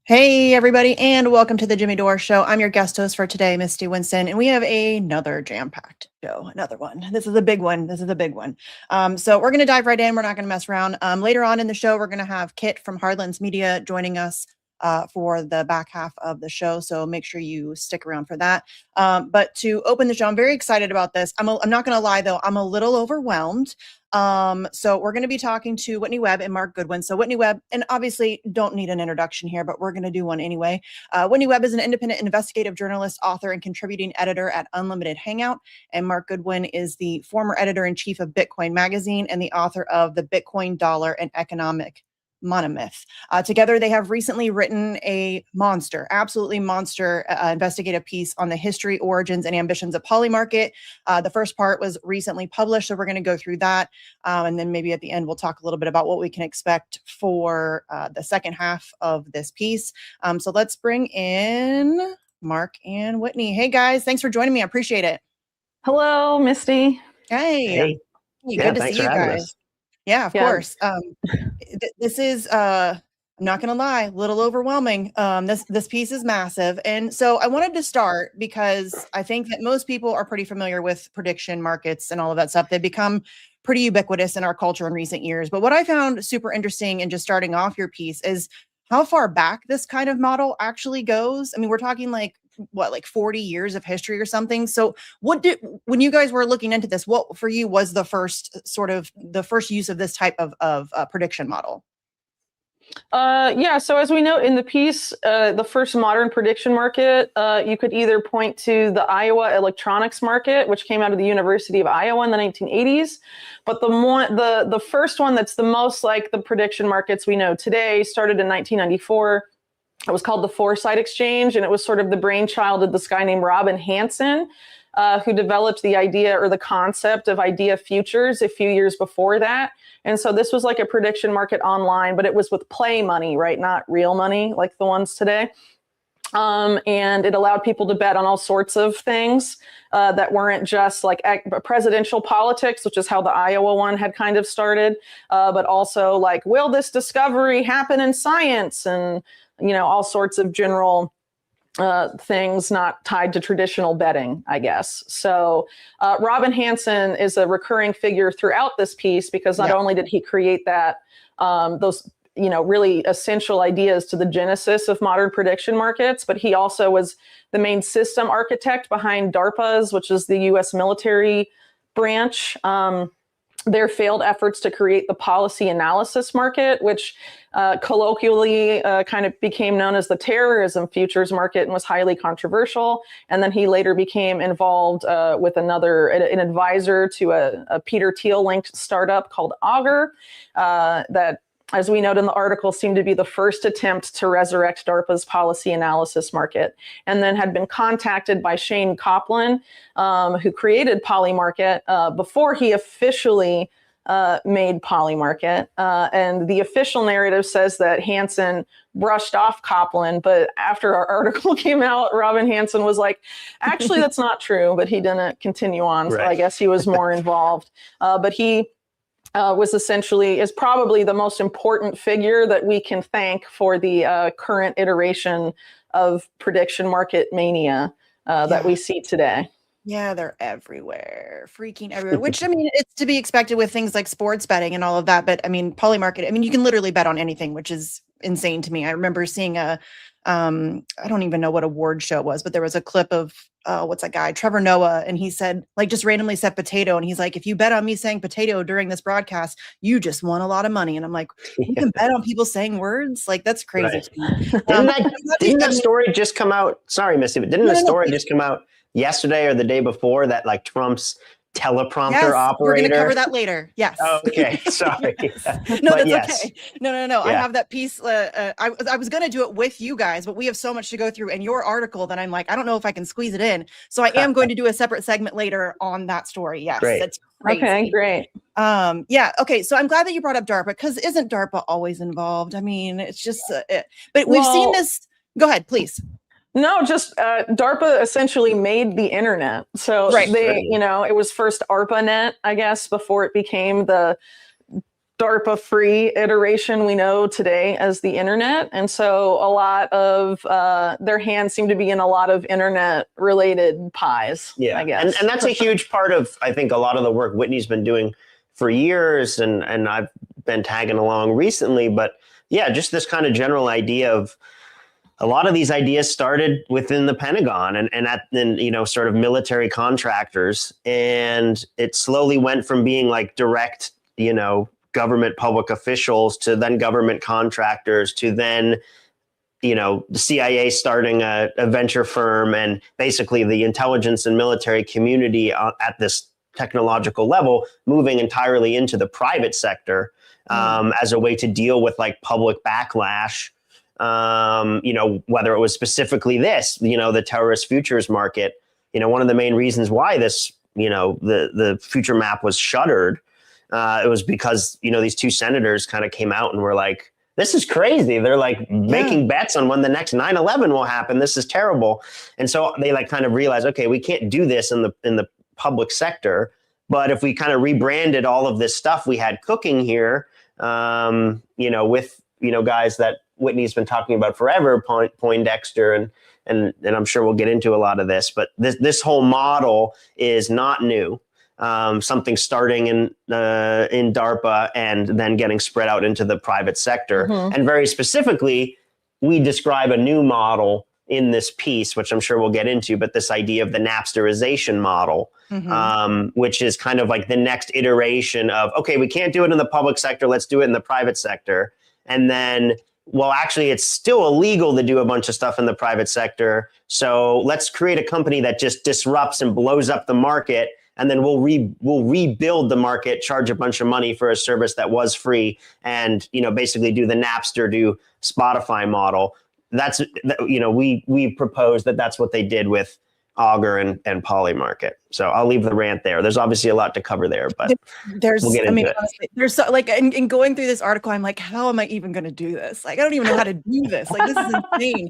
Hey, everybody, and welcome to the Jimmy Dore Show. I'm your guest host for today, Misty Winston, and we have another jam-packed show, another one. This is a big one. This is a big one. So we're going to dive right in. We're not going to mess around. Later on in the show, we're going to have Kit from Hardlands Media joining us for the back half of the show. So make sure you stick around for that. But to open the show, I'm very excited about this. I'm not going to lie, though. I'm a little overwhelmed. So we're going to be talking to Whitney Webb and Mark Goodwin. So Whitney Webb, and obviously don't need an introduction here, but we're going to do one anyway. Whitney Webb is an independent investigative journalist, author, and contributing editor at Unlimited Hangout. And Mark Goodwin is the former editor-in-chief of Bitcoin Magazine and the author of The Bitcoin Dollar and Economic Monomyth. Together, they have recently written a monster, absolutely monster investigative piece on the history, origins, and ambitions of Polymarket. The first part was recently published, so we're going to go through that. And then maybe at the end, we'll talk a little bit about what we can expect for the second half of this piece. So let's bring in Mark and Whitney. Hey, guys. Thanks for joining me. I appreciate it. Hello, Misty. Hey. Yeah, Good to see you guys. us. Yeah, of course. This is, I'm not going to lie, a little overwhelming. This piece is massive. And so I wanted to start because I think that most people are pretty familiar with prediction markets and all of that stuff. They've become pretty ubiquitous in our culture in recent years. But what I found super interesting in just starting off your piece is how far back this kind of model actually goes. I mean, we're talking like what, like 40 years of history or something. So when you guys were looking into this, what for you was the first use of this type of prediction model? Yeah, so as we note in the piece, the first modern prediction market, you could either point to the Iowa electronics market, which came out of the University of Iowa in the 1980s. But the first one that's the most like the prediction markets we know today started in 1994. It was called the Foresight Exchange, and it was sort of the brainchild of this guy named Robin Hanson, who developed the idea or the concept of idea futures a few years before that. And so this was like a prediction market online, but it was with play money, right? Not real money like the ones today. And it allowed people to bet on all sorts of things that weren't just like presidential politics, which is how the Iowa one had kind of started, but also like, will this discovery happen in science? And, all sorts of general things not tied to traditional betting, I guess. So Robin Hanson is a recurring figure throughout this piece because not only did he create those really essential ideas to the genesis of modern prediction markets, but he also was the main system architect behind DARPA's, which is the U.S. military branch. Their failed efforts to create the policy analysis market, which colloquially kind of became known as the terrorism futures market and was highly controversial. And then he later became involved with an advisor to a Peter Thiel-linked startup called Augur that, as we note in the article, seemed to be the first attempt to resurrect DARPA's policy analysis market, and then had been contacted by Shane Copland, who created Polymarket before he officially made Polymarket. And the official narrative says that Hanson brushed off Copland, but after our article came out, Robin Hanson was like, actually, that's not true, but he didn't continue on. So I guess he was more involved. But he is probably the most important figure that we can thank for the current iteration of prediction market mania that we see today. Yeah, they're everywhere, freaking everywhere, which, I mean, it's to be expected with things like sports betting and all of that. But I mean, Polymarket, I mean, you can literally bet on anything, which is insane to me. I remember seeing I don't even know what award show it was, but there was a clip of, what's that guy, Trevor Noah. And he said, like, just randomly said potato. And he's like, if you bet on me saying potato during this broadcast, you just won a lot of money. And I'm like, you can bet on people saying words? Like, that's crazy to me. Didn't that story just come out? Sorry, Missy, but didn't the story just come out yesterday or the day before that, like, Trump's teleprompter operator? We're going to cover that later. Yes. Oh, okay. Sorry. No, that's okay. No. Yeah. I have that piece. I was going to do it with you guys, but we have so much to go through in your article that I'm like, I don't know if I can squeeze it in. So I am going to do a separate segment later on that story. Yes. Great. That's crazy. Okay, great. Yeah. Okay. So I'm glad that you brought up DARPA, because isn't DARPA always involved? I mean, it's just, but we've seen this. Go ahead, please. No, just DARPA essentially made the internet. So it was first ARPANET, I guess, before it became the DARPA free iteration we know today as the internet. And so a lot of their hands seem to be in a lot of internet related pies, I guess. And that's a huge part of, I think, a lot of the work Whitney's been doing for years. And I've been tagging along recently. But yeah, just this kind of general idea of, a lot of these ideas started within the Pentagon and sort of military contractors. And it slowly went from being like direct, government public officials to then government contractors to then, the CIA starting a venture firm, and basically the intelligence and military community at this technological level moving entirely into the private sector as a way to deal with like public backlash. Whether it was specifically this, the terrorist futures market, one of the main reasons why this, the future map was shuttered, it was because, these two senators kind of came out and were like, this is crazy. They're like making bets on when the next 9/11 will happen. This is terrible. And so they like kind of realized, okay, we can't do this in the public sector, but if we kind of rebranded all of this stuff we had cooking here, with, guys that Whitney's been talking about forever, Poindexter, and I'm sure we'll get into a lot of this, but this whole model is not new. Something starting in DARPA and then getting spread out into the private sector. And very specifically, we describe a new model in this piece, which I'm sure we'll get into, but this idea of the Napsterization model, which is kind of like the next iteration of, okay, we can't do it in the public sector, let's do it in the private sector. And then, well, actually, it's still illegal to do a bunch of stuff in the private sector. So let's create a company that just disrupts and blows up the market. And then we'll rebuild the market, charge a bunch of money for a service that was free, and basically do the Napster to Spotify model. That's we propose that that's what they did with Augur and Polymarket. So I'll leave the rant there. There's obviously a lot to cover there, but we'll get into it. Honestly, there's so in going through this article, I'm like, how am I even going to do this? Like, I don't even know how to do this. Like, this is insane.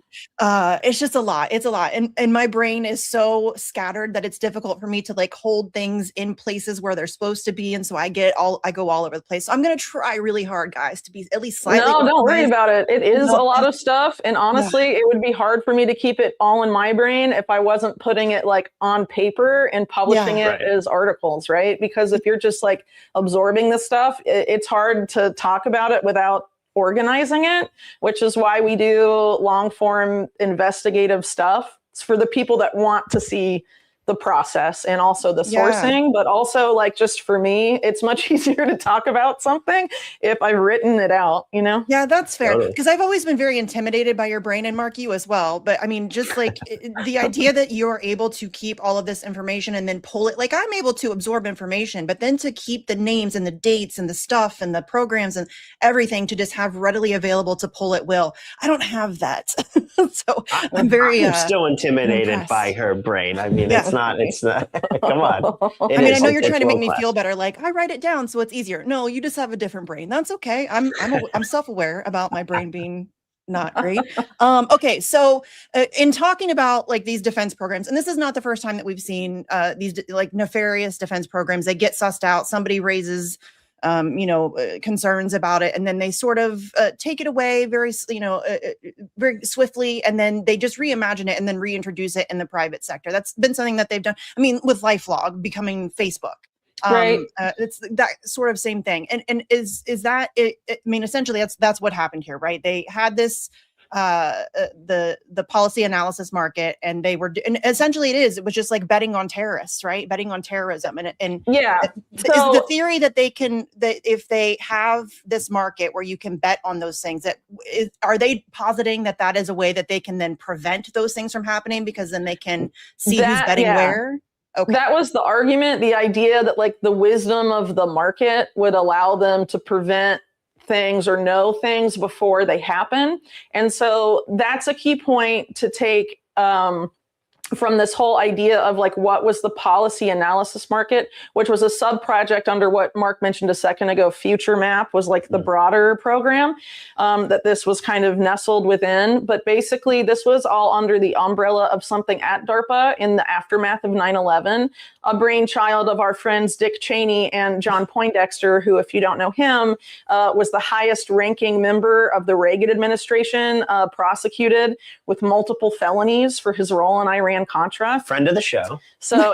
It's just a lot. It's a lot. And my brain is so scattered that it's difficult for me to like hold things in places where they're supposed to be. And so I go all over the place. So I'm going to try really hard, guys, to be at least slightly. No, don't worry about it. It is a lot of stuff. And honestly, it would be hard for me to keep it all in my brain if I wasn't putting it like on paper and publishing it as articles, right? Because if you're just like absorbing this stuff, it's hard to talk about it without organizing it, which is why we do long form investigative stuff. It's for the people that want to see the process and also the sourcing, but also like just for me, it's much easier to talk about something if I've written it out, Yeah, that's fair. Because I've always been very intimidated by your brain, and Mark, you as well. But I mean, just like the idea that you're able to keep all of this information and then pull it, like I'm able to absorb information, but then to keep the names and the dates and the stuff and the programs and everything to just have readily available to pull at will. I don't have that. So I'm still intimidated by her brain. I mean, it's not, come on. I mean, I know you're trying to make me feel better. Like I write it down so it's easier. No, you just have a different brain. That's okay. I'm self-aware about my brain being not great. Okay. So in talking about like these defense programs, and this is not the first time that we've seen these like nefarious defense programs, they get sussed out. Somebody raises concerns about it, and then they sort of take it away very swiftly, and then they just reimagine it and then reintroduce it in the private sector. That's been something that they've done. I mean, with LifeLog becoming Facebook, right? It's that sort of same thing. And is that it? I mean, essentially, that's what happened here, right? They had this the policy analysis market, and and essentially it was just like betting on terrorists, right? Betting on terrorism. And is the theory that that if they have this market where you can bet on those things, are they positing that is a way that they can then prevent those things from happening, because then they can see who's betting where? Okay. That was the argument, the idea that like the wisdom of the market would allow them to prevent things or know things before they happen. And so that's a key point to take from this whole idea of like what was the policy analysis market, which was a sub project under what Mark mentioned a second ago. Future Map was like the broader program that this was kind of nestled within. But basically this was all under the umbrella of something at DARPA in the aftermath of 9/11, a brainchild of our friends Dick Cheney and John Poindexter, who, if you don't know him, was the highest ranking member of the Reagan administration, prosecuted with multiple felonies for his role in Iran-Contra. Friend of the show. So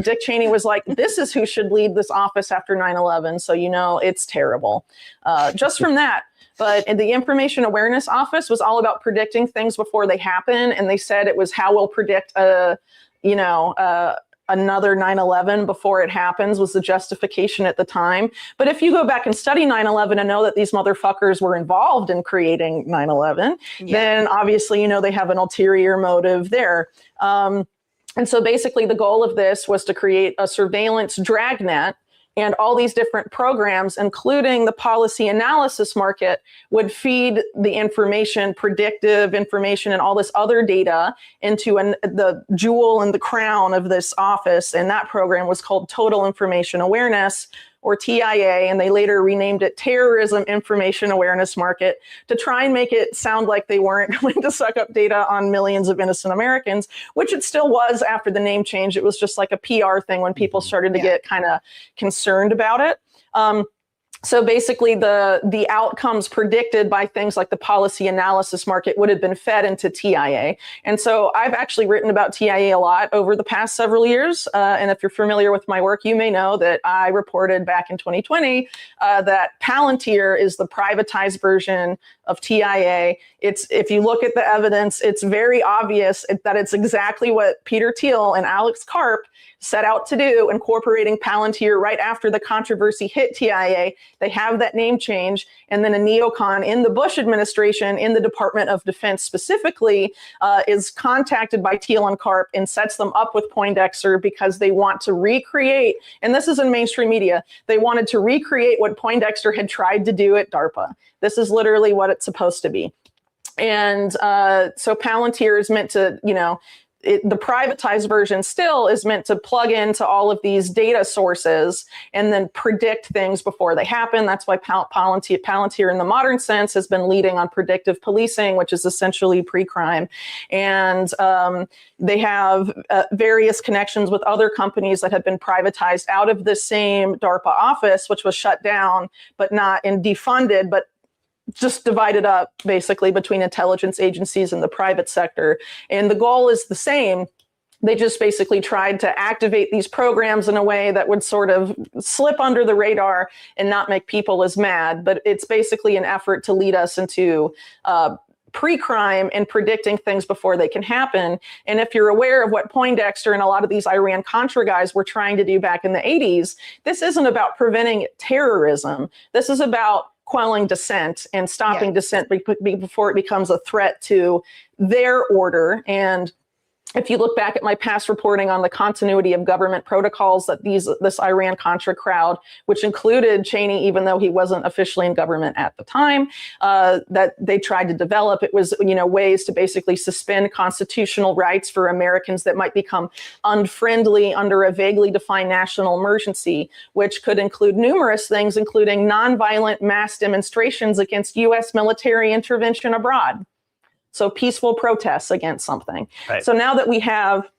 Dick Cheney was like, this is who should lead this office after 9/11. So, it's terrible. Just from that. But the Information Awareness Office was all about predicting things before they happen. And they said it was how we'll predict another 9/11 before it happens, was the justification at the time. But if you go back and study 9/11 and know that these motherfuckers were involved in creating 9/11, then obviously, they have an ulterior motive there. And so basically the goal of this was to create a surveillance dragnet, and all these different programs, including the policy analysis market, would feed the information, predictive information, and all this other data into the jewel and the crown of this office. And that program was called Total Information Awareness, or TIA, and they later renamed it Terrorism Information Awareness Market to try and make it sound like they weren't going to suck up data on millions of innocent Americans, which it still was after the name change. It was just like a PR thing when people started to get kind of concerned about it. So basically the outcomes predicted by things like the policy analysis market would have been fed into TIA. And so I've actually written about TIA a lot over the past several years. And if you're familiar with my work, you may know that I reported back in 2020 that Palantir is the privatized version of TIA. If you look at the evidence, it's very obvious that it's exactly what Peter Thiel and Alex Karp set out to do, incorporating Palantir right after the controversy hit TIA. They have that name change, and then a neocon in the Bush administration, in the Department of Defense specifically, is contacted by Thiel and Karp and sets them up with Poindexter because they want to recreate, and this is in mainstream media, they wanted to recreate what Poindexter had tried to do at DARPA. This is literally what it's supposed to be. And so Palantir is meant to, the privatized version still is meant to plug into all of these data sources and then predict things before they happen. That's why Palantir in the modern sense has been leading on predictive policing, which is essentially pre-crime. And they have various connections with other companies that have been privatized out of the same DARPA office, which was shut down, but not and defunded, but just divided up basically between intelligence agencies and the private sector. And the goal is the same. They just basically tried to activate these programs in a way that would sort of slip under the radar and not make people as mad. But it's basically an effort to lead us into pre-crime and predicting things before they can happen. And if you're aware of what Poindexter and a lot of these Iran-Contra guys were trying to do back in the 80s, this isn't about preventing terrorism. This is about quelling dissent and stopping dissent before it becomes a threat to their order. And if you look back at my past reporting on the continuity of government protocols that this Iran-Contra crowd, which included Cheney, even though he wasn't officially in government at the time, that they tried to develop, it was ways to basically suspend constitutional rights for Americans that might become unfriendly under a vaguely defined national emergency, which could include numerous things, including nonviolent mass demonstrations against U.S. military intervention abroad. So peaceful protests against something. Right. So now that we have,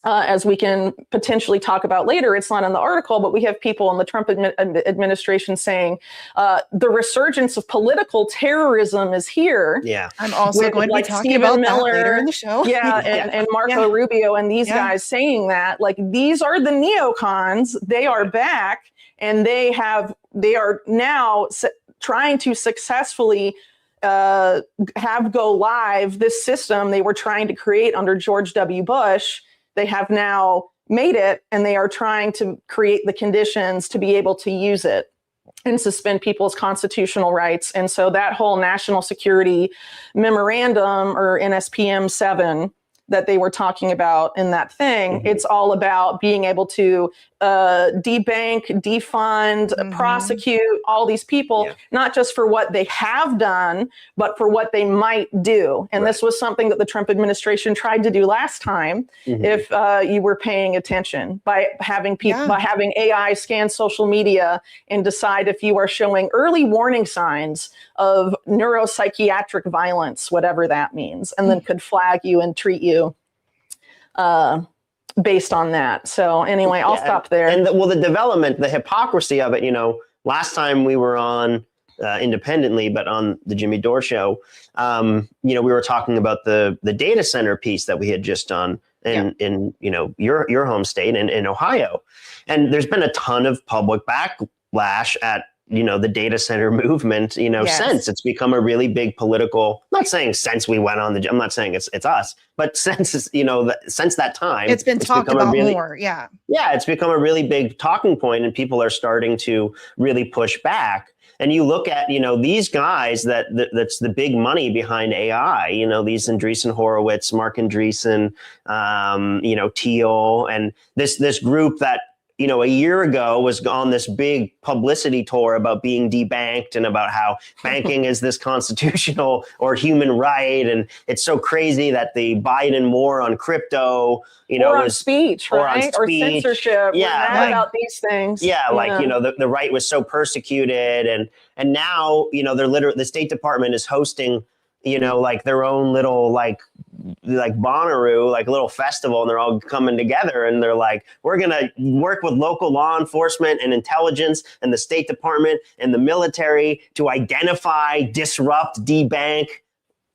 as we can potentially talk about later, it's not in the article, but we have people in the Trump administration saying the resurgence of political terrorism is here. Yeah, I'm also going to be talking about that later in the show. Yeah, and Marco Rubio and these guys saying that, like, these are the neocons. They are back, and they are now trying to successfully have go live this system they were trying to create under George W. Bush. They have now made it, and they are trying to create the conditions to be able to use it and suspend people's constitutional rights. And so that whole national security memorandum, or NSPM 7, that they were talking about in that thing, it's all about being able to debank, defund, prosecute all these people, not just for what they have done, but for what they might do. And this was something that the Trump administration tried to do last time, if you were paying attention, by having people, by having AI scan social media and decide if you are showing early warning signs of neuropsychiatric violence, whatever that means, and then could flag you and treat you based on that. So anyway, I'll stop there. And the development, the hypocrisy of it, last time we were on independently, but on the Jimmy Dore show, we were talking about the data center piece that we had just done in your home state in Ohio. And there's been a ton of public backlash at the data center movement, since it's become a really big political, I'm not saying since we went on I'm not saying it's us, but since, since that time, it's talked about more. Yeah. Yeah. It's become a really big talking point, and people are starting to really push back. And you look at, these guys that's the big money behind AI, these Andreessen Horowitz, Mark Andreessen, Thiel, and this group that, a year ago was on this big publicity tour about being debanked and about how banking is this constitutional or human right. And it's so crazy that the Biden war on crypto, or on speech, right? Or censorship. Yeah. We're mad about these things. Yeah. The right was so persecuted. And now, they're literally, the State Department is hosting, like their own little like Bonnaroo, like a little festival, and they're all coming together and they're like, we're going to work with local law enforcement and intelligence and the State Department and the military to identify, disrupt, debank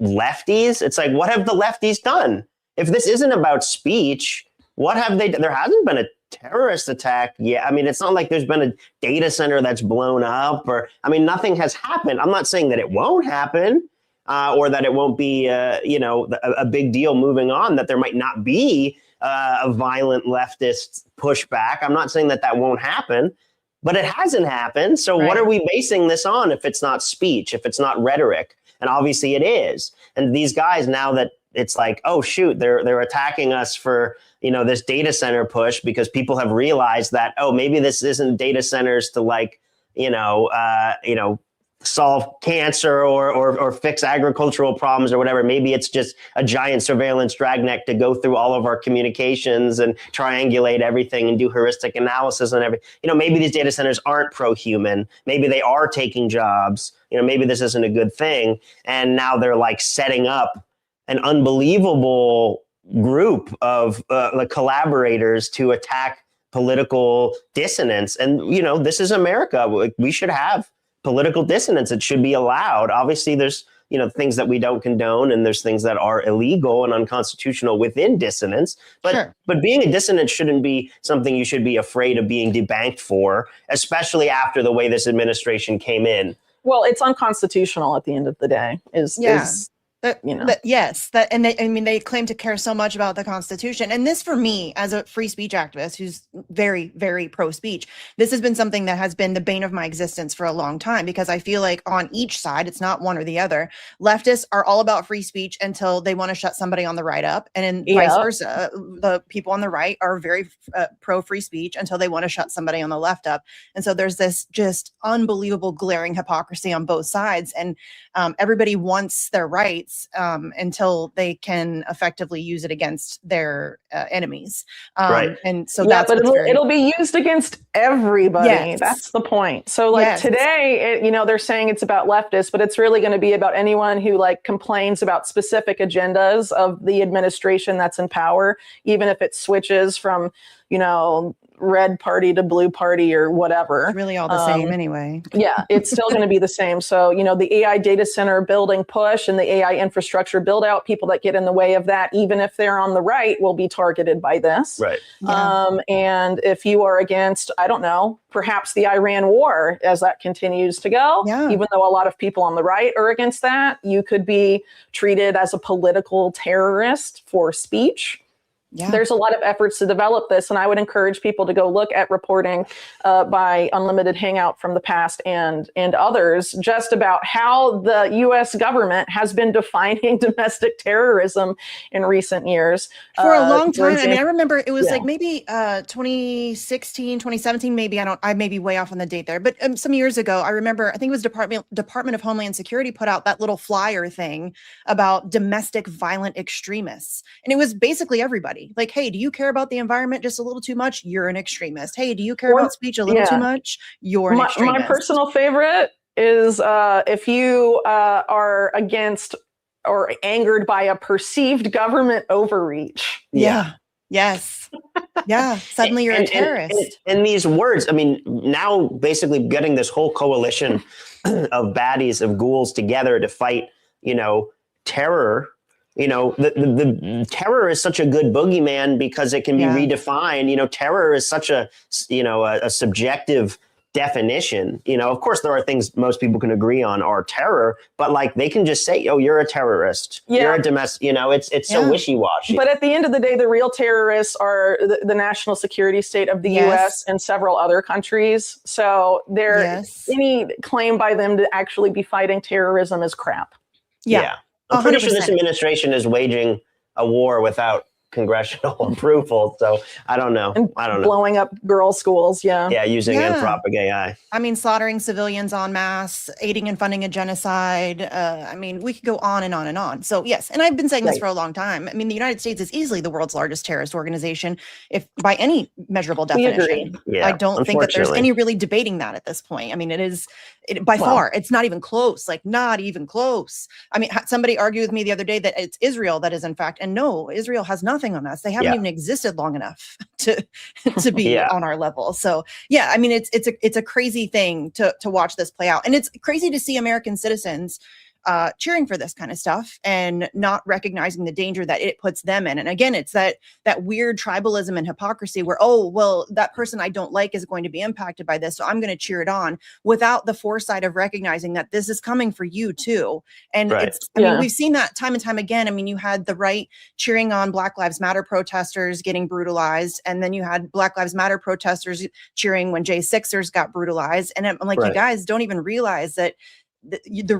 lefties. It's like, what have the lefties done? If this isn't about speech, what have they done? There hasn't been a terrorist attack yet. I mean, it's not like there's been a data center that's blown up, or, I mean, nothing has happened. I'm not saying that it won't happen, or that it won't be, a big deal moving on, that there might not be a violent leftist pushback. I'm not saying that won't happen, but it hasn't happened. So what are we basing this on if it's not speech, if it's not rhetoric? And obviously it is. And these guys, now that it's like, oh, shoot, they're attacking us for, this data center push, because people have realized that, oh, maybe this isn't data centers to like, solve cancer or fix agricultural problems or whatever. Maybe it's just a giant surveillance dragnet to go through all of our communications and triangulate everything and do heuristic analysis and everything. Maybe these data centers aren't pro-human. Maybe they are taking jobs. Maybe this isn't a good thing. And now they're like setting up an unbelievable group of collaborators to attack political dissonance. And, this is America. We should have political dissonance. It should be allowed. Obviously, there's things that we don't condone, and there's things that are illegal and unconstitutional within dissonance. But being a dissident shouldn't be something you should be afraid of being debanked for, especially after the way this administration came in. Well, it's unconstitutional at the end of the day. They claim to care so much about the Constitution. And this, for me, as a free speech activist who's very, very pro-speech, this has been something that has been the bane of my existence for a long time, because I feel like on each side, it's not one or the other. Leftists are all about free speech until they want to shut somebody on the right up. And vice versa. The people on the right are very pro-free speech until they want to shut somebody on the left up. And so there's this just unbelievable glaring hypocrisy on both sides. And everybody wants their rights until they can effectively use it against their enemies. And so it'll be used against everybody. Yes. That's the point. So today, they're saying it's about leftists, but it's really going to be about anyone who complains about specific agendas of the administration that's in power, even if it switches from, red party to blue party or whatever. It's really all the same anyway. Yeah, it's still going to be the same. So, the AI data center building push and the AI infrastructure build out, people that get in the way of that, even if they're on the right, will be targeted by this. Right. Yeah. And if you are against, I don't know, perhaps the Iran war as that continues to go, even though a lot of people on the right are against that, you could be treated as a political terrorist for speech. Yeah. There's a lot of efforts to develop this, and I would encourage people to go look at reporting by Unlimited Hangout from the past and others, just about how the U.S. government has been defining domestic terrorism in recent years. For a long time. I mean, I remember it was maybe 2016, 2017, maybe. I may be way off on the date there, but some years ago, I remember, I think it was Department of Homeland Security put out that little flyer thing about domestic violent extremists. And it was basically everybody. Like, hey, do you care about the environment just a little too much? You're an extremist. Hey, do you care about speech a little too much? You're an extremist. My personal favorite is if you are against or angered by a perceived government overreach. Yeah. Yes. Yeah. Suddenly you're a terrorist. And these words, I mean, now basically getting this whole coalition of baddies, of ghouls together to fight, terror. The terror is such a good boogeyman because it can be redefined. Terror is such a subjective definition. Of course, there are things most people can agree on are terror, but they can just say, "Oh, you're a terrorist. You're a domestic." It's so wishy-washy. But at the end of the day, the real terrorists are the national security state of the U.S. and several other countries. So any claim by them to actually be fighting terrorism is crap. Yeah. I'm pretty sure this administration is waging a war without congressional approval. So I don't know. And blowing up girls' schools. Yeah. Yeah, using Anthropic AI. I mean, slaughtering civilians en masse, aiding and funding a genocide. I mean, we could go on and on and on. So yes, and I've been saying this for a long time. I mean, the United States is easily the world's largest terrorist organization, if by any measurable definition. Yeah, I don't think that there's any really debating that at this point. I mean, by far, it's not even close, like not even close. I mean, somebody argued with me the other day that it's Israel that is in fact, and no, Israel has nothing on us. They haven't even existed long enough to be on our level. So yeah, I mean, it's a crazy thing to watch this play out. And it's crazy to see American citizens cheering for this kind of stuff and not recognizing the danger that it puts them in. And again, it's that weird tribalism and hypocrisy where, oh, well, that person I don't like is going to be impacted by this, so I'm going to cheer it on, without the foresight of recognizing that this is coming for you too. And I mean, we've seen that time and time again. I mean, you had the right cheering on Black Lives Matter protesters getting brutalized, and then you had Black Lives Matter protesters cheering when J6ers got brutalized. And I'm like, you guys don't even realize that the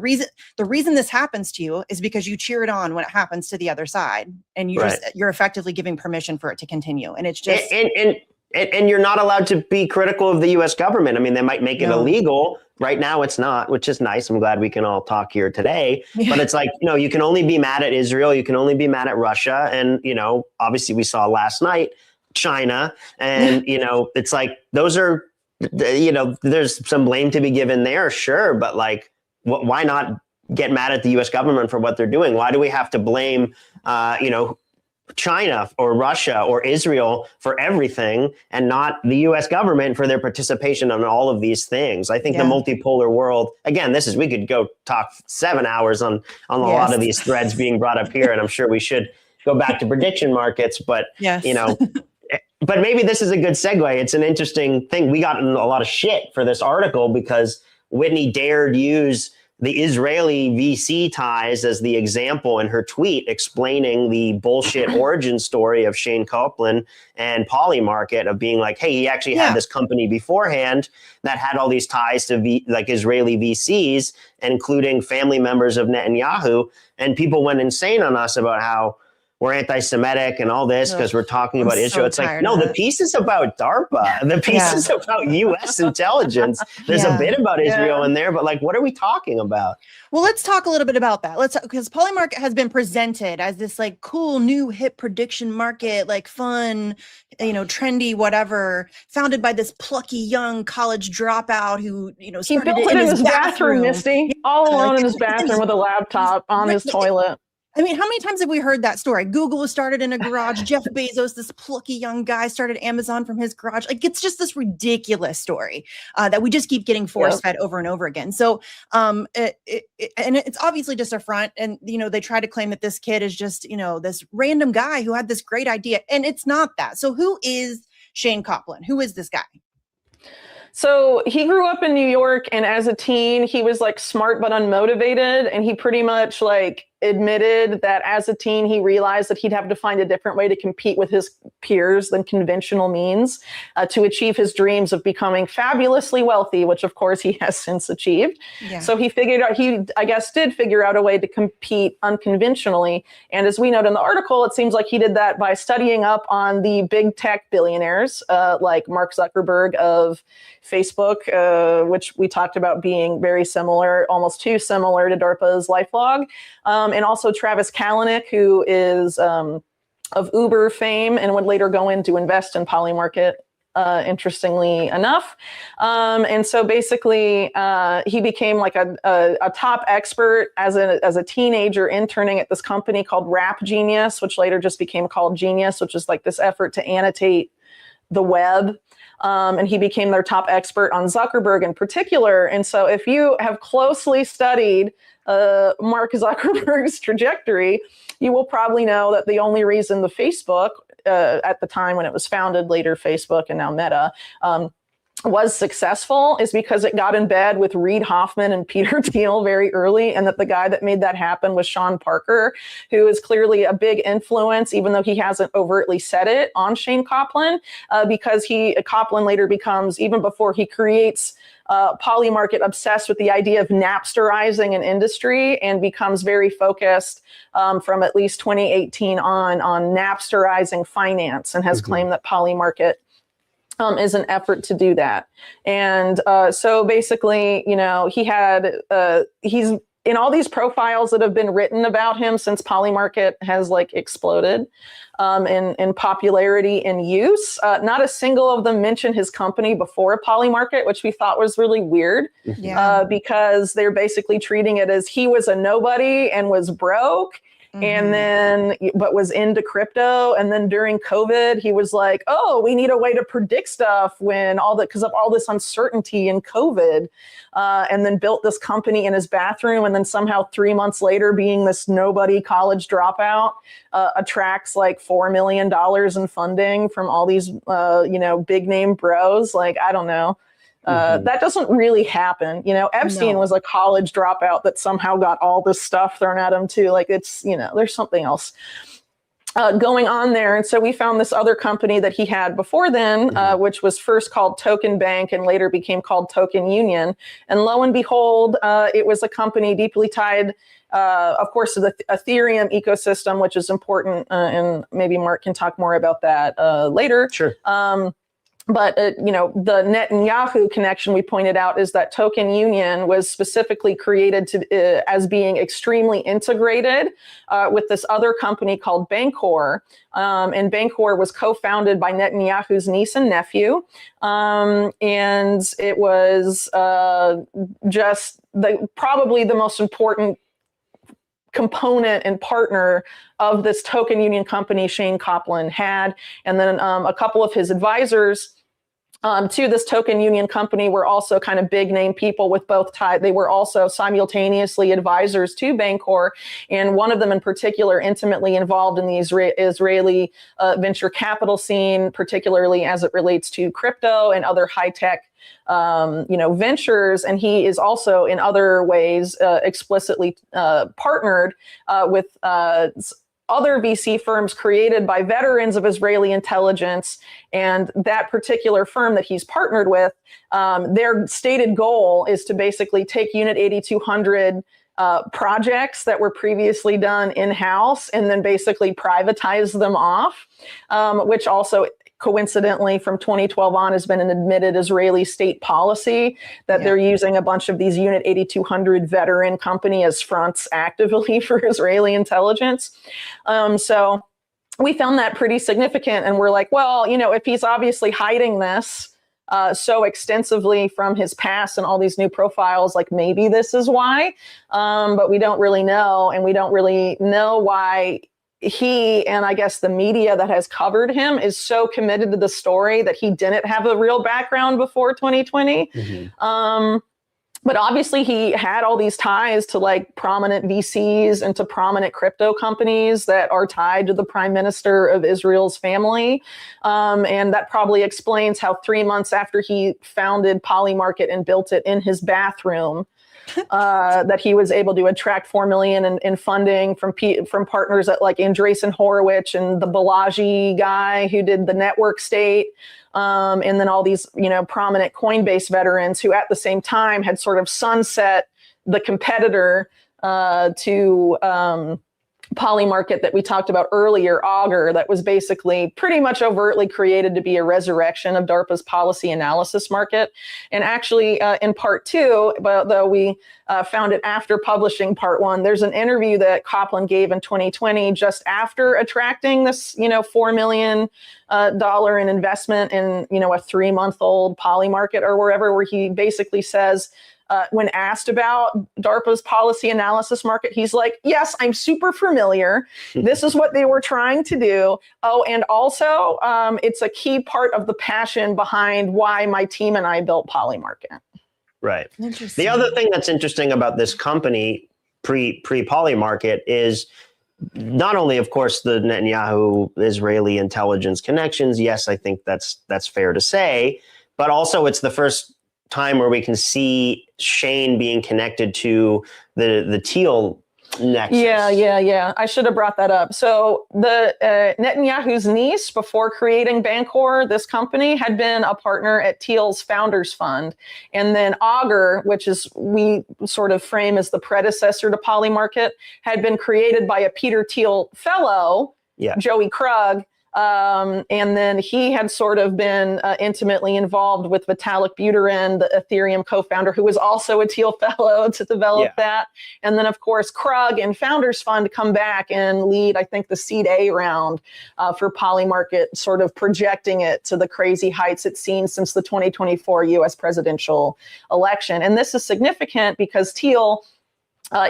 reason this happens to you is because you cheer it on when it happens to the other side, and you're effectively giving permission for it to continue. And it's just and you're not allowed to be critical of the U.S. government. I mean, they might make it illegal. Right now, it's not, which is nice. I'm glad we can all talk here today. But it's like, you can only be mad at Israel. You can only be mad at Russia. And, obviously we saw last night, China. And, it's like, those are, there's some blame to be given there. Sure. But like, why not get mad at the U.S. government for what they're doing? Why do we have to blame, China or Russia or Israel for everything, and not the U.S. government for their participation on all of these things? I think the multipolar world, again, we could go talk 7 hours on a lot of these threads being brought up here, and I'm sure we should go back to prediction markets, but but maybe this is a good segue. It's an interesting thing. We got a lot of shit for this article because Whitney dared use the Israeli VC ties as the example in her tweet, explaining the bullshit origin story of Shane Copeland and Polymarket, of being like, hey, he actually had this company beforehand that had all these ties to Israeli VCs, including family members of Netanyahu. And people went insane on us about how we're anti-Semitic and all this because we're talking about Israel. It's like, no, the piece is about DARPA. The piece is about U.S. intelligence. There's a bit about Israel in there, but like, what are we talking about? Well, let's talk a little bit about that. Because Polymarket has been presented as this like cool, new, hip prediction market, like fun, trendy, whatever, founded by this plucky young college dropout who, he built it in his bathroom, Misty, all alone in his bathroom with a laptop on his toilet. I mean, how many times have we heard that story? Google was started in a garage. Jeff Bezos, this plucky young guy, started Amazon from his garage. Like, it's just this ridiculous story that we just keep getting force-fed over and over again. So, and it's obviously just a front. And, they try to claim that this kid is just, this random guy who had this great idea. And it's not that. So who is Shane Copeland? Who is this guy? So he grew up in New York, and as a teen, he was like smart but unmotivated. And he pretty much like admitted that as a teen, he realized that he'd have to find a different way to compete with his peers than conventional means to achieve his dreams of becoming fabulously wealthy, which of course he has since achieved. So he did figure out a way to compete unconventionally. And as we note in the article, it seems like he did that by studying up on the big tech billionaires like Mark Zuckerberg of Facebook, which we talked about being very similar, almost too similar to DARPA's LifeLog. And also Travis Kalanick, who is of Uber fame and would later go in to invest in Polymarket, interestingly enough. And so basically, he became like a top expert as a teenager interning at this company called Rap Genius, which later just became called Genius, which is like this effort to annotate the web. And he became their top expert on Zuckerberg in particular. And so if you have closely studied Mark Zuckerberg's trajectory, you will probably know that the only reason the Facebook, at the time when it was founded, later Facebook and now Meta, was successful is because it got in bed with Reid Hoffman and Peter Thiel very early, and that the guy that made that happen was Sean Parker, who is clearly a big influence, even though he hasn't overtly said it, on Shane Copland, because Copland later becomes, even before he creates Polymarket, obsessed with the idea of Napsterizing an industry, and becomes very focused from at least 2018 on Napsterizing finance, and has claimed that Polymarket is an effort to do that. And so basically, you know, he's in all these profiles that have been written about him since Polymarket has like exploded in popularity and use. Not a single of them mention his company before Polymarket, which we thought was really weird, because they're basically treating it as he was a nobody and was broke. And then, but was into crypto. And then during COVID, he was like, oh, we need a way to predict stuff because of all this uncertainty in COVID. And then built this company in his bathroom. And then somehow 3 months later, being this nobody college dropout, attracts like $4 million in funding from all these, big name bros. Like, I don't know. That doesn't really happen. You know, Epstein was a college dropout that somehow got all this stuff thrown at him too. Like, it's, you know, there's something else going on there. And so we found this other company that he had before then, which was first called Token Bank and later became called Token Union. And lo and behold, it was a company deeply tied, of course, to the Ethereum ecosystem, which is important. And maybe Mark can talk more about that later. Sure. But, the Netanyahu connection we pointed out is that Token Union was specifically created as being extremely integrated with this other company called Bancor. And Bancor was co-founded by Netanyahu's niece and nephew. And it was just probably the most important component and partner of this Token Union company Shane Copland had. And then a couple of his advisors to this Token Union company were also kind of big name people with both ties. They were also simultaneously advisors to Bancor, and one of them in particular intimately involved in the Israeli venture capital scene, particularly as it relates to crypto and other high-tech ventures. And he is also in other ways explicitly partnered with other VC firms created by veterans of Israeli intelligence. And that particular firm that he's partnered with, their stated goal is to basically take Unit 8200 projects that were previously done in-house and then basically privatize them off, which also coincidentally from 2012 on has been an admitted Israeli state policy that they're using a bunch of these Unit 8200 veteran company as fronts actively for Israeli intelligence. So we found that pretty significant, and we're like, well, if he's obviously hiding this so extensively from his past and all these new profiles, like maybe this is why, but we don't really know, and we don't really know why he, and I guess the media that has covered him, is so committed to the story that he didn't have a real background before 2020. But obviously he had all these ties to like prominent VCs and to prominent crypto companies that are tied to the prime minister of Israel's family. And that probably explains how 3 months after he founded Polymarket and built it in his bathroom, that he was able to attract $4 million in funding from partners at like Andreessen Horowitz and the Balaji guy who did the network state, and then all these prominent Coinbase veterans who at the same time had sort of sunset the competitor to Polymarket that we talked about earlier, Augur, that was basically pretty much overtly created to be a resurrection of DARPA's policy analysis market. And actually in part 2, but though we found it after publishing part 1, there's an interview that Copland gave in 2020 just after attracting this, $4 million in investment in, a 3-month-old Polymarket or wherever, where he basically says, when asked about DARPA's policy analysis market, he's like, yes, I'm super familiar. This is what they were trying to do. Oh, and also it's a key part of the passion behind why my team and I built Polymarket. Right. The other thing that's interesting about this company pre-Polymarket is not only, of course, the Netanyahu Israeli intelligence connections. Yes, I think that's fair to say. but also it's the first time where we can see Shane being connected to the Teal nexus. Yeah. I should have brought that up. So the Netanyahu's niece, before creating Bancor, this company, had been a partner at Teal's Founders Fund. And then Augur, which is we sort of frame as the predecessor to Polymarket, had been created by a Peter Thiel fellow, Joey Krug. And then he had sort of been intimately involved with Vitalik Buterin, the Ethereum co-founder, who was also a Thiel fellow, to develop that. And then, of course, Krug and Founders Fund come back and lead, I think, the Seed A round for Polymarket, sort of projecting it to the crazy heights it's seen since the 2024 U.S. presidential election. And this is significant because Thiel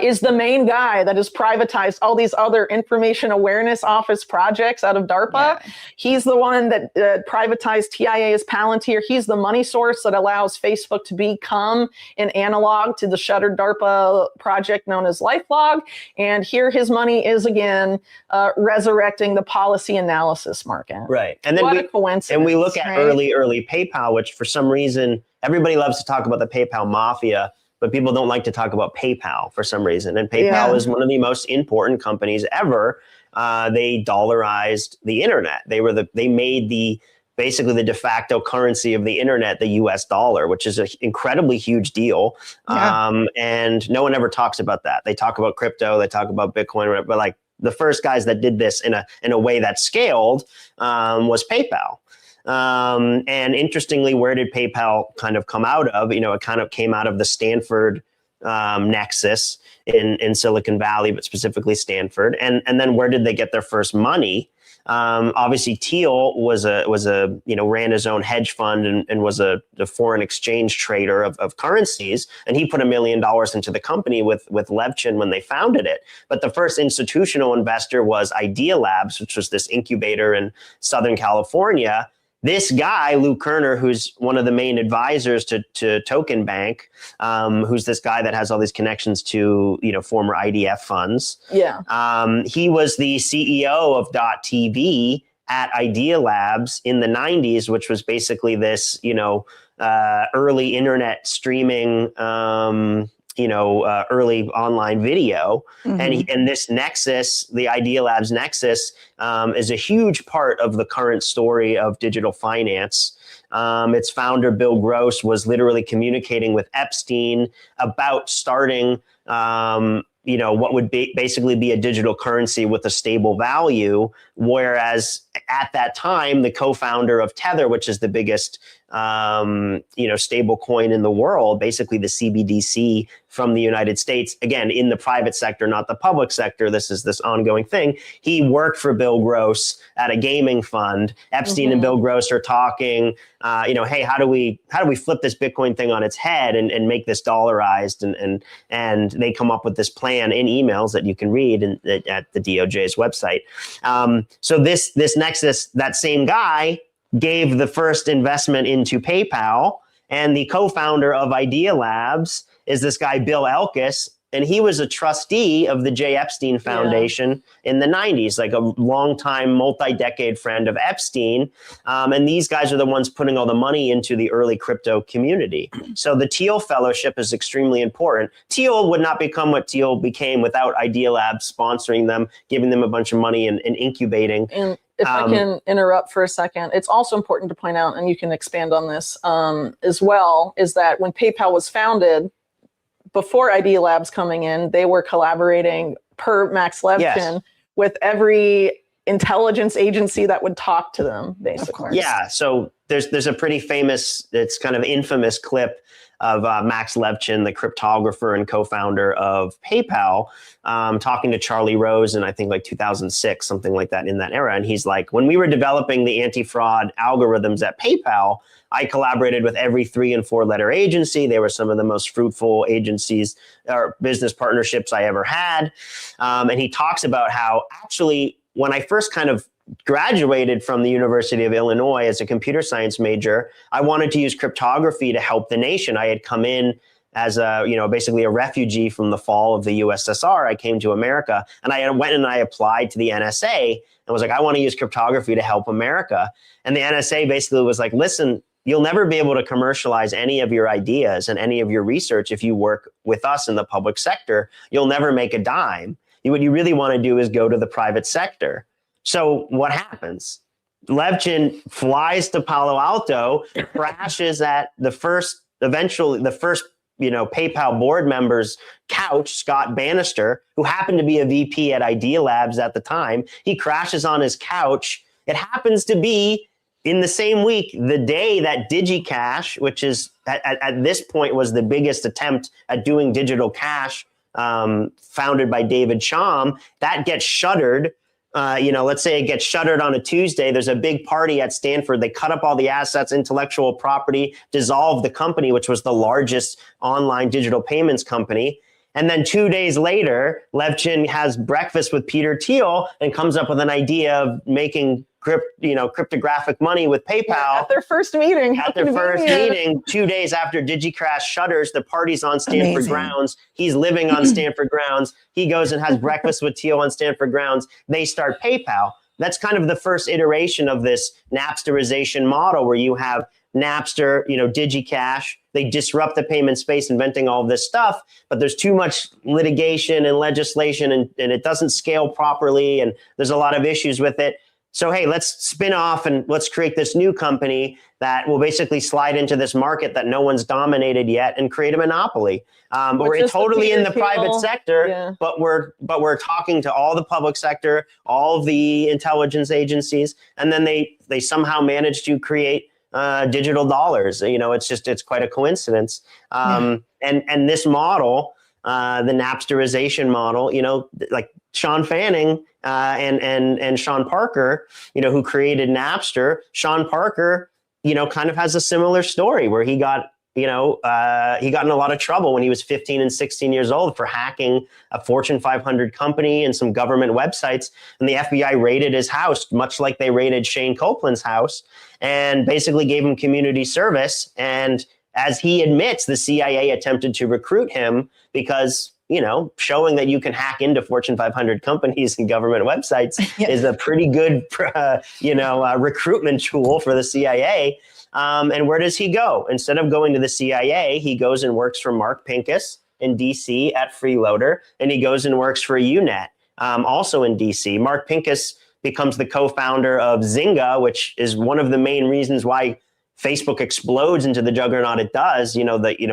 is the main guy that has privatized all these other information awareness office projects out of DARPA. Yeah. He's the one that privatized TIA as Palantir. He's the money source that allows Facebook to become an analog to the shuttered DARPA project known as LifeLog. And here his money is again resurrecting the policy analysis market. Right. And then what a coincidence. And we look at early PayPal, which for some reason, everybody loves to talk about the PayPal mafia, but people don't like to talk about PayPal for some reason. And PayPal is one of the most important companies ever. They dollarized the internet. They made basically the de facto currency of the internet, the US dollar, which is an incredibly huge deal. Yeah. And no one ever talks about that. They talk about crypto, they talk about Bitcoin, but like the first guys that did this in a way that scaled was PayPal. And interestingly, where did PayPal kind of come out of? It kind of came out of the Stanford nexus in Silicon Valley, but specifically Stanford. And then where did they get their first money? Obviously, Thiel ran his own hedge fund and was a foreign exchange trader of currencies. And he put $1 million into the company with Levchin when they founded it. But the first institutional investor was Idea Labs, which was this incubator in Southern California. This guy, Lou Kerner, who's one of the main advisors to Token Bank, who's this guy that has all these connections to, former IDF funds. Yeah. He was the CEO of .tv at Idea Labs in the 90s, which was basically this, early internet streaming, early online video. Mm-hmm. And this nexus, the Idea Labs nexus, is a huge part of the current story of digital finance. Its founder, Bill Gross, was literally communicating with Epstein about starting what would basically be a digital currency with a stable value. Whereas at that time, the co-founder of Tether, which is the biggest, stable coin in the world, basically the CBDC from the United States, again, in the private sector, not the public sector. This is this ongoing thing. He worked for Bill Gross at a gaming fund. Epstein and Bill Gross are talking, hey, how do we flip this Bitcoin thing on its head and make this dollarized? And they come up with this plan in emails that you can read at the DOJ's website. So this nexus, that same guy gave the first investment into PayPal, and the co-founder of Idea Labs is this guy, Bill Elkis, and he was a trustee of the J. Epstein Foundation in the 90s, like a longtime, multi-decade friend of Epstein. And these guys are the ones putting all the money into the early crypto community. So the Thiel Fellowship is extremely important. Thiel would not become what Thiel became without Idea Labs sponsoring them, giving them a bunch of money and incubating. And if I can interrupt for a second, it's also important to point out, and you can expand on this as well, is that when PayPal was founded, before Idea Labs coming in, they were collaborating per Max Levchin with every intelligence agency that would talk to them, basically. Yeah, so there's a pretty famous, it's kind of infamous clip of Max Levchin, the cryptographer and co-founder of PayPal, talking to Charlie Rose in, I think, like 2006, something like that, in that era. And he's like, when we were developing the anti-fraud algorithms at PayPal, I collaborated with every 3- and 4-letter agency. They were some of the most fruitful agencies or business partnerships I ever had. And he talks about how actually, when I first kind of graduated from the University of Illinois as a computer science major, I wanted to use cryptography to help the nation. I had come in as basically a refugee from the fall of the USSR. I came to America, and I went and I applied to the NSA and was like, I want to use cryptography to help America. And the NSA basically was like, listen, you'll never be able to commercialize any of your ideas and any of your research if you work with us in the public sector. You'll never make a dime. What you really want to do is go to the private sector. So what happens? Levchin flies to Palo Alto, crashes at the first PayPal board member's couch, Scott Bannister, who happened to be a VP at Idea Labs at the time. He crashes on his couch. It happens to be in the same week, the day that DigiCash, which is at this point was the biggest attempt at doing digital cash, founded by David Chaum, that gets shuttered. Let's say it gets shuttered on a Tuesday. There's a big party at Stanford. They cut up all the assets, intellectual property, dissolve the company, which was the largest online digital payments company. And then 2 days later, Levchin has breakfast with Peter Thiel and comes up with an idea of making cryptographic money with PayPal. At their first meeting. At their first meeting, 2 days after DigiCash shutters, the party's on Stanford grounds. He's living on Stanford grounds. He goes and has breakfast with Thiel on Stanford grounds. They start PayPal. That's kind of the first iteration of this Napsterization model where you have Napster, DigiCash. They disrupt the payment space, inventing all of this stuff, but there's too much litigation and legislation and it doesn't scale properly. And there's a lot of issues with it. So, hey, let's spin off and let's create this new company that will basically slide into this market that no one's dominated yet and create a monopoly. We're totally in the private sector, but we're talking to all the public sector, all of the intelligence agencies, and then they somehow manage to create digital dollars. It's quite a coincidence. And this model, the Napsterization model, like Sean Fanning and Sean Parker, who created Napster. Sean Parker, kind of has a similar story where he got in a lot of trouble when he was 15 and 16 years old for hacking a Fortune 500 company and some government websites. And the FBI raided his house, much like they raided Shane Copeland's house, and basically gave him community service. And as he admits, the CIA attempted to recruit him because, showing that you can hack into Fortune 500 companies and government websites is a pretty good, recruitment tool for the CIA. And where does he go? Instead of going to the CIA, he goes and works for Mark Pincus in DC at Freeloader, and he goes and works for UNet, also in DC. Mark Pincus becomes the co-founder of Zynga, which is one of the main reasons why Facebook explodes into the juggernaut it does.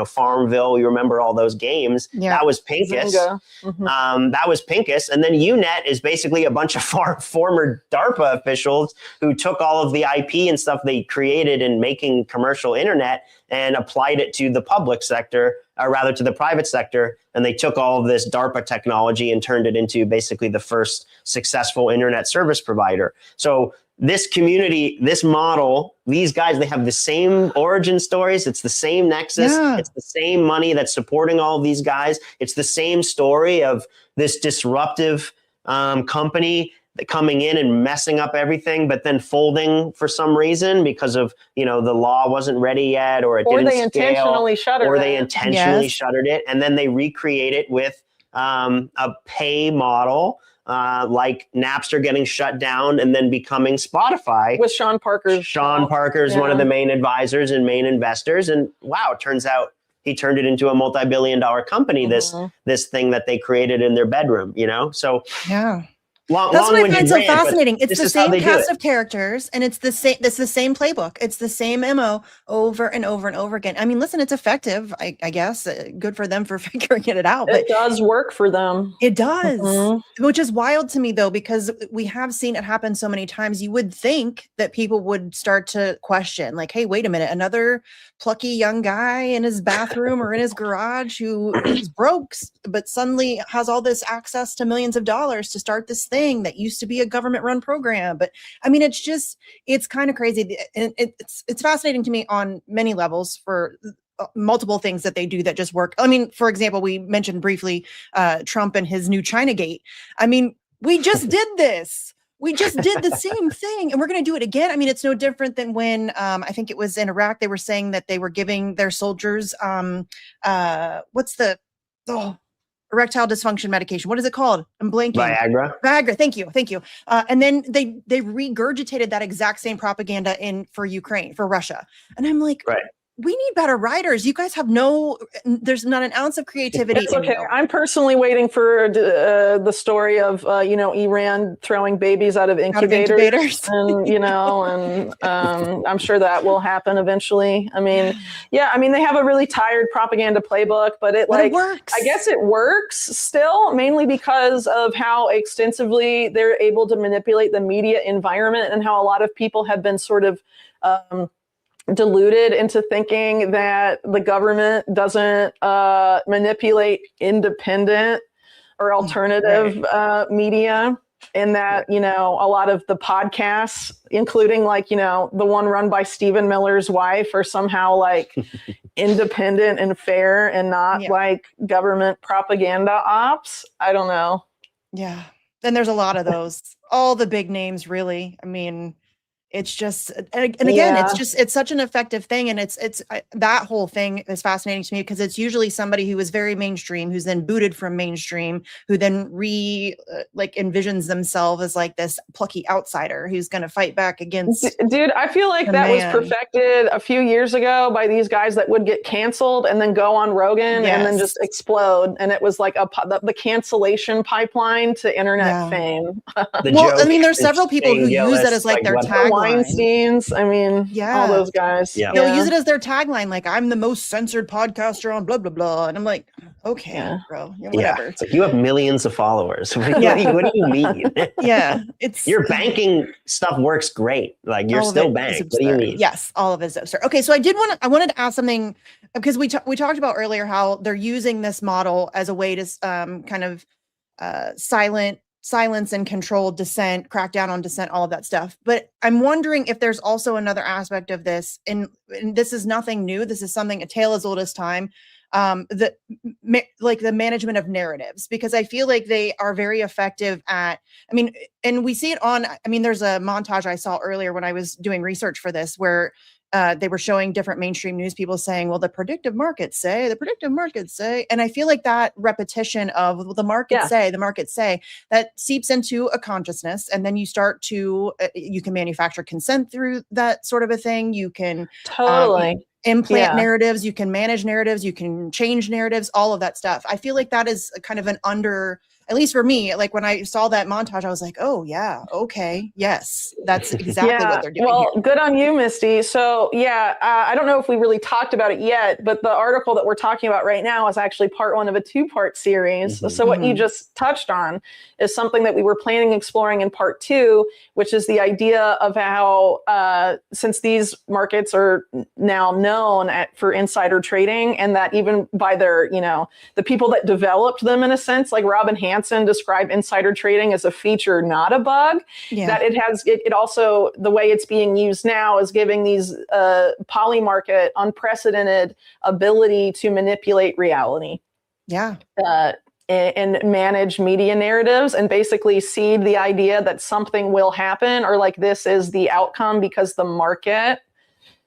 Farmville, you remember all those games. Yeah. That was Pincus. That was Pincus. And then UNet is basically a bunch of former DARPA officials who took all of the IP and stuff they created in making commercial internet and applied it to the public sector, or rather to the private sector. And they took all of this DARPA technology and turned it into basically the first successful internet service provider. So this community, this model, these guys, they have the same origin stories. It's the same nexus. Yeah. It's the same money that's supporting all of these guys. It's the same story of this disruptive company coming in and messing up everything, but then folding for some reason because of, the law wasn't ready yet, or it didn't scale. Or they intentionally shuttered it. And then they recreate it with a pay model. Like Napster getting shut down and then becoming Spotify. With Sean Parker. Sean Parker's one of the main advisors and main investors. And wow, it turns out he turned it into a multi-billion-dollar company, this thing that they created in their bedroom, So yeah. That's what I find so fascinating. It's the same cast of characters, and it's the same playbook. It's the same MO over and over and over again. I mean, listen, it's effective, I guess. Good for them for figuring it out. But it does work for them. It does, which is wild to me, though, because we have seen it happen so many times. You would think that people would start to question, like, hey, wait a minute, another plucky young guy in his bathroom or in his garage who is broke, but suddenly has all this access to millions of dollars to start this thing that used to be a government run program. But I mean, it's kind of crazy. And it's fascinating to me on many levels for multiple things that they do that just work. I mean, for example, we mentioned briefly Trump and his new Chinagate. I mean, we just did this. We just did the same thing, and we're going to do it again. I mean, it's no different than when I think it was in Iraq. They were saying that they were giving their soldiers erectile dysfunction medication. What is it called? I'm blanking. Viagra. Thank you. And then they regurgitated that exact same propaganda for Ukraine, for Russia. And I'm like, right. We need better writers. You guys have there's not an ounce of creativity. It's okay. I'm personally waiting for the story of, Iran throwing babies out of incubators. And, and I'm sure that will happen eventually. I mean, they have a really tired propaganda playbook, but it works. I guess it works still, mainly because of how extensively they're able to manipulate the media environment and how a lot of people have been sort of, deluded into thinking that the government doesn't manipulate independent or alternative media, and that a lot of the podcasts, including the one run by Stephen Miller's wife, are somehow independent and fair and not government propaganda ops. I don't know. Yeah, and there's a lot of those. All the big names, really. I mean, it's just, and again, it's such an effective thing. And it's that whole thing is fascinating to me because it's usually somebody who is very mainstream, who's then booted from mainstream, who then envisions themselves as this plucky outsider who's going to fight back against. Dude, I feel like that was perfected a few years ago by these guys that would get canceled and then go on Rogan and then just explode. And it was like the cancellation pipeline to internet fame. There's several people who use it as their tagline. Weinsteins, all those guys. Yeah. They'll use it as their tagline, I'm the most censored podcaster on blah, blah, blah. And I'm like, okay, bro, whatever. It's like, you have millions of followers. What do you mean? Your banking stuff works great. You're still banked. What do you mean? Yes, all of it is absurd. Okay, so I wanted to ask something because we talked about earlier how they're using this model as a way to silence and control dissent, crack down on dissent, all of that stuff. But I'm wondering if there's also another aspect of this, and this is nothing new. This is a tale as old as time. The management of narratives, because I feel like they are very effective at, and we see it there's a montage I saw earlier when I was doing research for this, where they were showing different mainstream news people saying, well, the predictive markets say, and I feel like that repetition of the markets say, that seeps into a consciousness. And then you start to, you can manufacture consent through that sort of a thing. You can implant narratives, you can manage narratives, you can change narratives, all of that stuff. I feel like that is kind of at least for me, when I saw that montage, I was like, oh yeah, okay, yes, that's exactly what they're doing. Well, good on you, Misty. So I don't know if we really talked about it yet, but the article that we're talking about right now is actually part one of a 2-part series. So what you just touched on is something that we were planning exploring in part 2, which is the idea of how, since these markets are now known for insider trading, and that even by their, the people that developed them, in a sense, like Robin Hanson describe insider trading as a feature, not a bug. That it also, the way it's being used now is giving these Polymarket unprecedented ability to manipulate reality. And manage media narratives and basically seed the idea that something will happen, or this is the outcome because the market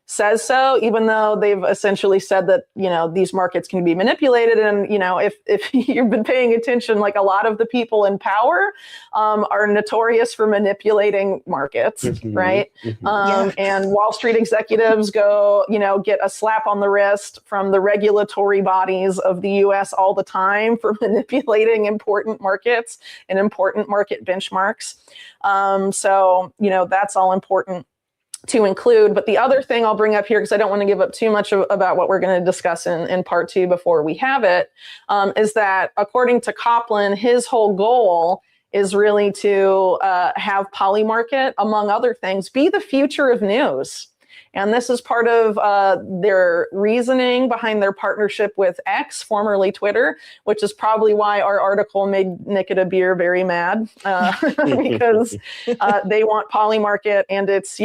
says so, even though they've essentially said that, these markets can be manipulated. And, if you've been paying attention, a lot of the people in power are notorious for manipulating markets, right? And Wall Street executives go, get a slap on the wrist from the regulatory bodies of the US all the time for manipulating important markets and important market benchmarks. So, that's all important to include. But the other thing I'll bring up here, because I don't want to give up too much about what we're going to discuss in part 2 before we have it, is that according to Copland, his whole goal is really to have Polymarket, among other things, be the future of news. And this is part of their reasoning behind their partnership with X, formerly Twitter, which is probably why our article made Nikita Beer very mad, because they want Polymarket and its,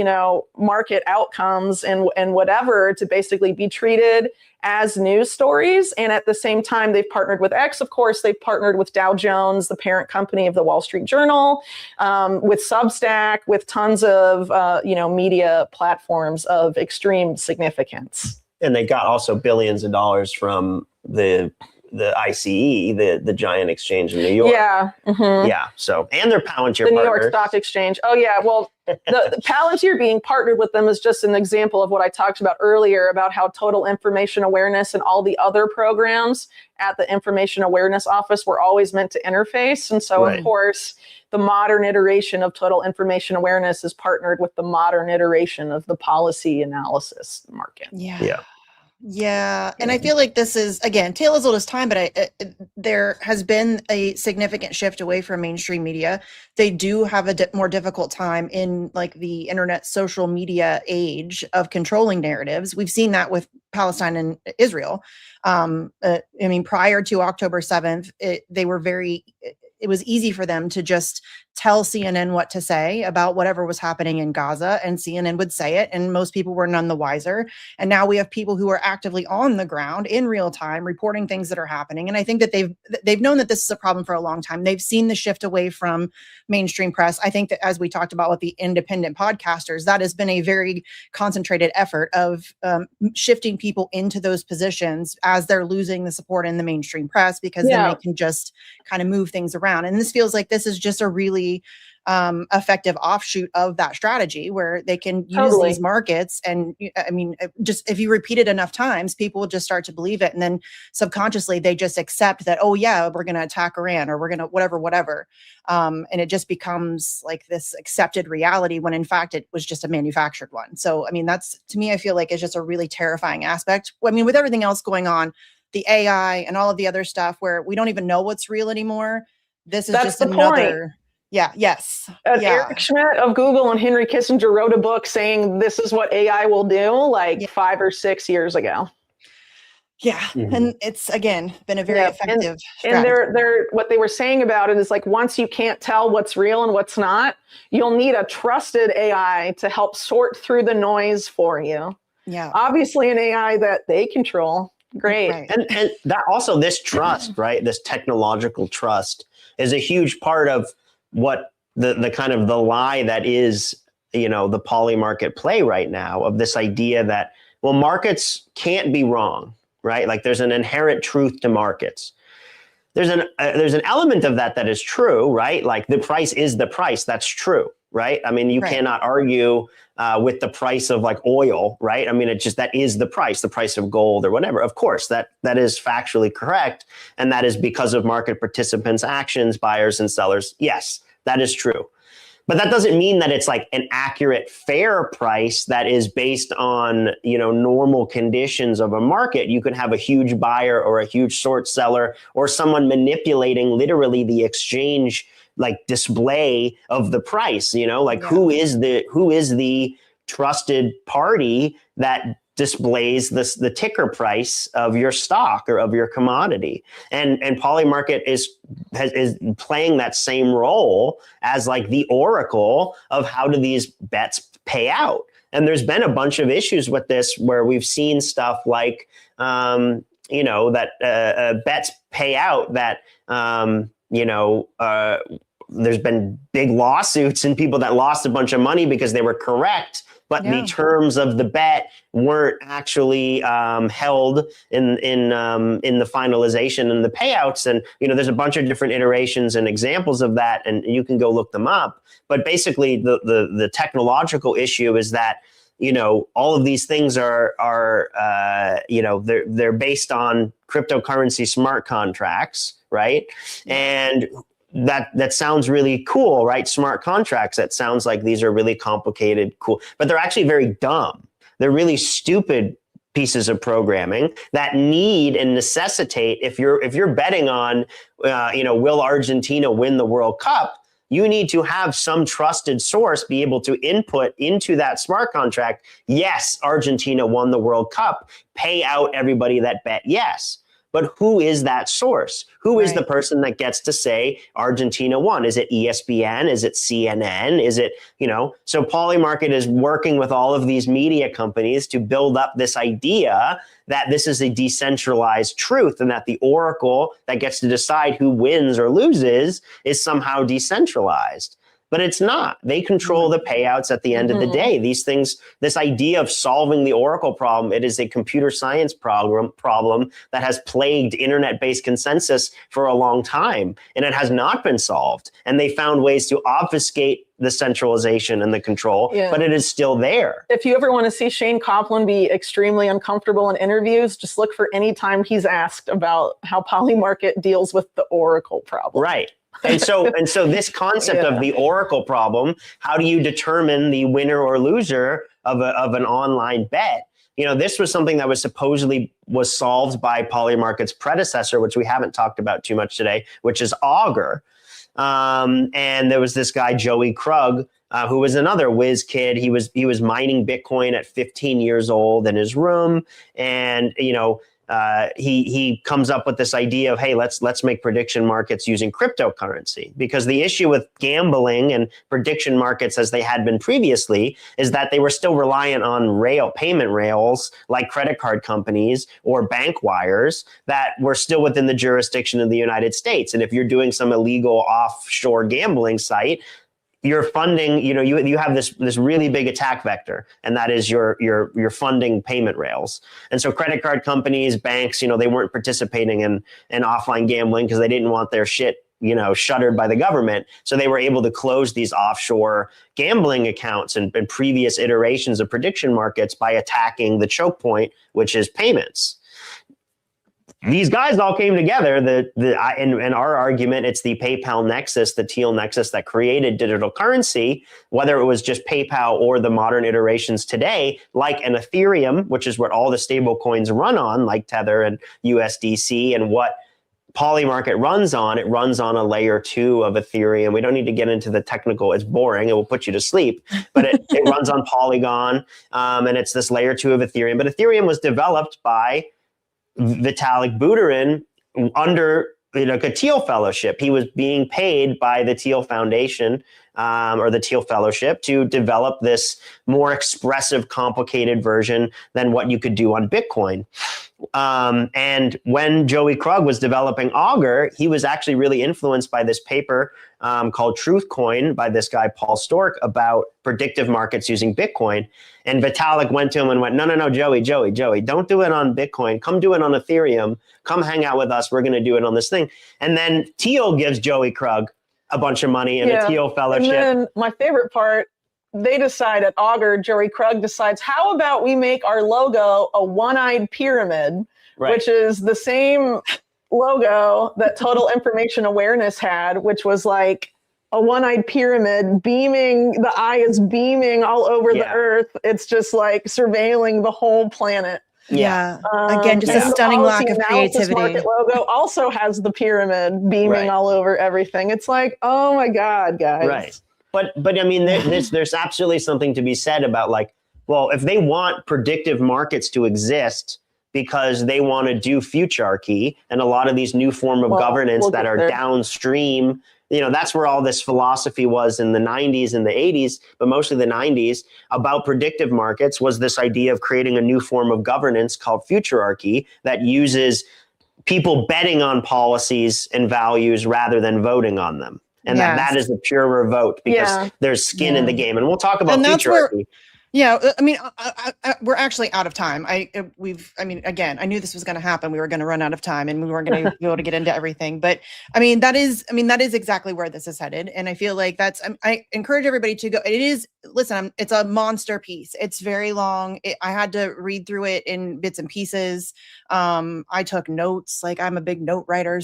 market outcomes and whatever to basically be treated as news stories. And at the same time, they've partnered with X, of course, they've partnered with Dow Jones, the parent company of the Wall Street Journal, with Substack, with tons of, media platforms of extreme significance. And they got also billions of dollars from the ICE, the giant exchange in New York. Yeah. Mhm. Yeah. So, and they're Palantir The New York partners. Stock Exchange. Oh yeah. Well, the Palantir being partnered with them is just an example of what I talked about earlier about how total information awareness and all the other programs at the Information Awareness Office were always meant to interface. And so, Right. of course, the modern iteration of total information awareness is partnered with the modern iteration of the policy analysis market. Yeah. Yeah. Yeah. And I feel like this is, again, tale as old as time, but there has been a significant shift away from mainstream media. They do have a more difficult time in like the internet social media age of controlling narratives. We've seen that with Palestine and Israel. I mean, prior to October 7th, it was easy for them to just tell CNN what to say about whatever was happening in Gaza, and CNN would say it, and most people were none the wiser. And now we have people who are actively on the ground in real time reporting things that are happening. And I think that they've known that this is a problem for a long time. They've seen the shift away from mainstream press. I think that, as we talked about with the independent podcasters, that has been a very concentrated effort of shifting people into those positions as they're losing the support in the mainstream press, because then they can just kind of move things around. And this feels like this is just a really effective offshoot of that strategy, where they can use these markets. And I mean, just if you repeat it enough times, people will just start to believe it. And then subconsciously they just accept that, oh yeah, we're going to attack Iran, or we're going to whatever. And it just becomes like this accepted reality, when in fact it was just a manufactured one. So, I mean, that's, to me, I feel like it's just a really terrifying aspect. I mean, with everything else going on, the AI and all of the other stuff where we don't even know what's real anymore. This is just another. Yeah. Yes. Eric Schmidt of Google and Henry Kissinger wrote a book saying this is what AI will do, like 5 or 6 years ago. Yeah. Mm-hmm. And it's, again, been a very effective strategy. And they're what they were saying about it is like, once you can't tell what's real and what's not, you'll need a trusted AI to help sort through the noise for you. Yeah. Obviously an AI that they control. Great. Right. And that also, this trust, right? This technological trust is a huge part of what the kind of the lie that is, the Polymarket play right now, of this idea that, well, markets can't be wrong, right? Like there's an inherent truth to markets. There's an element of that is true, right? Like the price is the price. That's true, right? I mean, you cannot argue with the price of like oil, right? I mean, that is the price of gold or whatever. Of course, that is factually correct. And that is because of market participants' actions, buyers and sellers. Yes, that is true. But that doesn't mean that it's like an accurate, fair price that is based on, normal conditions of a market. You could have a huge buyer or a huge short seller, or someone manipulating literally the exchange like display of the price, who is the trusted party that displays the ticker price of your stock or of your commodity. And Polymarket is playing that same role as like the oracle of how do these bets pay out. And there's been a bunch of issues with this where we've seen stuff like, that bets pay out that, there's been big lawsuits and people that lost a bunch of money because they were correct, but the terms of the bet weren't actually held in the finalization and the payouts. And there's a bunch of different iterations and examples of that, and you can go look them up. But basically, the technological issue is that all of these things are they're based on cryptocurrency smart contracts, right? And that sounds really cool, right? Smart contracts. That sounds like these are really complicated, cool, but they're actually very dumb. They're really stupid pieces of programming that need and necessitate. If you're betting on, will Argentina win the World Cup? You need to have some trusted source be able to input into that smart contract. Yes, Argentina won the World Cup. Pay out everybody that bet yes. But who is that source? Who is the person that gets to say Argentina won? Is it ESPN? Is it CNN? Is it, so Polymarket is working with all of these media companies to build up this idea that this is a decentralized truth and that the oracle that gets to decide who wins or loses is somehow decentralized. but it's not. They control the payouts at the end of the day. These things, this idea of solving the Oracle problem, it is a computer science problem that has plagued internet-based consensus for a long time, and it has not been solved. And they found ways to obfuscate the centralization and the control, but it is still there. If you ever want to see Shane Copland be extremely uncomfortable in interviews, just look for any time he's asked about how Polymarket deals with the Oracle problem. Right. And so this concept of the Oracle problem, how do you determine the winner or loser of an online bet? You know, this was something that was supposedly solved by Polymarket's predecessor, which we haven't talked about too much today, which is Augur. And there was this guy, Joey Krug, who was another whiz kid. He was mining Bitcoin at 15 years old in his room. And, you know, he comes up with this idea of, hey, let's make prediction markets using cryptocurrency, because the issue with gambling and prediction markets as they had been previously is that they were still reliant on payment rails like credit card companies or bank wires that were still within the jurisdiction of the United States. And if you're doing some illegal offshore gambling site, you're funding, you know, you have this really big attack vector, and that is you're funding payment rails. And so credit card companies, banks, you know, they weren't participating in offline gambling because they didn't want their shit, you know, shuttered by the government. So they were able to close these offshore gambling accounts and previous iterations of prediction markets by attacking the choke point, which is payments. These guys all came together. In our argument, it's the PayPal nexus, the Teal nexus that created digital currency, whether it was just PayPal or the modern iterations today, like an Ethereum, which is what all the stable coins run on, like Tether and USDC, and what Polymarket runs on. It runs on a layer 2 of Ethereum. We don't need to get into the technical. It's boring. It will put you to sleep. But it runs on Polygon, and it's this layer 2 of Ethereum. But Ethereum was developed by Vitalik Buterin under a Teal Fellowship. He was being paid by the Teal Foundation or the Teal Fellowship to develop this more expressive, complicated version than what you could do on Bitcoin. And when Joey Krug was developing Augur, he was actually really influenced by this paper called Truth Coin by this guy, Paul Stork, about predictive markets using Bitcoin. And Vitalik went to him and went, no, Joey, don't do it on Bitcoin. Come do it on Ethereum. Come hang out with us. We're going to do it on this thing. And then Teal gives Joey Krug a bunch of money and a Teal Fellowship. And then my favorite part, they decide at Augur, Joey Krug decides, how about we make our logo a one-eyed pyramid, which is the same logo that Total Information Awareness had, which was like a one-eyed pyramid beaming, the eye is beaming all over the earth. It's just like surveilling the whole planet. Yeah. Again, just a stunning lack of creativity. Market logo also has the pyramid beaming all over everything. It's like, oh my God, guys. Right. But I mean, there's absolutely something to be said about, like, well, if they want predictive markets to exist because they want to do futurarchy and a lot of these new form of governance that are downstream, you know, that's where all this philosophy was in the 90s and the 80s, but mostly the 90s about predictive markets was this idea of creating a new form of governance called futurarchy that uses people betting on policies and values rather than voting on them. And that is a purer vote because there's skin in the game. And we'll talk about futurarchy. I mean, we're actually out of time. Again, I knew this was going to happen. We were going to run out of time and we weren't going to be able to get into everything. But that is exactly where this is headed. And I feel like I encourage everybody to go. It's a monster piece. It's very long. I had to read through it in bits and pieces. I took notes, like I'm a big note writer.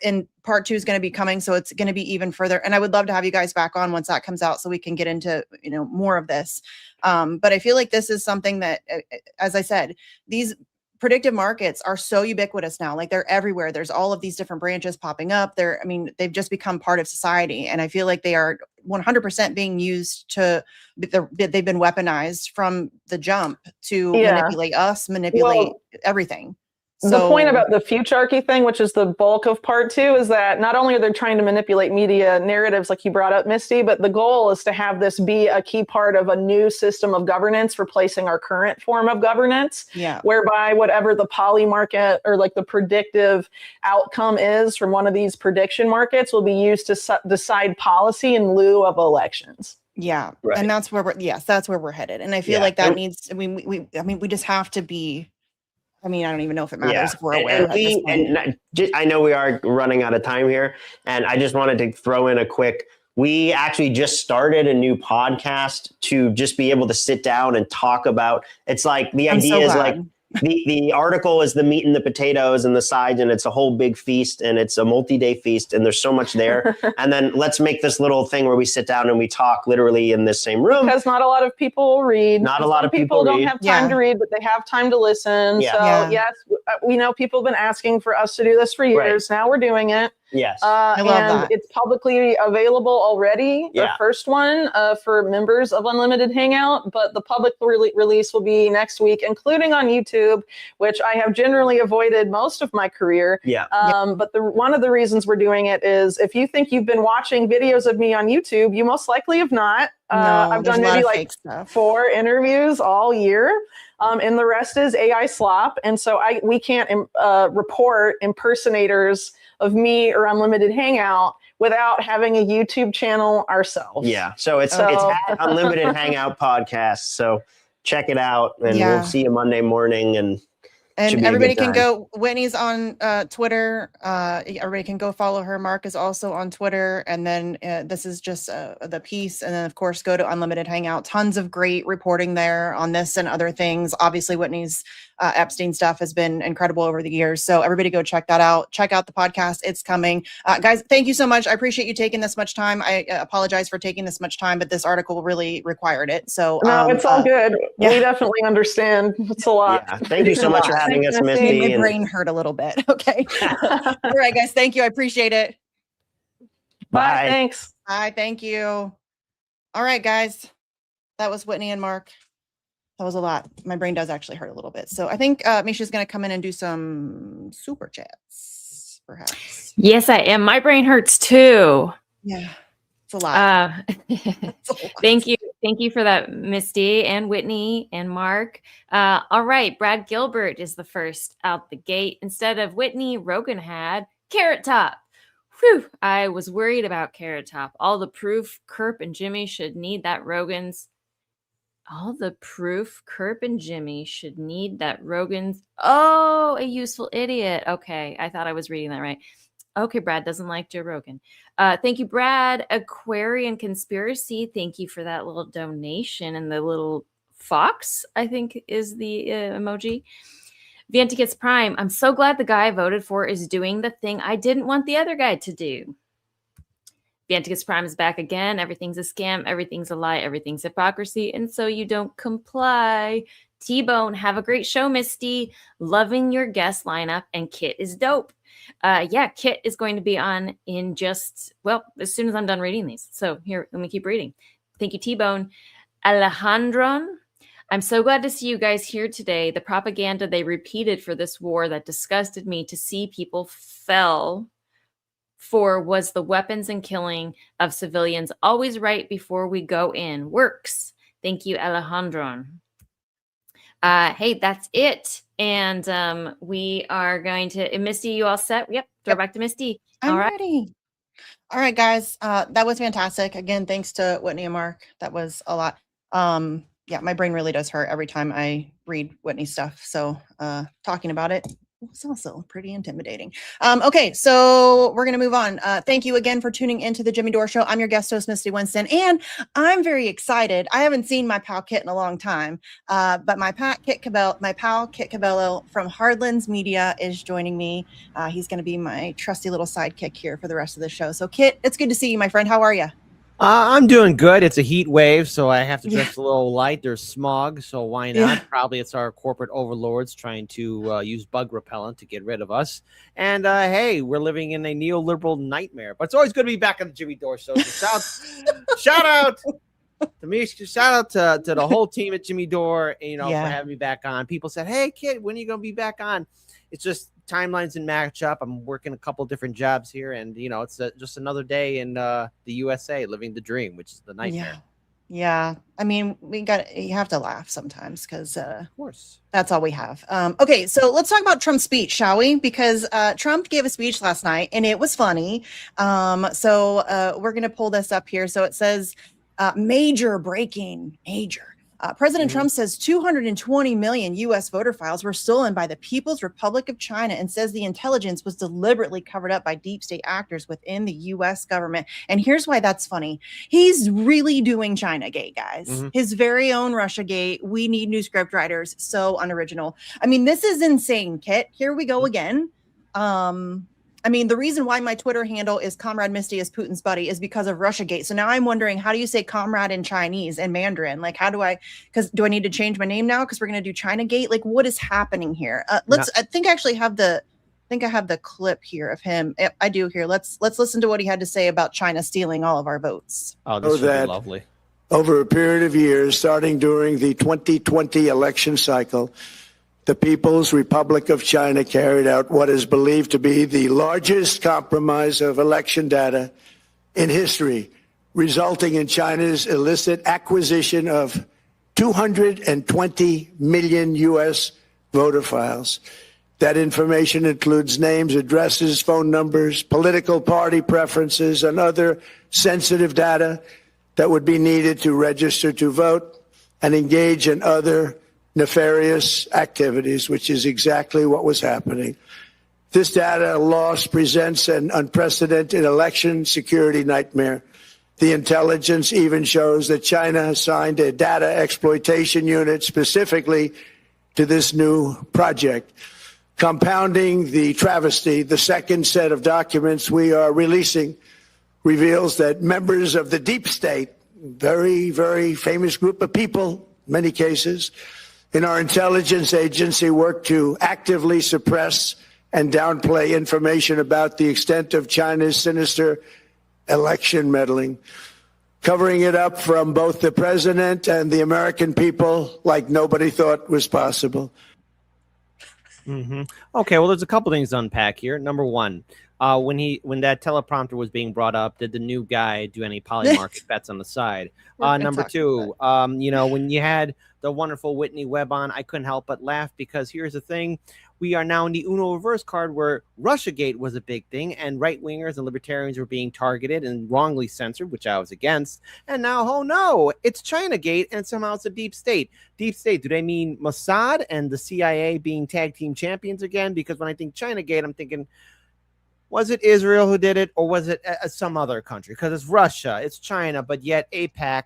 And part 2 is going to be coming. So it's going to be even further. And I would love to have you guys back on once that comes out so we can get into, more of this. But I feel like this is something that, as I said, these predictive markets are so ubiquitous now. Like they're everywhere. There's all of these different branches popping up. They've just become part of society. And I feel like they are 100% being used they've been weaponized from the jump to manipulate us, manipulate everything. The point about the futurarchy thing, which is the bulk of part 2, is that not only are they trying to manipulate media narratives like you brought up, Misty, but the goal is to have this be a key part of a new system of governance, replacing our current form of governance, whereby whatever the Polymarket or like the predictive outcome is from one of these prediction markets will be used to decide policy in lieu of elections. Yeah. Right. And that's where that's where we're headed. And I feel like that needs, we just have to be, I don't even know if it matters if we're aware. I know we are running out of time here, and I just wanted to throw in a quick. We actually just started a new podcast to just be able to sit down and talk about. It's like the idea is like the article is the meat and the potatoes and the sides, and it's a whole big feast, and it's a multi-day feast, and there's so much there. And then let's make this little thing where we sit down and we talk literally in this same room. Because not a lot of people read. Not a lot of people don't have time to read, but they have time to listen. Yeah. So yes, we know people have been asking for us to do this for years. Now we're doing it. Yes. I love that. It's publicly available already. The first one for members of Unlimited Hangout, but the public release will be next week, including on YouTube, which I have generally avoided most of my career. But one of the reasons we're doing it is if you think you've been watching videos of me on YouTube, you most likely have not. I've done maybe like 4 interviews all year. And the rest is AI slop. And so we can't report impersonators of me or Unlimited Hangout without having a YouTube channel ourselves. Yeah. So it's at Unlimited Hangout Podcast. So check it out, and we'll see you Monday morning. And everybody can go. Whitney's on Twitter. Everybody can go follow her. Mark is also on Twitter. And then this is just the piece. And then, of course, go to Unlimited Hangout. Tons of great reporting there on this and other things. Obviously, Whitney's Epstein stuff has been incredible over the years. So everybody go check that out. Check out the podcast. It's coming. Guys, thank you so much. I appreciate you taking this much time. I apologize for taking this much time, but this article really required it. So no, it's all good. We definitely understand. It's a lot. Yeah. Thank you so much for having us, Misty. My brain hurt a little bit. Okay. All right, guys. Thank you. I appreciate it. Bye. Thanks. Bye. Thank you. All right, guys. That was Whitney and Mark. That was a lot. My brain does actually hurt a little bit. So I think Misha's going to come in and do some super chats, perhaps. Yes, I am. My brain hurts too. Yeah, it's a lot. Thank you. Thank you for that, Misty and Whitney and Mark. All right. Brad Gilbert is the first out the gate. Instead of Whitney, Rogan had Carrot Top. Whew. I was worried about Carrot Top. All the proof Kerp and Jimmy should need that Rogan's. All the proof Kerp and Jimmy should need that Rogan's. Oh, a useful idiot. Okay. I thought I was reading that right. Okay. Brad doesn't like Joe Rogan. Thank you, Brad. Aquarian Conspiracy. Thank you for that little donation. And the little fox, I think, is the emoji. Vanticus Prime. I'm so glad the guy I voted for is doing the thing I didn't want the other guy to do. Vanticus Prime is back again. Everything's a scam. Everything's a lie. Everything's hypocrisy. And so you don't comply. T-Bone, have a great show, Misty. Loving your guest lineup. And Kit is dope. Kit is going to be on in just, as soon as I'm done reading these. So here, let me keep reading. Thank you, T-Bone. Alejandron, I'm so glad to see you guys here today. The propaganda they repeated for this war that disgusted me to see people fell for was the weapons and killing of civilians always right before we go in. Works. Thank you, Alejandro. Hey, that's it. And we are going to, Misty, you all set? Yep. Throw back to Misty. I'm ready. All right, guys. That was fantastic. Again, thanks to Whitney and Mark. That was a lot. My brain really does hurt every time I read Whitney's stuff. So talking about it was also pretty intimidating. Okay, so we're going to move on. Thank you again for tuning into the Jimmy Dore Show. I'm your guest host, Misty Winston, and I'm very excited. I haven't seen my pal Kit in a long time, but my pal Kit Cabello from Hardlands Media is joining me. He's going to be my trusty little sidekick here for the rest of the show. So Kit, it's good to see you, my friend. How are you? I'm doing good. It's a heat wave, so I have to dress a little light. There's smog, so why not? Yeah. Probably it's our corporate overlords trying to use bug repellent to get rid of us. And hey, we're living in a neoliberal nightmare. But it's always good to be back on the Jimmy Dore Show. So shout out to me. Shout out to the whole team at Jimmy Dore, for having me back on. People said, "Hey, kid, when are you going to be back on?" it's just timelines didn't match up. I'm working a couple different jobs here, and it's just another day in the USA, living the dream, which is the nightmare. Yeah. I mean, you have to laugh sometimes because Of course. that's all we have. Okay, so let's talk about Trump's speech, shall we? Because Trump gave a speech last night and it was funny. So we're going to pull this up here. So it says, major breaking, major. President Trump says 220 million U.S. voter files were stolen by the People's Republic of China and says the intelligence was deliberately covered up by deep state actors within the U.S. government. And here's why that's funny. He's really doing China-gate, guys. His very own Russia-gate. We need new script writers. So unoriginal. I mean, this is insane, Kit. Here we go again. I mean, the reason why my Twitter handle is Comrade Misty is Putin's buddy is because of Russiagate. So now I'm wondering, how do you say comrade in Chinese and Mandarin? Like, do I need to change my name now? Because we're going to do Chinagate. Like, what is happening here? I think I actually have the clip here of him. I do here. Let's listen to what he had to say about China stealing all of our votes. Oh, this should be lovely. Over a period of years, starting during the 2020 election cycle, the People's Republic of China carried out what is believed to be the largest compromise of election data in history, resulting in China's illicit acquisition of 220 million U.S. voter files. That information includes names, addresses, phone numbers, political party preferences, and other sensitive data that would be needed to register to vote and engage in other nefarious activities, which is exactly what was happening. This data loss presents an unprecedented election security nightmare. The intelligence even shows that China assigned a data exploitation unit specifically to this new project. Compounding the travesty, the second set of documents we are releasing reveals that members of the deep state, very, very famous group of people, in many cases, in our intelligence agency work to actively suppress and downplay information about the extent of China's sinister election meddling, covering it up from both the president and the American people like nobody thought was possible. Okay, well, there's a couple things to unpack here. Number one, when that teleprompter was being brought up, did the new guy do any Polymarket bets on the side? Number two, when you had the wonderful Whitney Webb on, I couldn't help but laugh because here's the thing. We are now in the Uno reverse card where Russiagate was a big thing and right-wingers and libertarians were being targeted and wrongly censored, which I was against. And now, oh no, it's Chinagate and somehow it's a deep state. Deep state, do they mean Mossad and the CIA being tag team champions again? Because when I think Chinagate, I'm thinking, was it Israel who did it or was it some other country? Because it's Russia, it's China, but yet AIPAC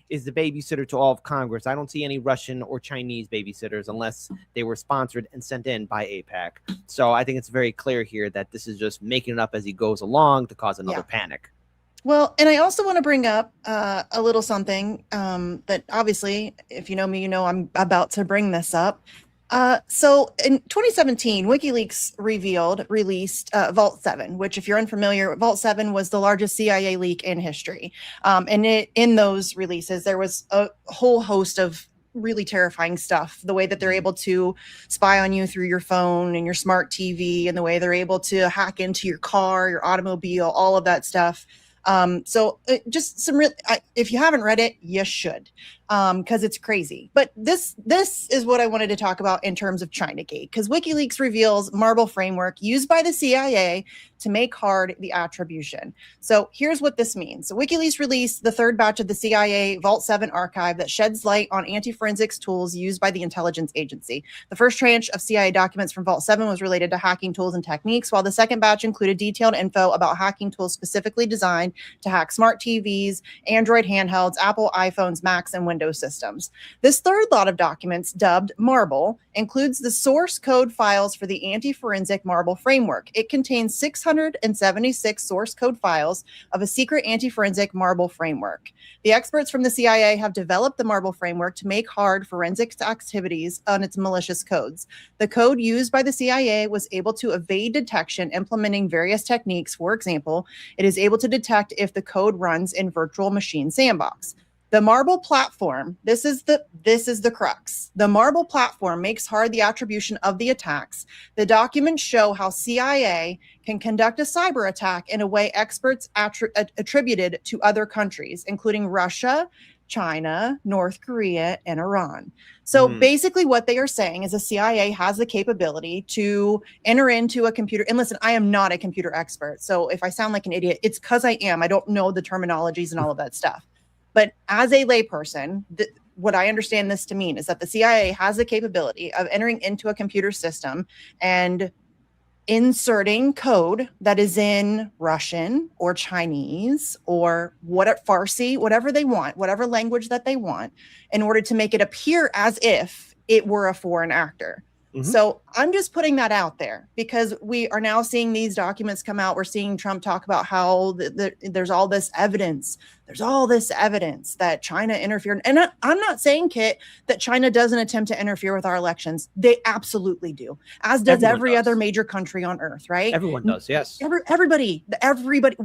is the babysitter to all of Congress. I don't see any Russian or Chinese babysitters unless they were sponsored and sent in by AIPAC. So I think it's very clear here that this is just making it up as he goes along to cause another panic. Well, and I also want to bring up a little something that obviously, if you know me, you know I'm about to bring this up. So in 2017, WikiLeaks released Vault 7, which if you're unfamiliar, Vault 7 was the largest CIA leak in history. And in those releases, there was a whole host of really terrifying stuff. The way that they're able to spy on you through your phone and your smart TV, and the way they're able to hack into your car, your automobile, all of that stuff. So just some real, if you haven't read it, you should, because it's crazy. But this is what I wanted to talk about in terms of Chinagate, because WikiLeaks reveals marble framework used by the CIA to make hard the attribution. So here's what this means. So WikiLeaks released the third batch of the CIA Vault 7 archive that sheds light on anti-forensics tools used by the intelligence agency. The first tranche of CIA documents from Vault 7 was related to hacking tools and techniques, while the second batch included detailed info about hacking tools specifically designed to hack smart TVs, Android handhelds, Apple iPhones, Macs, and Windows systems. This third lot of documents, dubbed Marble, includes the source code files for the anti-forensic Marble framework. It contains 676 source code files of a secret anti-forensic Marble framework. The experts from the CIA have developed the Marble framework to make hard forensics activities on its malicious codes. The code used by the CIA was able to evade detection, implementing various techniques. For example, it is able to detect if the code runs in virtual machine sandbox. The Marble platform, this is the crux. The Marble platform makes hard the attribution of the attacks. The documents show how CIA can conduct a cyber attack in a way experts attributed to other countries, including Russia, China, North Korea, and Iran. So basically what they are saying is the CIA has the capability to enter into a computer. And listen, I am not a computer expert. So if I sound like an idiot, it's because I am. I don't know the terminologies and all of that stuff. But as a layperson, what I understand this to mean is that the CIA has the capability of entering into a computer system and inserting code that is in Russian or Chinese or Farsi, whatever they want, whatever language that they want, in order to make it appear as if it were a foreign actor. So I'm just putting that out there because we are now seeing these documents come out. We're seeing Trump talk about how there's all this evidence. There's all this evidence that China interfered. And I'm not saying, Kit, that China doesn't attempt to interfere with our elections. They absolutely do, as does every other major country on earth, right? Everyone does, yes. Everybody,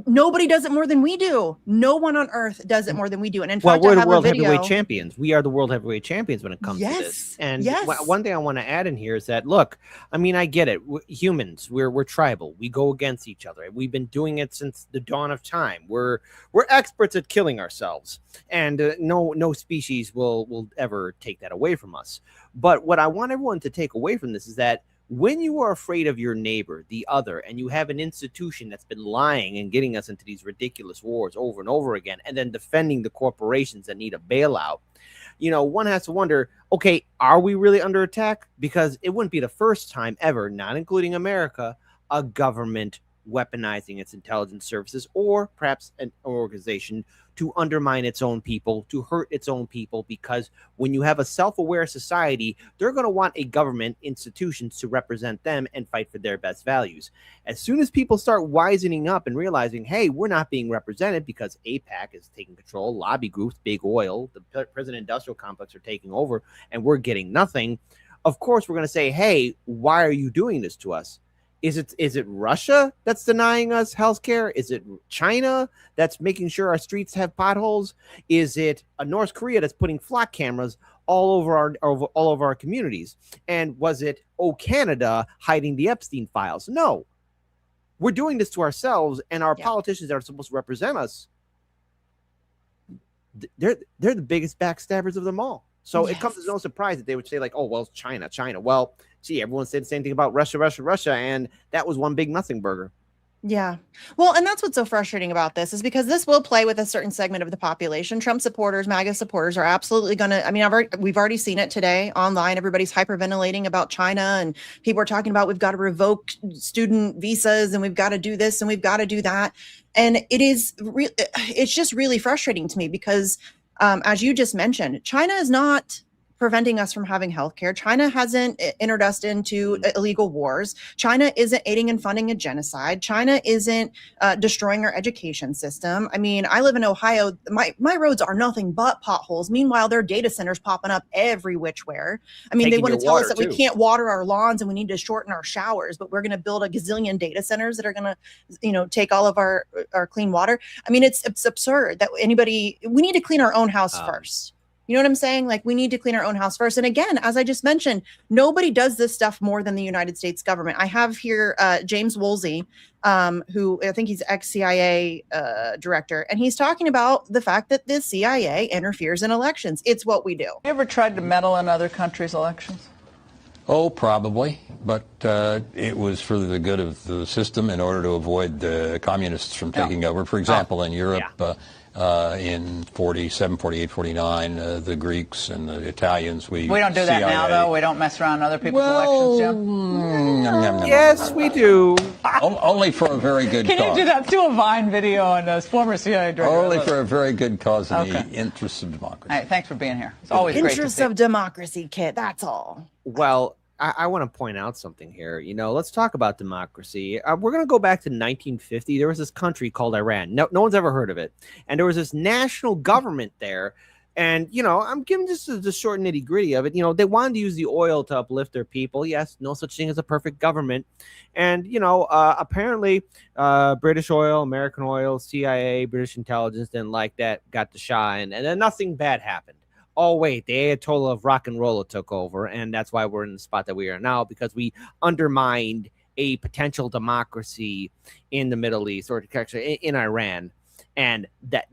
nobody does it more than we do. No one on earth does it more than we do. And in fact, we're I the have world a video. heavyweight champions. We are the world heavyweight champions when it comes to this. And one thing I want to add in here is that, look, I mean, I get it. Humans, we're tribal. We go against each other. We've been doing it since the dawn of time. We're experts at killing ourselves, and no species will ever take that away from us. But what I want everyone to take away from this is that when you are afraid of your neighbor, the other, and you have an institution that's been lying and getting us into these ridiculous wars over and over again, and then defending the corporations that need a bailout, one has to wonder, okay, are we really under attack? Because it wouldn't be the first time ever, not including America, a government weaponizing its intelligence services or perhaps an organization to undermine its own people, to hurt its own people, because when you have a self-aware society, they're going to want a government institutions to represent them and fight for their best values. As soon as people start wisening up and realizing, hey, we're not being represented because APAC is taking control, lobby groups, big oil, the prison industrial complex are taking over, and we're getting nothing, of course we're going to say, hey, why are you doing this to us? Is it Russia that's denying us healthcare? Is it China that's making sure our streets have potholes? Is it North Korea that's putting flock cameras all over our communities? And was it Canada hiding the Epstein files? No, we're doing this to ourselves, and our politicians that are supposed to represent us, they're the biggest backstabbers of them all. So it comes as no surprise that they would say, like, oh, well, China. Well, gee, everyone said the same thing about Russia, and that was one big nothing burger. Yeah. Well, and that's what's so frustrating about this is because this will play with a certain segment of the population. Trump supporters, MAGA supporters are absolutely going to, I mean, we've already seen it today online. Everybody's hyperventilating about China, and people are talking about we've got to revoke student visas and we've got to do this and we've got to do that. And it's just really frustrating to me because as you just mentioned, China is not preventing us from having healthcare. China hasn't entered us into illegal wars. China isn't aiding and funding a genocide. China isn't destroying our education system. I mean, I live in Ohio. My roads are nothing but potholes. Meanwhile, there are data centers popping up every which where. I mean, they want to tell us that we can't water our lawns and we need to shorten our showers, but we're going to build a gazillion data centers that are going to, take all of our clean water. I mean, it's absurd that we need to clean our own house first. You know what I'm saying? Like, we need to clean our own house first. And again, as I just mentioned, nobody does this stuff more than the United States government. I have here James Woolsey, who I think he's ex-CIA director, and he's talking about the fact that the CIA interferes in elections. It's what we do. You ever tried to meddle in other countries' elections? Oh, probably, but it was for the good of the system in order to avoid the communists from taking over. For example, in Europe, in 47, 48, 49, the Greeks and the Italians, we don't do that CIA. now, though. We don't mess around other people's elections, Yes, we do. Only for a very good cause. Can you do that? Do a Vine video on a former CIA director. Only for a very good cause in the interests of democracy. All right, thanks for being here. It's always great to see. Interests of democracy, Kit. That's all. Well, I want to point out something here. Let's talk about democracy. We're going to go back to 1950. There was this country called Iran. No one's ever heard of it. And there was this national government there. And, I'm giving just the short nitty gritty of it. They wanted to use the oil to uplift their people. Yes, no such thing as a perfect government. And, apparently British oil, American oil, CIA, British intelligence didn't like that, got the Shah, and then nothing bad happened. Oh, wait, the Ayatollah of rock and roll took over. And that's why we're in the spot that we are now, because we undermined a potential democracy in the Middle East, or actually in Iran. And that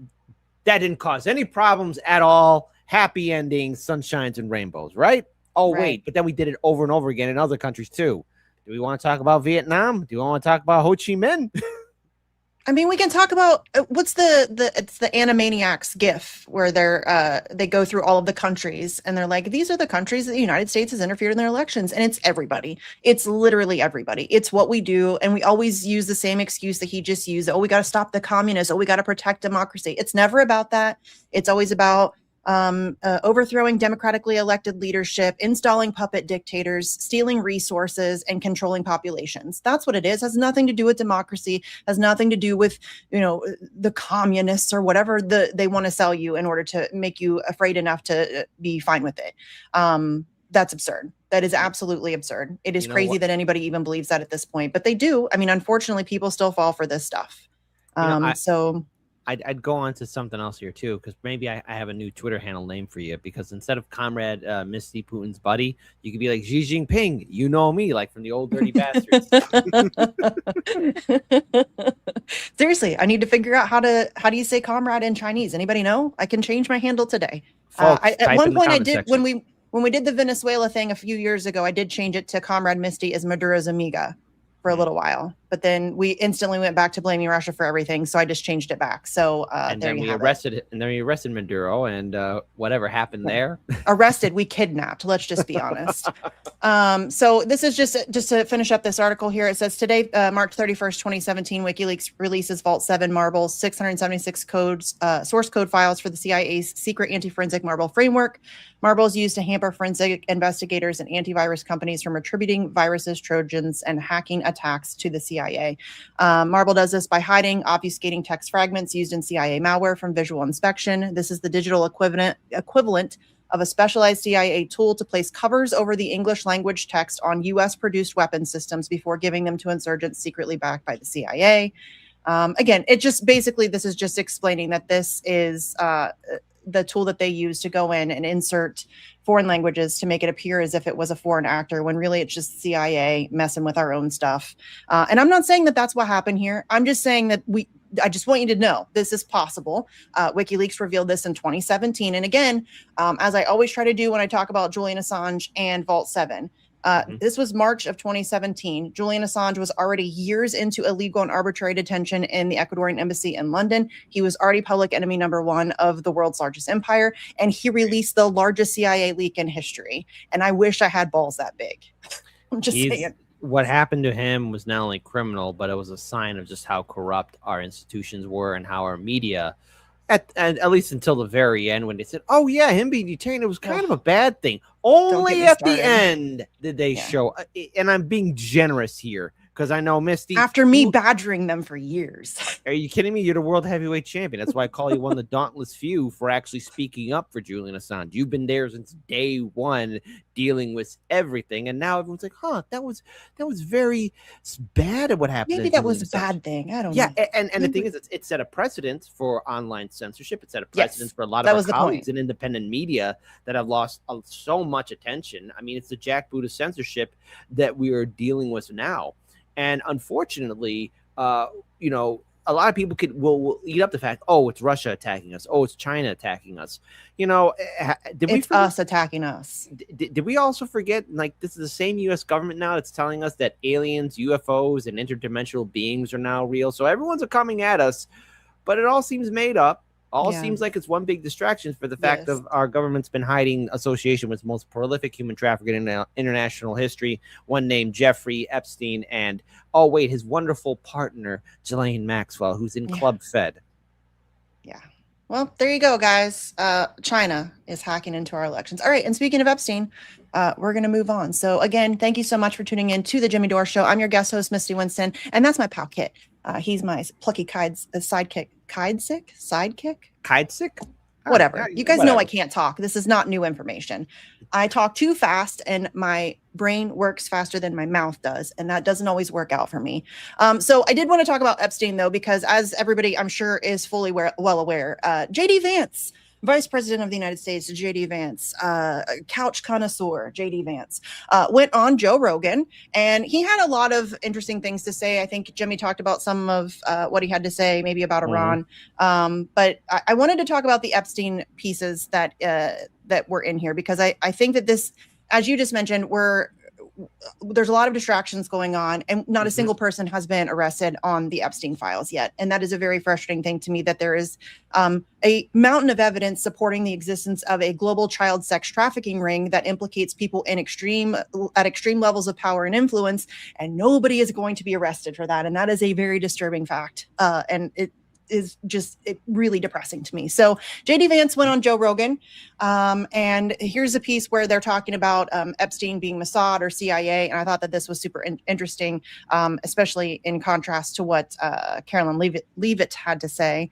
didn't cause any problems at all. Happy endings, sunshines, and rainbows, right? Oh, Right. wait, but then we did it over and over again in other countries too. Do we want to talk about Vietnam? Do you want to talk about Ho Chi Minh? I mean, we can talk about what's it's the Animaniacs GIF where they go through all of the countries and they're like, these are the countries that the United States has interfered in their elections, and it's everybody. It's literally everybody. It's what we do, and we always use the same excuse that he just used. Oh, we got to stop the communists. Oh, we got to protect democracy. It's never about that. It's always about overthrowing democratically elected leadership, installing puppet dictators, stealing resources, and controlling populations. That's what it is. Has nothing to do with democracy, has nothing to do with, the communists or whatever they want to sell you in order to make you afraid enough to be fine with it. That's absurd. That is absolutely absurd. It is crazy that anybody even believes that at this point, but they do. I mean, unfortunately, people still fall for this stuff. I'd go on to something else here too, because maybe I have a new Twitter handle name for you. Because instead of Comrade Misty Putin's buddy, you could be like Xi Jinping. You know me, like from the old Dirty Bastards. Seriously, I need to figure out how do you say comrade in Chinese? Anybody know? I can change my handle today. Folks, At one point I did section. when we did the Venezuela thing a few years ago. I did change it to Comrade Misty as Maduro's amiga for a little while, but then we instantly went back to blaming Russia for everything. So I just changed it back. So and then we arrested Maduro, and whatever happened there. Arrested, we kidnapped. Let's just be honest. So this is just to finish up this article here. It says today, March 31st, 2017, WikiLeaks releases Vault 7 Marble's 676 source code files for the CIA's secret anti-forensic Marble framework. Marble is used to hamper forensic investigators and antivirus companies from attributing viruses, Trojans, and hacking attacks to the CIA. Marble does this by hiding, obfuscating text fragments used in CIA malware from visual inspection. This is the digital equivalent of a specialized CIA tool to place covers over the English language text on US-produced weapon systems before giving them to insurgents secretly backed by the CIA. Again, this is just explaining that this is the tool that they use to go in and insert foreign languages to make it appear as if it was a foreign actor, when really it's just CIA messing with our own stuff. And I'm not saying that that's what happened here. I'm just saying that I just want you to know this is possible. WikiLeaks revealed this in 2017. And again, as I always try to do when I talk about Julian Assange and Vault 7, this was March of 2017. Julian Assange was already years into illegal and arbitrary detention in the Ecuadorian embassy in London. He was already public enemy #1 of the world's largest empire, and he released the largest CIA leak in history. And I wish I had balls that big. I'm just saying. What happened to him was not only criminal, but it was a sign of just how corrupt our institutions were and how our media, at least until the very end, when they said, oh yeah, him being detained, it was kind of a bad thing. Only at the end did they show, and I'm being generous here, because I know Misty. After me badgering them for years. Are you kidding me? You're the world heavyweight champion. That's why I call you one of the dauntless few for actually speaking up for Julian Assange. You've been there since day one, dealing with everything, and now everyone's like, "Huh, that was very bad at what happened." Maybe that was a bad thing. I don't know. Yeah, and the thing is, it set a precedent for online censorship. It set a precedent for a lot of our colleagues in independent media that have lost so much attention. I mean, it's the jackboot of censorship that we are dealing with now. And unfortunately, a lot of people will eat up the fact, oh, it's Russia attacking us. Oh, it's China attacking us. It's us attacking us. Did we also forget, like, this is the same U.S. government now that's telling us that aliens, UFOs, and interdimensional beings are now real. So everyone's coming at us, but it all seems made up. Seems like it's one big distraction for the fact of our government's been hiding association with the most prolific human trafficker in international history, one named Jeffrey Epstein, and his wonderful partner, Ghislaine Maxwell, who's in Club Fed. Yeah. Well, there you go, guys. China is hacking into our elections. All right. And speaking of Epstein, we're going to move on. So again, thank you so much for tuning in to the Jimmy Dore Show. I'm your guest host, Misty Winston, and that's my pal Kit. He's my plucky sidekick. Sidesick? Sidesick? whatever. yeah, You guys know I whatever. can't talk. This is not new information. I talk too fast and my brain works faster than my mouth does. And that doesn't always work out for me. So I did want to talk about Epstein, though, because as everybody I'm sure is fully well aware, JD Vance, Vice President of the United States, JD Vance, couch connoisseur, JD Vance, went on Joe Rogan, and he had a lot of interesting things to say. I think Jimmy talked about some of what he had to say, maybe about Iran. But I wanted to talk about the Epstein pieces that were in here, because I think that this, as you just mentioned, there's a lot of distractions going on, and not a single person has been arrested on the Epstein files yet. And that is a very frustrating thing to me, that there is a mountain of evidence supporting the existence of a global child sex trafficking ring that implicates people at extreme levels of power and influence, and nobody is going to be arrested for that. And that is a very disturbing fact. And it is just really depressing to me. So JD Vance went on Joe Rogan, and here's a piece where they're talking about Epstein being Mossad or CIA, and I thought that this was super interesting, especially in contrast to what Carolyn Leavitt had to say.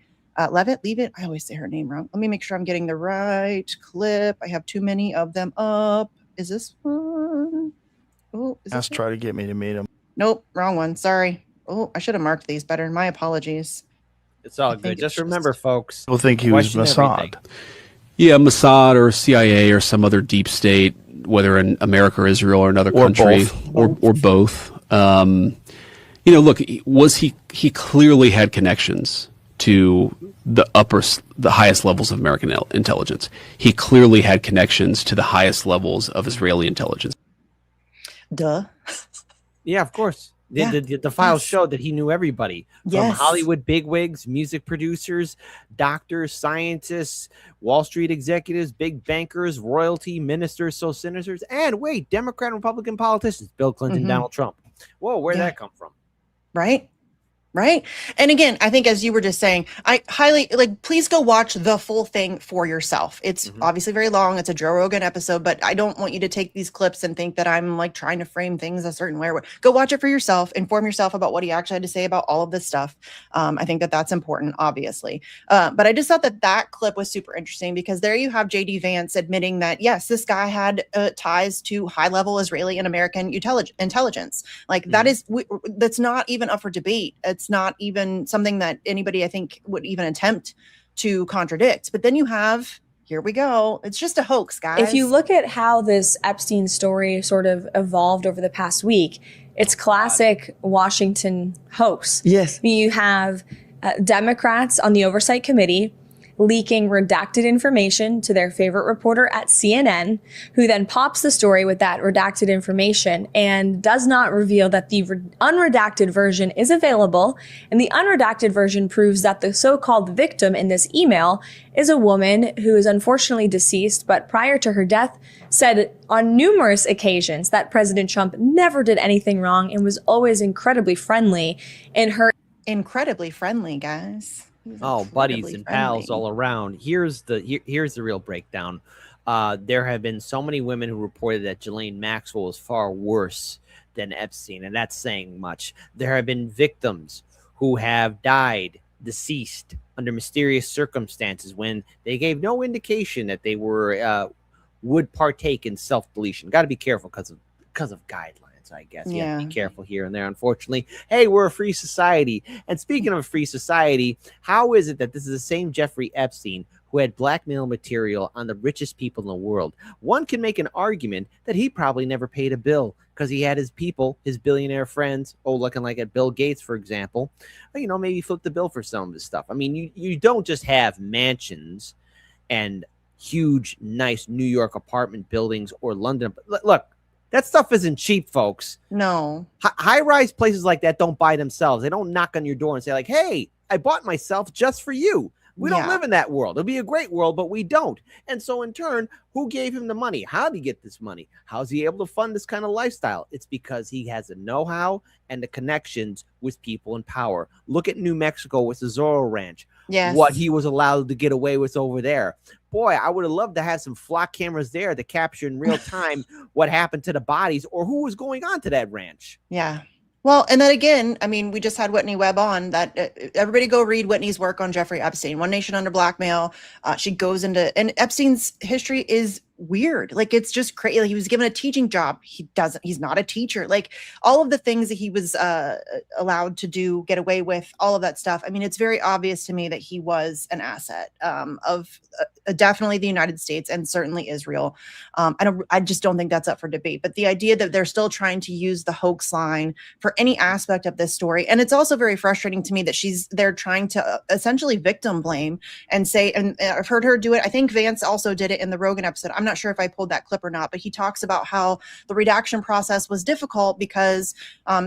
Leavitt? I always say her name wrong. Let me make sure I'm getting the right clip. I have too many of them up. Is this one? Oh, Let's try to get me to meet him. Nope, wrong one. Sorry. Oh, I should have marked these better. My apologies. It's all good. Just remember, folks. People think he was Mossad. Yeah, Mossad or CIA or some other deep state, whether in America or Israel or another country, or both. Look, he clearly had connections to the highest levels of American intelligence. He clearly had connections to the highest levels of Israeli intelligence. Duh. Yeah, of course. The files showed that he knew everybody from Hollywood bigwigs, music producers, doctors, scientists, Wall Street executives, big bankers, royalty, ministers, senators, and Democrat and Republican politicians, Bill Clinton, Donald Trump. Whoa, where'd that come from? Right. And again, I think, as you were just saying, I highly please go watch the full thing for yourself. It's obviously very long. It's a Joe Rogan episode, but I don't want you to take these clips and think that I'm trying to frame things a certain way. Go watch it for yourself, inform yourself about what he actually had to say about all of this stuff. I think that that's important, obviously. But I just thought that clip was super interesting, because there you have JD Vance admitting that, yes, this guy had ties to high level Israeli and American intelligence. That's not even up for debate. It's not even something that anybody, I think, would even attempt to contradict. But then you have, here we go. It's just a hoax, guys. If you look at how this Epstein story sort of evolved over the past week, it's classic Washington hoax. Yes. You have Democrats on the Oversight Committee leaking redacted information to their favorite reporter at CNN, who then pops the story with that redacted information and does not reveal that the unredacted version is available. And the unredacted version proves that the so-called victim in this email is a woman who is unfortunately deceased, but prior to her death said on numerous occasions that President Trump never did anything wrong and was always incredibly friendly in her. Incredibly friendly, guys. Oh, buddies and pals all around. Here's the real breakdown. There have been so many women who reported that Ghislaine Maxwell was far worse than Epstein, and that's saying much. There have been victims who have died, deceased under mysterious circumstances when they gave no indication that they would partake in self-deletion. Got to be careful because of guidelines. I guess you have to be careful here and there, unfortunately. Hey, we're a free society. And speaking of a free society, how is it that this is the same Jeffrey Epstein who had blackmail material on the richest people in the world? One can make an argument that he probably never paid a bill because he had his people, his billionaire friends, looking like at Bill Gates, for example, maybe flip the bill for some of his stuff. I mean, you don't just have mansions and huge, nice New York apartment buildings or London. Look, that stuff isn't cheap, folks. No. High-rise places like that don't buy themselves. They don't knock on your door and say, hey, I bought myself just for you. We don't live in that world. It'll be a great world, but we don't. And so in turn, who gave him the money? How did he get this money? How's he able to fund this kind of lifestyle? It's because he has the know-how and the connections with people in power. Look at New Mexico with the Zorro Ranch. Yes. What he was allowed to get away with over there. Boy, I would have loved to have some flock cameras there to capture in real time what happened to the bodies or who was going on to that ranch. Yeah. Well, and then again, I mean, we just had Whitney Webb on that. Everybody go read Whitney's work on Jeffrey Epstein, One Nation Under Blackmail. She goes into, and Epstein's history is weird. Like, it's just crazy. Like, he was given a teaching job. He's not a teacher. Like, all of the things that he was allowed to do, get away with, all of that stuff. I mean, it's very obvious to me that he was an asset of definitely the United States and certainly Israel. I just don't think that's up for debate. But the idea that they're still trying to use the hoax line for any aspect of this story, and it's also very frustrating to me that they're trying to essentially victim blame and say, and I've heard her do it. I think Vance also did it in the Rogan episode. I'm not sure if I pulled that clip or not, but he talks about how the redaction process was difficult because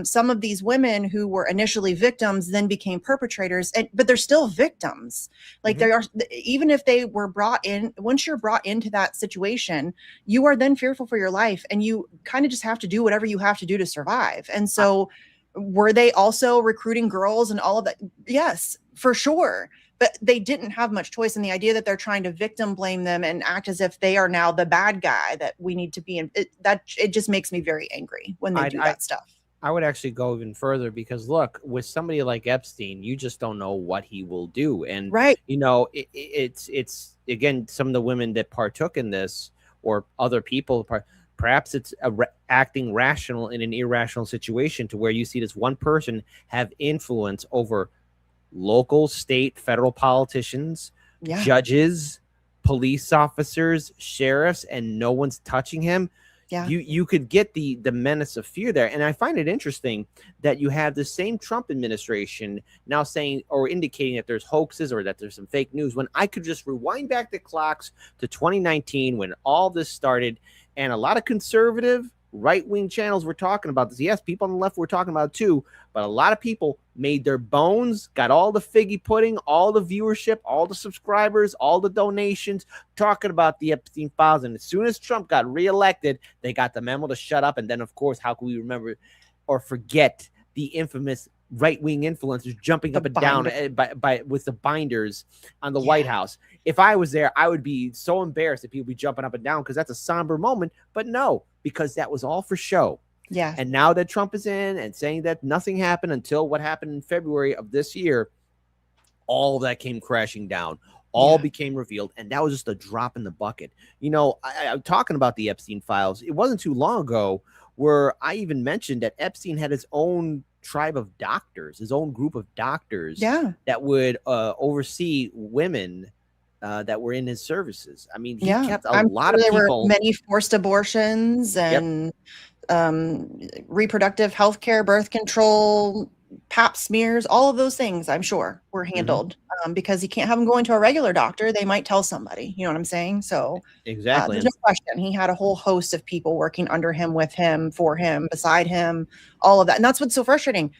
some of these women who were initially victims then became perpetrators, but they're still victims. Like, they are, even if they were brought in, once you're brought into that situation, you are then fearful for your life, and you kind of just have to do whatever you have to do to survive. And so were they also recruiting girls and all of that? Yes, for sure. But they didn't have much choice. And the idea that they're trying to victim blame them and act as if they are now the bad guy that we need to be in, it just makes me very angry when they do that stuff. I would actually go even further, because look, with somebody like Epstein, you just don't know what he will do. And you know, it's again, some of the women that partook in this, or other people, perhaps it's acting rational in an irrational situation, to where you see this one person have influence over local, state, federal politicians, judges, police officers, sheriffs, and no one's touching him. You could get the menace of fear there. And I find it interesting that you have the same Trump administration now saying, or indicating, that there's hoaxes or that there's some fake news, when I could just rewind back the clocks to 2019 when all this started, and a lot of conservative right-wing channels were talking about this. Yes, people on the left were talking about it too, but a lot of people made their bones, got all the figgy pudding, all the viewership, all the subscribers, all the donations, talking about the Epstein files. And as soon as Trump got reelected, they got the memo to shut up. And then, of course, how can we remember or forget the infamous right-wing influencers jumping up and down with the binders on the White House? If I was there, I would be so embarrassed that people be jumping up and down, because that's a somber moment. But no, because that was all for show. Yeah. And now that Trump is in and saying that nothing happened until what happened in February of this year, all of that came crashing down. All became revealed, and that was just a drop in the bucket. You know, I'm talking about the Epstein files. It wasn't too long ago where I even mentioned that Epstein had his own tribe of doctors, his own group of doctors that would oversee women that were in his services. I mean, he kept a lot of people. There were many forced abortions and reproductive health care, birth control, pap smears, all of those things, I'm sure, were handled because he can't have them going to a regular doctor. They might tell somebody, you know what I'm saying? So exactly, there's no question. He had a whole host of people working under him, with him, for him, beside him, all of that. And that's what's so frustrating.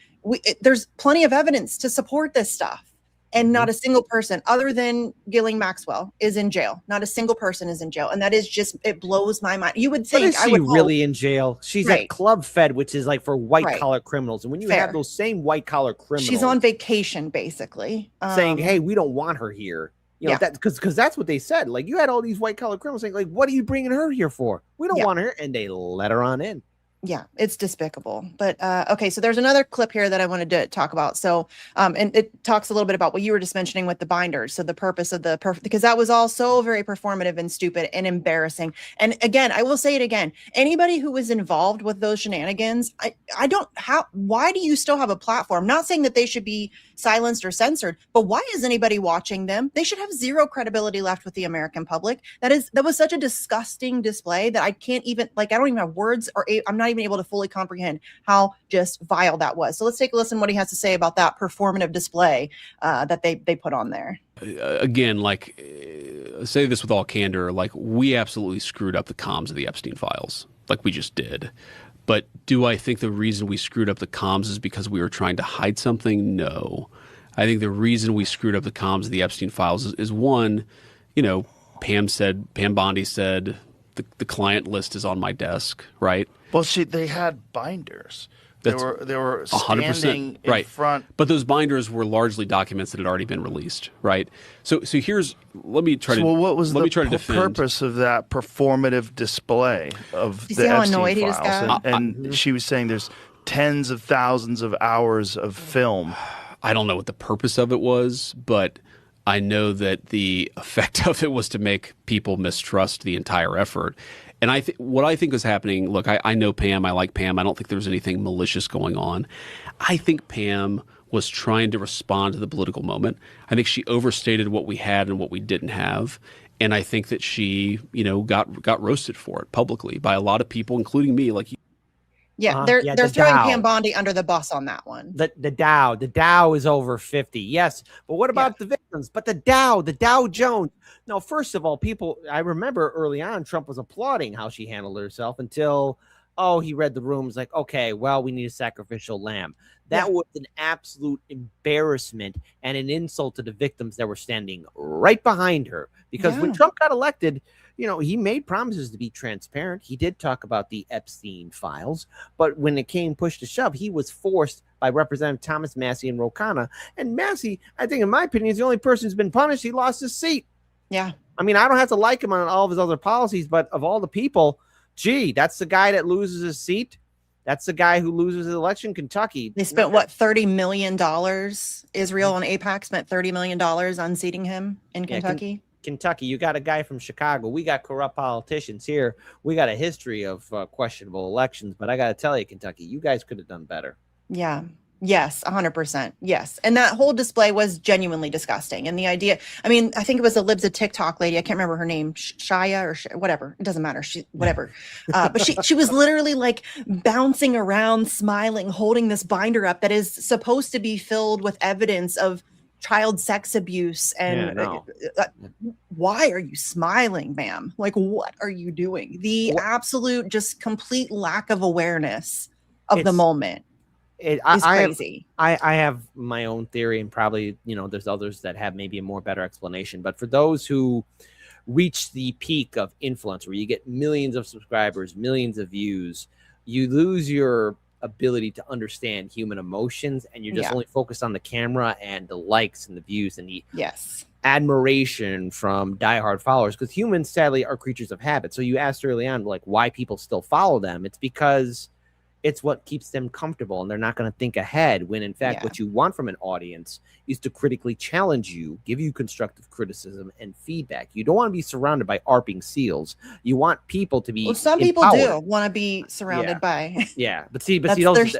There's plenty of evidence to support this stuff. And not a single person other than Ghislaine Maxwell is in jail. Not a single person is in jail. And that is just, it blows my mind. You would think, but is she really in jail? She's at Club Fed, which is like for white collar criminals. And when you have those same white collar criminals, she's on vacation, basically, saying, hey, we don't want her here. You know, that because that's what they said. Like, you had all these white collar criminals saying, like, what are you bringing her here for? We don't want her. And they let her on in. Yeah, it's despicable. But okay, so there's another clip here that I wanted to talk about. So and it talks a little bit about what you were just mentioning with the binders. So the purpose of because that was all so very performative and stupid and embarrassing. And again, I will say it again. Anybody who was involved with those shenanigans, why do you still have a platform? Not saying that they should be silenced or censored, but why is anybody watching them? They should have zero credibility left with the American public. That was such a disgusting display that I can't even, I don't even have words, or I'm not even able to fully comprehend how just vile that was. So let's take a listen to what he has to say about that performative display that they put on there. Again, say this with all candor, we absolutely screwed up the comms of the Epstein files, like we just did. But do I think the reason we screwed up the comms is because we were trying to hide something? No. I think the reason we screwed up the comms of the Epstein files is one, Pam Bondi said the client list is on my desk, right? Well, they had binders. They were standing 100% in front. But those binders were largely documents that had already been released, right? So let me try to. Well, what was the purpose of that performative display of the Epstein files? And she was saying there's tens of thousands of hours of film. I don't know what the purpose of it was, but I know that the effect of it was to make people mistrust the entire effort. And what I think was happening, look, I know Pam, I like Pam. I don't think there was anything malicious going on. I think Pam was trying to respond to the political moment. I think she overstated what we had and what we didn't have. And I think that she, got roasted for it publicly by a lot of people, including me. Like, yeah, they're throwing Pam Bondi under the bus on that one. The Dow is over 50. Yes, but what about the victims? But the Dow Jones. No, first of all, I remember early on, Trump was applauding how she handled herself until, he read the room. It's like, okay, well, we need a sacrificial lamb. That was an absolute embarrassment and an insult to the victims that were standing right behind her. Because when Trump got elected, he made promises to be transparent. He did talk about the Epstein files, but when it came push to shove, he was forced by Representative Thomas Massie and Ro Khanna. And Massie, I think, in my opinion, is the only person who's been punished. He lost his seat. Yeah. I mean, I don't have to like him on all of his other policies, but of all the people, that's the guy that loses his seat. That's the guy who loses his election. Kentucky. They spent $30 million? Israel and AIPAC spent $30 million on seating him in Kentucky. Kentucky, you got a guy from Chicago. We got corrupt politicians here. We got a history of questionable elections. But I got to tell you, Kentucky, you guys could have done better. Yeah. Yes, 100%. Yes. And that whole display was genuinely disgusting. And the idea, I mean, I think it was a Libs of TikTok lady. I can't remember her name, Shia or whatever. It doesn't matter. Whatever. But she was literally like bouncing around, smiling, holding this binder up that is supposed to be filled with evidence of child sex abuse. And why are you smiling, ma'am? Like, what are you doing? The absolute just complete lack of awareness of the moment. It's crazy. I have my own theory, and probably, there's others that have maybe a more better explanation. But for those who reach the peak of influence, where you get millions of subscribers, millions of views, you lose your ability to understand human emotions, and you're just only focused on the camera and the likes and the views and the admiration from diehard followers. Because humans, sadly, are creatures of habit. So you asked early on, like, why people still follow them. It's because it's what keeps them comfortable, and they're not going to think ahead, when in fact what you want from an audience is to critically challenge you, give you constructive criticism and feedback. You don't want to be surrounded by ARPing seals. You want people to be some people do want to be surrounded by but see those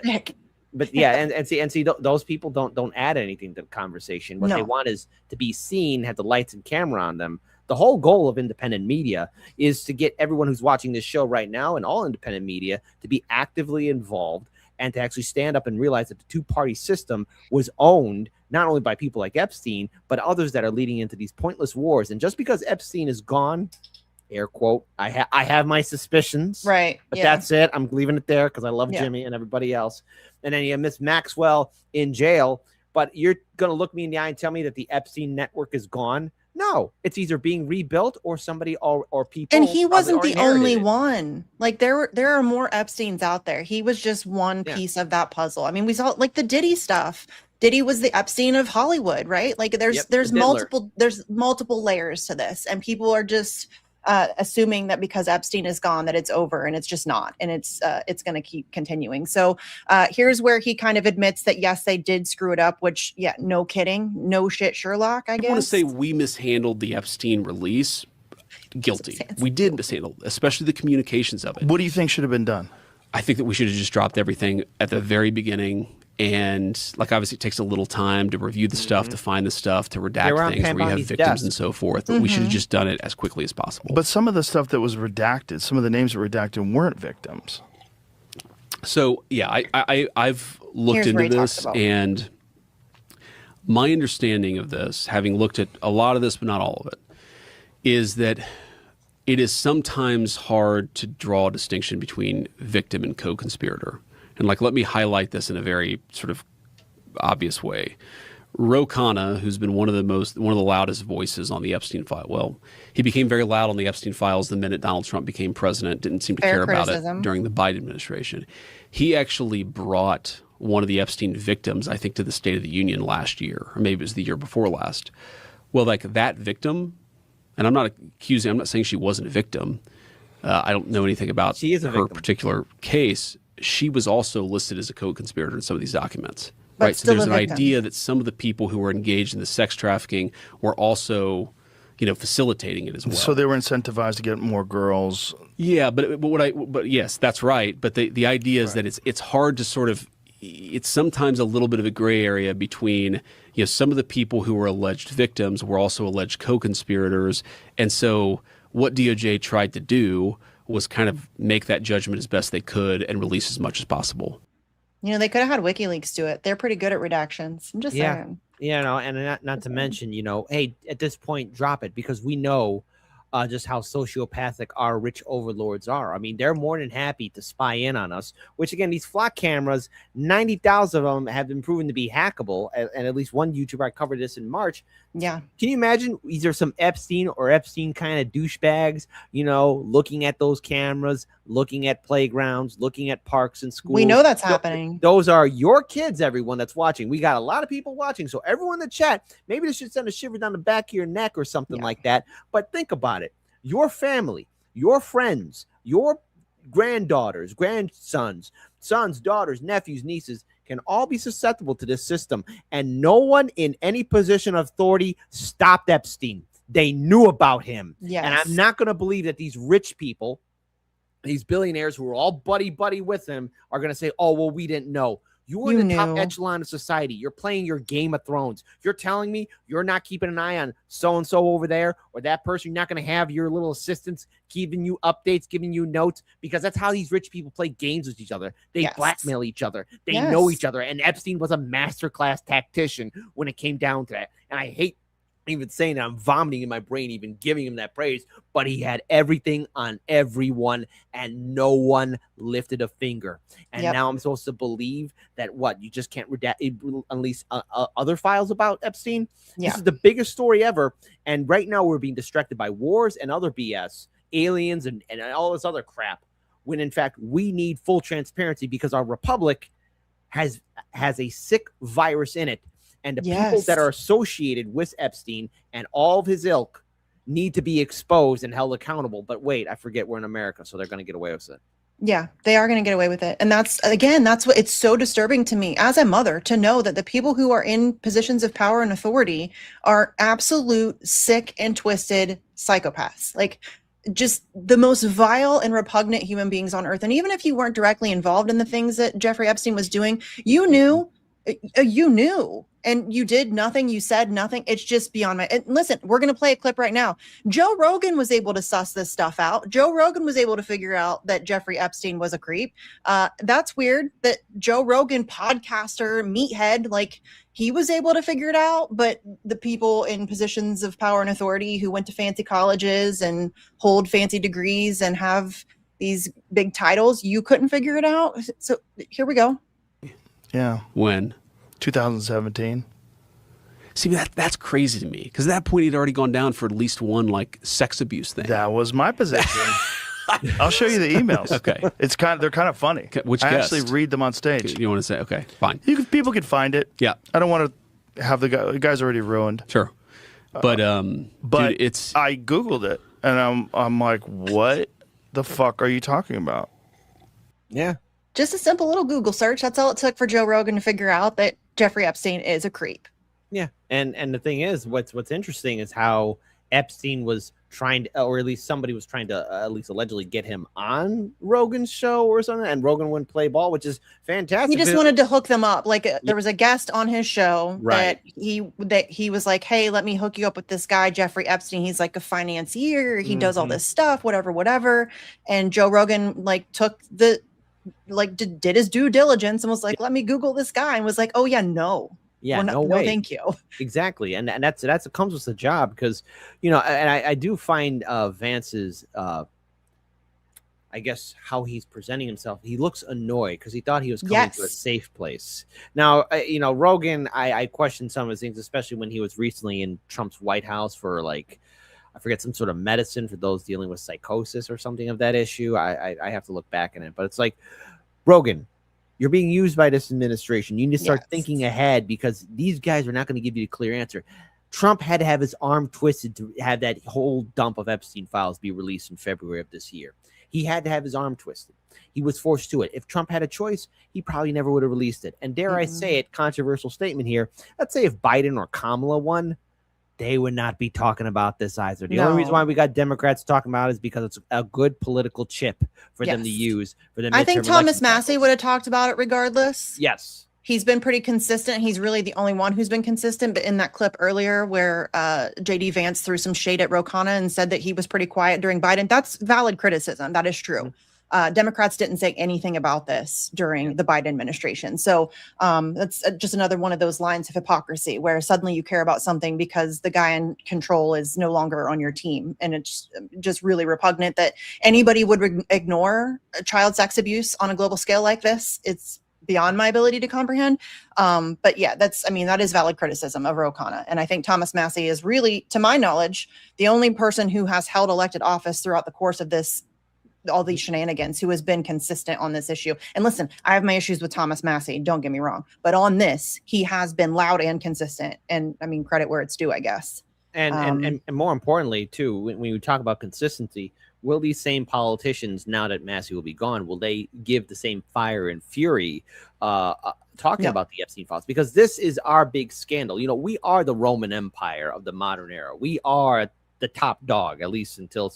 those people don't add anything to the conversation. What they want is to be seen, have the lights and camera on them. The whole goal of independent media is to get everyone who's watching this show right now, and all independent media, to be actively involved and to actually stand up and realize that the two-party system was owned not only by people like Epstein, but others that are leading into these pointless wars. And just because Epstein is gone, air quote, I have my suspicions. Right. But that's it. I'm leaving it there because I love Jimmy and everybody else. And then you have Miss Maxwell in jail. But you're going to look me in the eye and tell me that the Epstein network is gone? No, it's either being rebuilt or somebody or people. And he wasn't the only one. Like there are more Epsteins out there. He was just one piece of that puzzle. I mean, we saw like the Diddy stuff. Diddy was the Epstein of Hollywood, right? Like there's multiple layers to this, and people are just assuming that because Epstein is gone that it's over, and it's just not, and it's going to keep continuing. So here's where he kind of admits that yes, they did screw it up, which no kidding, no shit, Sherlock. I guess. I want to say we mishandled the Epstein release. Guilty. We did mishandle, especially the communications of it. What do you think should have been done? I think that we should have just dropped everything at the very beginning. And like, obviously it takes a little time to review the stuff, to find the stuff, to redact things where you have victims and so forth. But we should have just done it as quickly as possible. But some of the stuff that was redacted, some of the names that were redacted weren't victims. So yeah, I've looked into this, and my understanding of this, having looked at a lot of this, but not all of it, is that it is sometimes hard to draw a distinction between victim and co-conspirator. And like, let me highlight this in a very sort of obvious way. Ro Khanna, who's been one of the loudest voices on the Epstein file. Well, he became very loud on the Epstein files the minute Donald Trump became president, didn't seem to care about it during the Biden administration. He actually brought one of the Epstein victims, I think, to the State of the Union last year, or maybe it was the year before last. Well, like that victim, and I'm not saying she wasn't a victim. I don't know anything about her particular case. she was also listed as a co-conspirator in some of these documents. But right. So still there's a an victim. idea that some of the people who were engaged in the sex trafficking were also, facilitating it as well. So they were incentivized to get more girls. Yeah, but yes, that's right. But the idea is that it's hard to sort of, it's sometimes a little bit of a gray area between, some of the people who were alleged victims were also alleged co-conspirators. And so what DOJ tried to do was kind of make that judgment as best they could and release as much as possible. They could have had WikiLeaks do it. They're pretty good at redactions. I'm just saying. And not to mention, hey, at this point, drop it, because we know just how sociopathic our rich overlords are. I mean, they're more than happy to spy in on us, which, again, these flock cameras, 90,000 of them have been proven to be hackable. And at least one YouTuber, I covered this in March. Yeah. Can you imagine either some Epstein kind of douchebags, looking at those cameras, looking at playgrounds, looking at parks and schools? We know that's happening. Those are your kids, everyone that's watching. We got a lot of people watching. So everyone in the chat, maybe this should send a shiver down the back of your neck or something like that. But think about it. Your family, your friends, your granddaughters, grandsons, sons, daughters, nephews, nieces can all be susceptible to this system. And no one in any position of authority stopped Epstein. They knew about him. Yes. And I'm not going to believe that these rich people, these billionaires who are all buddy with him, are going to say, oh, well, we didn't know. You were in the top echelon of society. You're playing your Game of Thrones. You're telling me you're not keeping an eye on so-and-so over there or that person. You're not going to have your little assistants giving you updates, giving you notes, because that's how these rich people play games with each other. They blackmail each other. They know each other. And Epstein was a masterclass tactician when it came down to that. And I hate even saying that, I'm vomiting in my brain, even giving him that praise, but he had everything on everyone and no one lifted a finger. And now I'm supposed to believe that you just can't unleash other files about Epstein. This is the biggest story ever. And right now we're being distracted by wars and other BS, aliens and all this other crap, when in fact we need full transparency, because our republic has a sick virus in it. And the people that are associated with Epstein and all of his ilk need to be exposed and held accountable. But wait, I forget we're in America, so they're going to get away with it. Yeah, they are going to get away with it. And that's what it's so disturbing to me as a mother to know that the people who are in positions of power and authority are absolute sick and twisted psychopaths. Like, just the most vile and repugnant human beings on earth. And even if you weren't directly involved in the things that Jeffrey Epstein was doing, you knew, and you did nothing. You said nothing. It's just beyond my. And listen, we're going to play a clip right now. Joe Rogan was able to suss this stuff out. Joe Rogan was able to figure out that Jeffrey Epstein was a creep. That's weird that Joe Rogan, podcaster, meathead, like, he was able to figure it out. But the people in positions of power and authority who went to fancy colleges and hold fancy degrees and have these big titles, you couldn't figure it out. So here we go. Yeah. When? 2017. See, that's crazy to me, because at that point he'd already gone down for at least one sex abuse thing. That was my position. I'll show you the emails. Okay. They're kind of funny. Which I guest? actually read them on stage. You want to say? Okay, fine. People can find it. Yeah. I don't want to have the guy's already ruined. Sure. But dude, I Googled it and I'm like, what the fuck are you talking about? Yeah. Just a simple little Google search. That's all it took for Joe Rogan to figure out that Jeffrey Epstein is a creep. Yeah. And the thing is, what's interesting is how Epstein was trying to, or at least somebody was trying to at least allegedly get him on Rogan's show or something, and Rogan wouldn't play ball, which is fantastic. He just wanted to hook them up. Like, there was a guest on his show that he was like, hey, let me hook you up with this guy, Jeffrey Epstein. He's like a financier. He does all this stuff, whatever. And Joe Rogan did his due diligence and was like, let me Google this guy, and was like, oh yeah, no. Yeah, no way. No, thank you. Exactly. And that's it comes with the job, because, and I do find Vance's, I guess, how he's presenting himself. He looks annoyed because he thought he was coming to a safe place. Now, Rogan, I question some of his things, especially when he was recently in Trump's White House for I forget, some sort of medicine for those dealing with psychosis or something of that issue. I have to look back in it, but it's like, Rogan, you're being used by this administration. You need to start thinking ahead, because these guys are not going to give you a clear answer. Trump had to have his arm twisted to have that whole dump of Epstein files be released in February of this year. He had to have his arm twisted. He was forced to it. If Trump had a choice, he probably never would have released it. And dare I say it, controversial statement here, let's say if Biden or Kamala won, they would not be talking about this either. The only reason why we got Democrats talking about it is because it's a good political chip for them to use for the midterm I think Thomas election Massey cycles. would have talked about it regardless. Yes. He's been pretty consistent. He's really the only one who's been consistent. But in that clip earlier where JD Vance threw some shade at Ro Khanna and said that he was pretty quiet during Biden, that's valid criticism. That is true. Democrats didn't say anything about this during the Biden administration. So that's just another one of those lines of hypocrisy where suddenly you care about something because the guy in control is no longer on your team. And it's just really repugnant that anybody would ignore child sex abuse on a global scale like this. It's beyond my ability to comprehend. But yeah, that is valid criticism of Ro Khanna. And I think Thomas Massey is really, to my knowledge, the only person who has held elected office throughout the course of all these shenanigans, who has been consistent on this issue. And listen, I have my issues with Thomas Massey, don't get me wrong, but on this, he has been loud and consistent. And I mean, credit where it's due, I guess. And more importantly, too, when we talk about consistency, will these same politicians, now that Massey will be gone, will they give the same fire and fury talking about the Epstein files? Because this is our big scandal. You know, we are the Roman Empire of the modern era. We are the top dog, at least until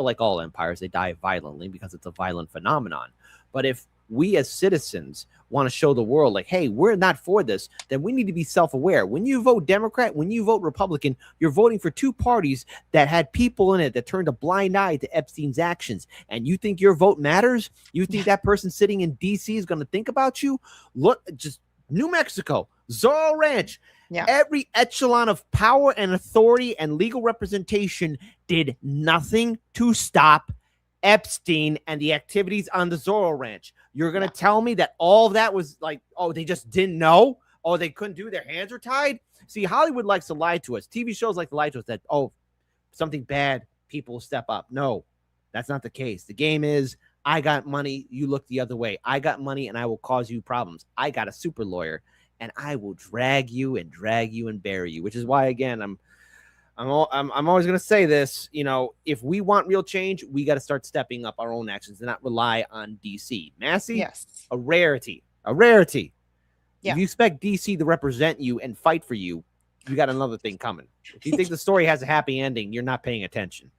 like all empires, they die violently because it's a violent phenomenon. But if we as citizens want to show the world like, hey, we're not for this, then we need to be self-aware. When you vote Democrat, when you vote Republican, you're voting for two parties that had people in it that turned a blind eye to Epstein's actions. And you think your vote matters? You think that person sitting in DC is going to think about you? Look, just New Mexico, Zorro Ranch. Yeah. Every echelon of power and authority and legal representation did nothing to stop Epstein and the activities on the Zorro Ranch. You're going to tell me that all of that was like, oh, they just didn't know? Oh, they couldn't do, their hands were tied? See, Hollywood likes to lie to us. TV shows like to lie to us that, oh, something bad, people will step up. No, that's not the case. The game is, I got money, you look the other way. I got money and I will cause you problems. I got a super lawyer. And I will drag you and bury you, which is why, again, I'm always going to say this. You know, if we want real change, we got to start stepping up our own actions and not rely on DC. Massey, a rarity. Yeah. If you expect DC to represent you and fight for you, you got another thing coming. If you think the story has a happy ending, you're not paying attention.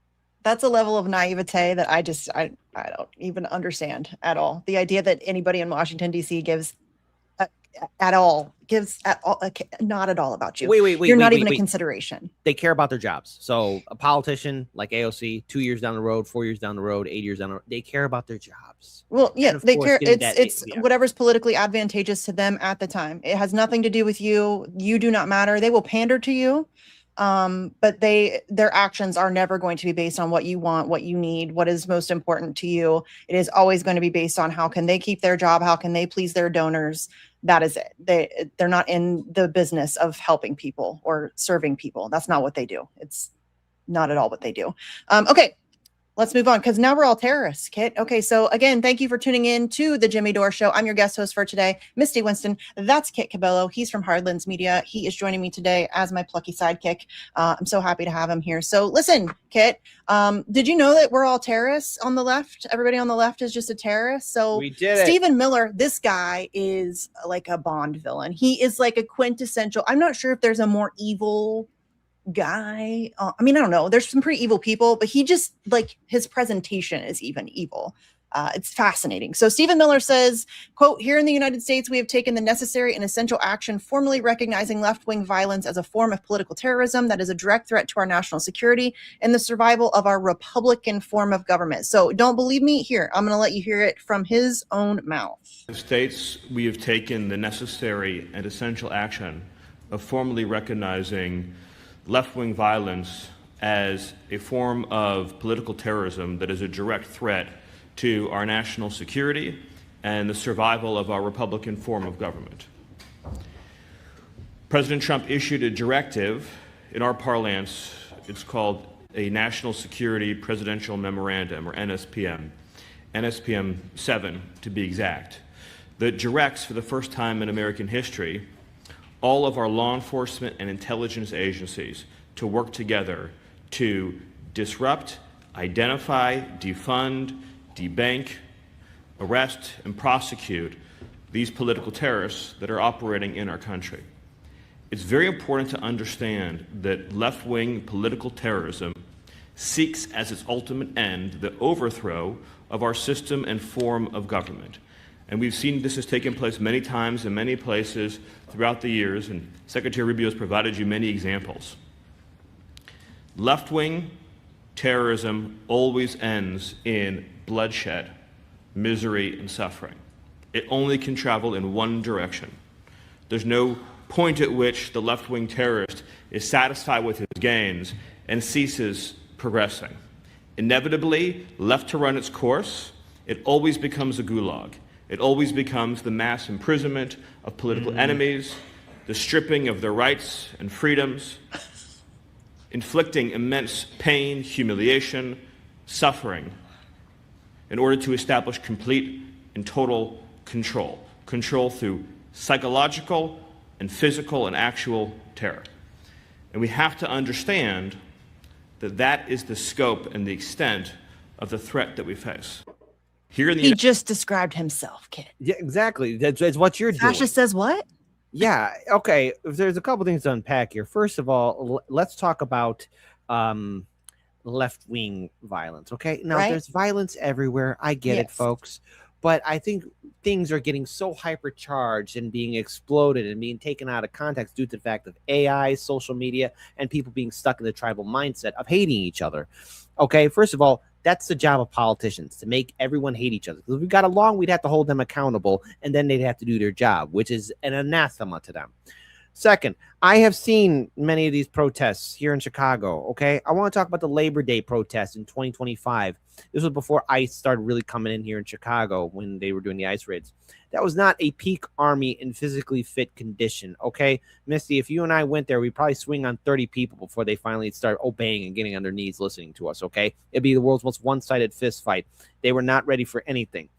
That's a level of naivete that I don't even understand at all. The idea that anybody in Washington, D.C. gives not at all about you. Wait. You're not even a consideration. They care about their jobs. So a politician like AOC, 2 years down the road, 4 years down the road, 8 years down the road, they care about their jobs. Well, yeah, they care. It's whatever's politically advantageous to them at the time. It has nothing to do with you. You do not matter. They will pander to you. But their actions are never going to be based on what you want, what you need, what is most important to you. It is always going to be based on how can they keep their job, how can they please their donors. That is it. They're not in the business of helping people or serving people. That's not what they do. It's not at all what they do. Okay. Let's move on because now we're all terrorists, Kit. Okay, so again, thank you for tuning in to the Jimmy Dore Show. I'm your guest host for today, Misty Winston. That's Kit Cabello. He's from Hardlands Media. He is joining me today as my plucky sidekick. I'm so happy to have him here. So listen, Kit, did you know that we're all terrorists on the left? Everybody on the left is just a terrorist. So we did it. Stephen Miller, this guy is like a Bond villain. He is like a quintessential. I'm not sure if there's a more evil guy. I mean, I don't know. There's some pretty evil people, but he just like his presentation is even evil. It's fascinating. So Stephen Miller says, quote, here in the United States, we have taken the necessary and essential action formally recognizing left-wing violence as a form of political terrorism that is a direct threat to our national security and the survival of our Republican form of government. So don't believe me? Here, I'm going to let you hear it from his own mouth. In the States, we have taken the necessary and essential action of formally recognizing left-wing violence as a form of political terrorism that is a direct threat to our national security and the survival of our Republican form of government. President Trump issued a directive, in our parlance, it's called a National Security Presidential Memorandum, or NSPM, NSPM 7 to be exact, that directs for the first time in American history all of our law enforcement and intelligence agencies to work together to disrupt, identify, defund, debank, arrest, and prosecute these political terrorists that are operating in our country. It's very important to understand that left-wing political terrorism seeks as its ultimate end the overthrow of our system and form of government. And we've seen this has taken place many times in many places throughout the years, and Secretary Rubio has provided you many examples. Left-wing terrorism always ends in bloodshed, misery, and suffering. It only can travel in one direction. There's no point at which the left-wing terrorist is satisfied with his gains and ceases progressing. Inevitably, left to run its course, it always becomes a gulag. It always becomes the mass imprisonment of political enemies, the stripping of their rights and freedoms, inflicting immense pain, humiliation, suffering, in order to establish complete and total control. Control through psychological and physical and actual terror. And we have to understand that that is the scope and the extent of the threat that we face. Here in the He just described himself, kid. Yeah, exactly. That's what you're doing. Sasha says what? Yeah. Okay. There's a couple things to unpack here. First of all, let's talk about left-wing violence. Okay. Now, there's violence everywhere. I get it, folks. But I think things are getting so hypercharged and being exploded and being taken out of context due to the fact of AI, social media, and people being stuck in the tribal mindset of hating each other. Okay. First of all, that's the job of politicians, to make everyone hate each other. Because if we got along, we'd have to hold them accountable, and then they'd have to do their job, which is an anathema to them. Second, I have seen many of these protests here in Chicago, okay? I want to talk about the Labor Day protest in 2025. This was before ICE started really coming in here in Chicago when they were doing the ICE raids. That was not a peak army in physically fit condition, okay? Misty, if you and I went there, we'd probably swing on 30 people before they finally start obeying and getting on their knees listening to us, okay? It'd be the world's most one-sided fist fight. They were not ready for anything.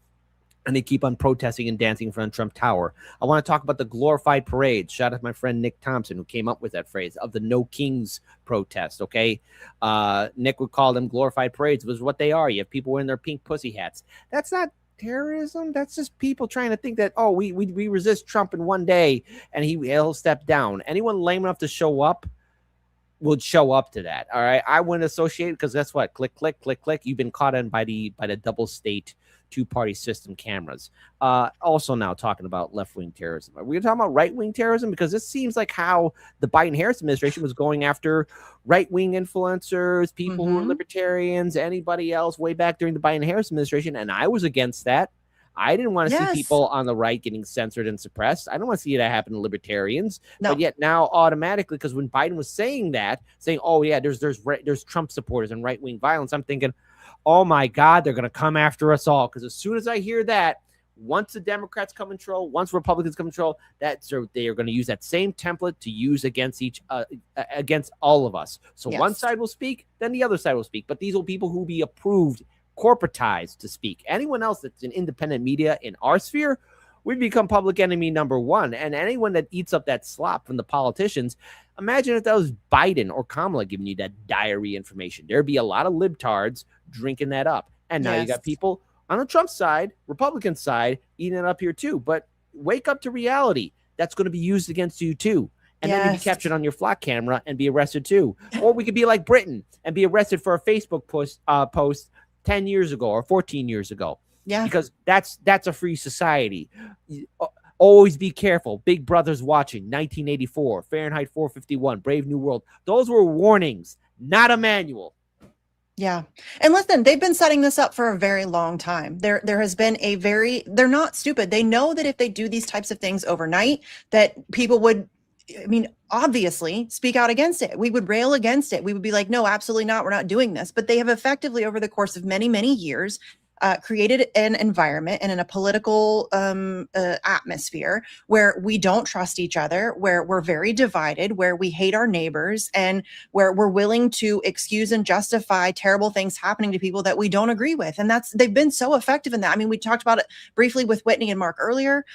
And they keep on protesting and dancing in front of Trump Tower. I want to talk about the glorified parade. Shout out to my friend Nick Thompson, who came up with that phrase of the No Kings protest, okay? Nick would call them glorified parades. It was what they are. You have people wearing their pink pussy hats. That's not terrorism. That's just people trying to think that, oh, we resist Trump in one day and he'll step down. Anyone lame enough to show up would show up to that, all right? I wouldn't associate, because that's what, click, click, click, click. You've been caught in by the double state two-party system cameras. Also now talking about left-wing terrorism. Are we talking about right-wing terrorism? Because this seems like how the Biden-Harris administration was going after right-wing influencers, people who are libertarians, anybody else way back during the Biden-Harris administration, and I was against that. I didn't want to see people on the right getting censored and suppressed. I don't want to see that happen to libertarians. No. But yet now automatically, because when Biden was saying that, saying, oh, yeah, there's Trump supporters and right-wing violence, I'm thinking, oh my God, they're going to come after us all. Because as soon as I hear that, once the Democrats come in control, once Republicans come in control, they are going to use that same template to use against against all of us. So one side will speak, then the other side will speak. But these will be people who will be approved, corporatized to speak. Anyone else that's in independent media in our sphere, we become public enemy number one. And anyone that eats up that slop from the politicians, imagine if that was Biden or Kamala giving you that diary information. There'd be a lot of libtards drinking that up. And now you got people on the Trump side, Republican side, eating it up here too. But wake up to reality. That's going to be used against you too. And then you'd be captured on your flock camera and be arrested too. Or we could be like Britain and be arrested for a Facebook post 10 years ago or 14 years ago. Yeah. Because that's a free society. Always be careful. Big Brother's watching. 1984, Fahrenheit 451, Brave New World. Those were warnings, not a manual. Yeah. And listen, they've been setting this up for a very long time. There has been they're not stupid. They know that if they do these types of things overnight, that people would, obviously speak out against it. We would rail against it. We would be like, no, absolutely not. We're not doing this. But they have effectively, over the course of many, many years, created an environment and in a political atmosphere where we don't trust each other, where we're very divided, where we hate our neighbors, and where we're willing to excuse and justify terrible things happening to people that we don't agree with. And they've been so effective in that. We talked about it briefly with Whitney and Mark earlier,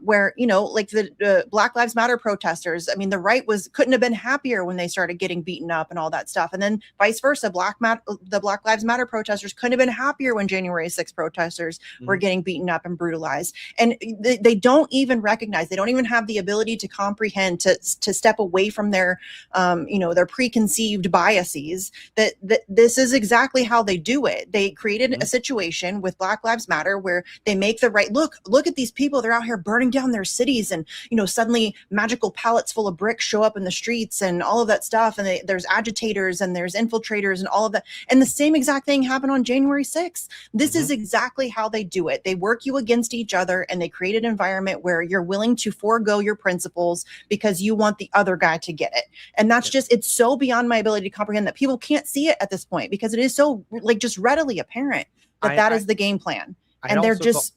where, like the Black Lives Matter protesters, the right couldn't have been happier when they started getting beaten up and all that stuff. And then vice versa, the Black Lives Matter protesters couldn't have been happier when January January 6th protesters were getting beaten up and brutalized. And they don't even recognize, they don't even have the ability to comprehend, to step away from their, their preconceived biases, that this is exactly how they do it. They created a situation with Black Lives Matter where they make the right, look at these people, they're out here burning down their cities, and suddenly magical pallets full of bricks show up in the streets and all of that stuff, and there's agitators and there's infiltrators and all of that. And the same exact thing happened on January 6th. This is exactly how they do it. They work you against each other, and they create an environment where you're willing to forego your principles because you want the other guy to get it. And that's just, it's so beyond my ability to comprehend that people can't see it at this point, because it is so just readily apparent that that is the game plan. And they're just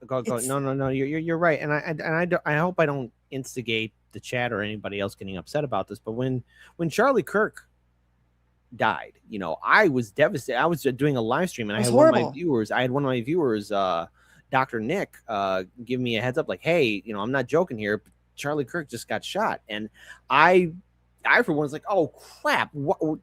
no, you're right. And I hope I don't instigate the chat or anybody else getting upset about this, but when Charlie Kirk died, I was devastated. I was doing a live stream, and I had one of my viewers, Dr. Nick, give me a heads up, like, hey, I'm not joking here, but Charlie Kirk just got shot. And I for one was like, oh crap,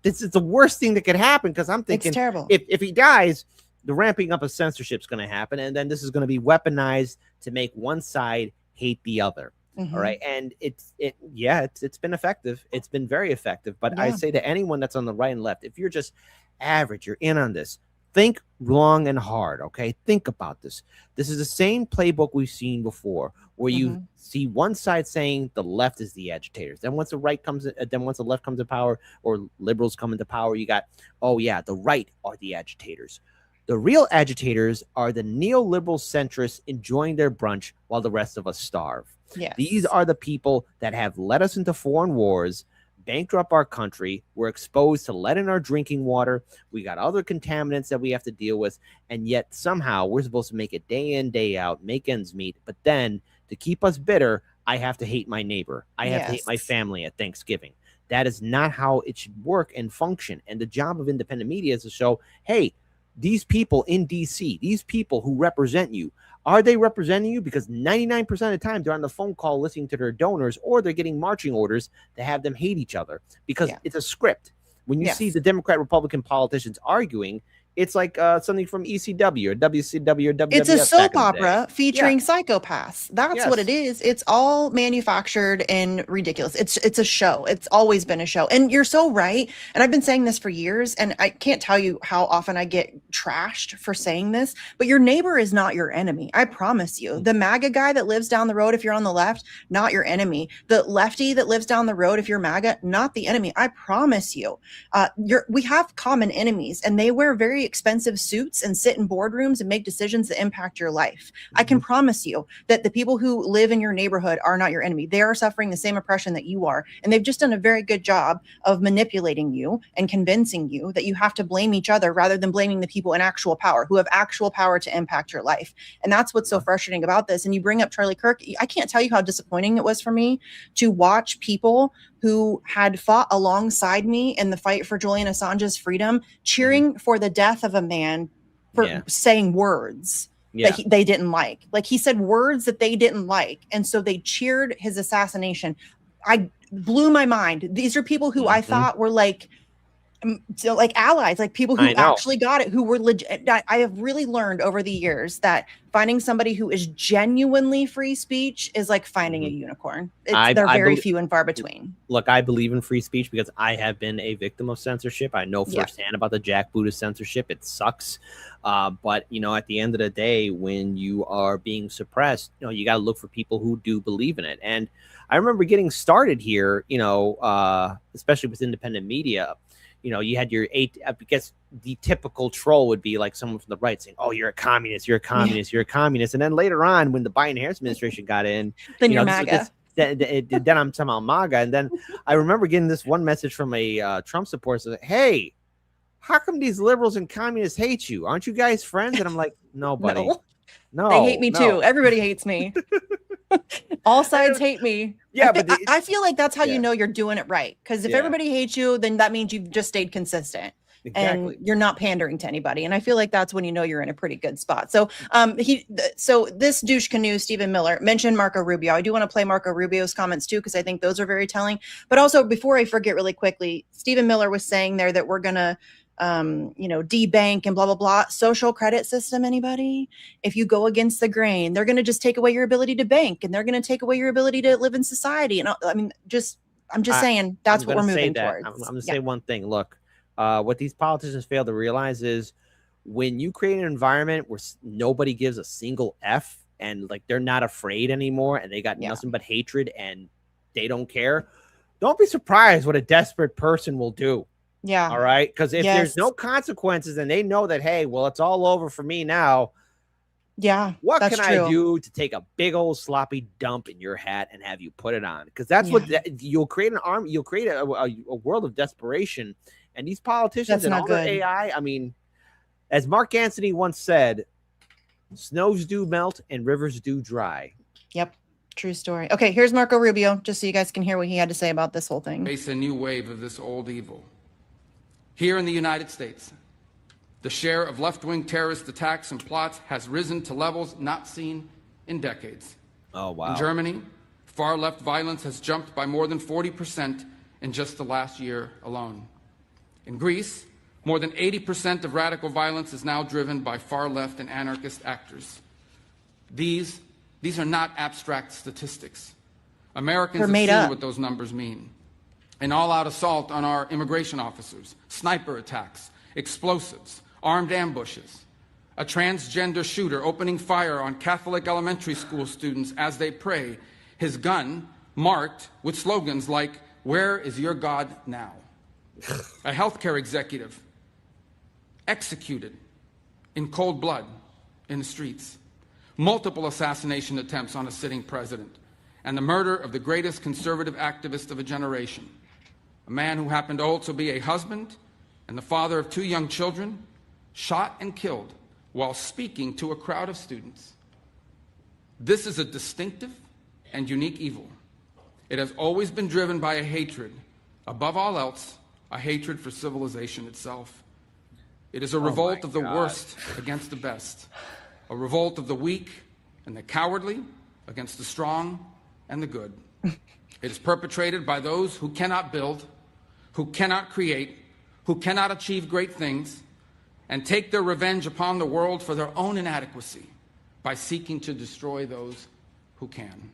this is the worst thing that could happen, because I'm thinking, it's terrible. If he dies, the ramping up of censorship is going to happen, and then this is going to be weaponized to make one side hate the other. All right, and it's been effective. It's been very effective. But I say to anyone that's on the right and left, if you're just average, you're in on this, think long and hard. Okay, think about this. This is the same playbook we've seen before, where you see one side saying the left is the agitators. Then once the left comes to power, or liberals come into power, you got, oh yeah, the right are the agitators. The real agitators are the neoliberal centrists enjoying their brunch while the rest of us starve. Yes. These are the people that have led us into foreign wars, bankrupt our country. We're exposed to lead in our drinking water. We got other contaminants that we have to deal with. And yet somehow we're supposed to make it day in, day out, make ends meet. But then to keep us bitter, I have to hate my neighbor. I have to hate my family at Thanksgiving. That is not how it should work and function. And the job of independent media is to show, hey, these people in DC, these people who represent you, are they representing you? Because 99% of the time they're on the phone call listening to their donors, or they're getting marching orders to have them hate each other, because it's a script. When you see the Democrat Republican politicians arguing, it's like something from ECW or WCW or WWF. It's a soap opera featuring psychopaths. That's what it is. It's all manufactured and ridiculous. It's a show. It's always been a show. And you're so right. And I've been saying this for years, and I can't tell you how often I get trashed for saying this, but your neighbor is not your enemy. I promise you. The MAGA guy that lives down the road, if you're on the left, not your enemy. The lefty that lives down the road, if you're MAGA, not the enemy. I promise you. We have common enemies, and they wear very expensive suits and sit in boardrooms and make decisions that impact your life. I can promise you that the people who live in your neighborhood are not your enemy. They are suffering the same oppression that you are. And they've just done a very good job of manipulating you and convincing you that you have to blame each other rather than blaming the people in actual power, who have actual power to impact your life. And that's what's so frustrating about this. And you bring up Charlie Kirk. I can't tell you how disappointing it was for me to watch people who had fought alongside me in the fight for Julian Assange's freedom, cheering for the death of a man for saying words that they didn't like. Like, he said words that they didn't like. And so they cheered his assassination. I blew my mind. These are people who I thought were like allies, like people who actually got it, who were legit. I have really learned over the years that finding somebody who is genuinely free speech is like finding a unicorn. They're very few and far between. Look, I believe in free speech because I have been a victim of censorship. I know firsthand about the jackboot censorship. It sucks. But, at the end of the day, when you are being suppressed, you got to look for people who do believe in it. And I remember getting started here, especially with independent media. You had I guess the typical troll would be like someone from the right saying, oh, you're a communist, you're a communist, you're a communist. And then later on, when the Biden-Harris administration got in, then you're MAGA. Then I'm somehow MAGA. And then I remember getting this one message from a Trump supporter saying, hey, how come these liberals and communists hate you? Aren't you guys friends? And I'm like, no, buddy. No, they hate me too. Everybody hates me. All sides hate me. Yeah, but I feel like that's how you know you're doing it right. Because if everybody hates you, then that means you've just stayed consistent. Exactly. And you're not pandering to anybody. And I feel like that's when you know you're in a pretty good spot. So this douche canoe, Stephen Miller, mentioned Marco Rubio. I do want to play Marco Rubio's comments too, because I think those are very telling. But also, before I forget really quickly, Stephen Miller was saying there that we're going to debank and blah, blah, blah. Social credit system, anybody? If you go against the grain, they're going to just take away your ability to bank, and they're going to take away your ability to live in society. And I'm just saying that's what we're moving towards. I'm going to say one thing. Look, what these politicians fail to realize is when you create an environment where nobody gives a single F, and like they're not afraid anymore, and they got nothing but hatred, and they don't care. Don't be surprised what a desperate person will do. Yeah. All right. Because if there's no consequences, and they know that, hey, well, it's all over for me now. Yeah. What can I do to take a big old sloppy dump in your hat and have you put it on? Because that's what you'll create an army. You'll create a world of desperation. And these politicians and all their AI. I mean, as Mark Antony once said, snows do melt and rivers do dry. Yep. True story. Okay, here's Marco Rubio, just so you guys can hear what he had to say about this whole thing. Face a new wave of this old evil. Here in the United States, the share of left-wing terrorist attacks and plots has risen to levels not seen in decades. Oh, wow. In Germany, far-left violence has jumped by more than 40% in just the last year alone. In Greece, more than 80% of radical violence is now driven by far-left and anarchist actors. These are not abstract statistics. Americans have seen what those numbers mean. An all-out assault on our immigration officers, sniper attacks, explosives, armed ambushes, a transgender shooter opening fire on Catholic elementary school students as they pray, his gun marked with slogans like, "Where is your God now?" A healthcare executive executed in cold blood in the streets. Multiple assassination attempts on a sitting president, and the murder of the greatest conservative activist of a generation, a man who happened to also be a husband and the father of 2 young children, shot and killed while speaking to a crowd of students. This is a distinctive and unique evil. It has always been driven by a hatred, above all else, a hatred for civilization itself. It is a revolt of the worst against the best, a revolt of the weak and the cowardly against the strong and the good. It is perpetrated by those who cannot build, who cannot create, who cannot achieve great things, and take their revenge upon the world for their own inadequacy by seeking to destroy those who can.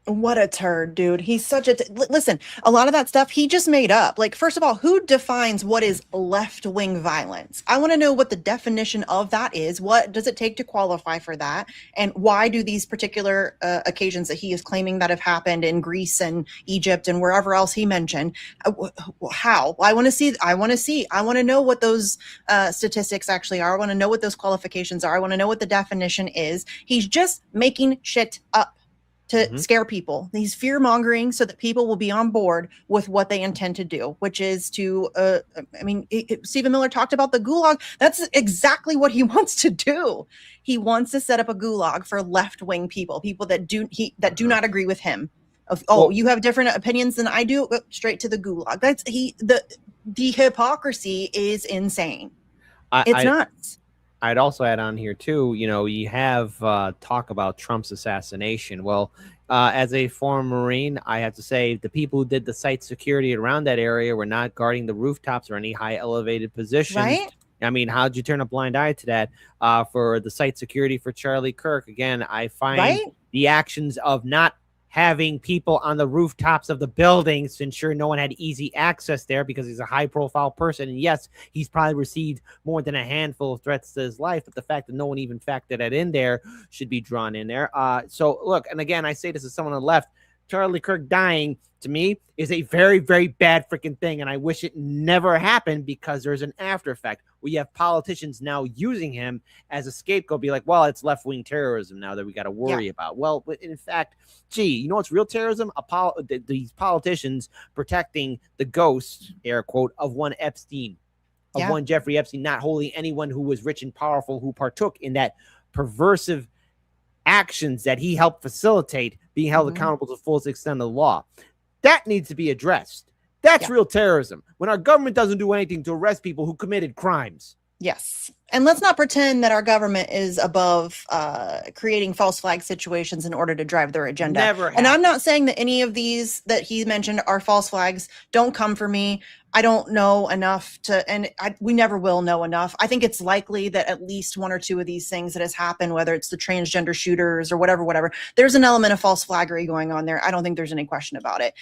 What a turd, dude. He's such a listen, a lot of that stuff he just made up. Like, first of all, who defines what is left-wing violence? I want to know what the definition of that is. What does it take to qualify for that? And why do these particular occasions that he is claiming that have happened in Greece and Egypt and wherever else he mentioned, how? I want to know what those statistics actually are. I want to know what those qualifications are. I want to know what the definition is. He's just making shit up to scare people. He's fear mongering so that people will be on board with what they intend to do, which is to, Stephen Miller talked about the gulag. That's exactly what he wants to do. He wants to set up a gulag for left-wing people that do not agree with him. You have different opinions than I do. Go straight to the gulag. The hypocrisy is insane. It's nuts. I'd also add on here too, you have talk about Trump's assassination. Well, as a former Marine, I have to say the people who did the site security around that area were not guarding the rooftops or any high elevated positions. Right? I mean, how'd you turn a blind eye to that? For the site security for Charlie Kirk, again, I find the actions of not having people on the rooftops of the buildings to ensure no one had easy access there because he's a high profile person. And yes, he's probably received more than a handful of threats to his life, but the fact that no one even factored that in there should be drawn in there. So look, and again, I say this as someone on the left, Charlie Kirk dying to me is a very, very bad freaking thing. And I wish it never happened because there's an after effect. We have politicians now using him as a scapegoat, be like, well, it's left-wing terrorism now that we got to worry about. Well, but in fact, you know what's real terrorism? These politicians protecting the ghost, air quote, of one Epstein, of one Jeffrey Epstein, not holding anyone who was rich and powerful who partook in that perversive actions that he helped facilitate being held accountable to the fullest extent of the law. That needs to be addressed. That's real terrorism. When our government doesn't do anything to arrest people who committed crimes. Yes. And let's not pretend that our government is above creating false flag situations in order to drive their agenda. Never And I'm not saying that any of these that he mentioned are false flags. Don't come for me. I don't know enough to, and we never will know enough. I think it's likely that at least one or two of these things that has happened, whether it's the transgender shooters or whatever, there's an element of false flaggery going on there. I don't think there's any question about it.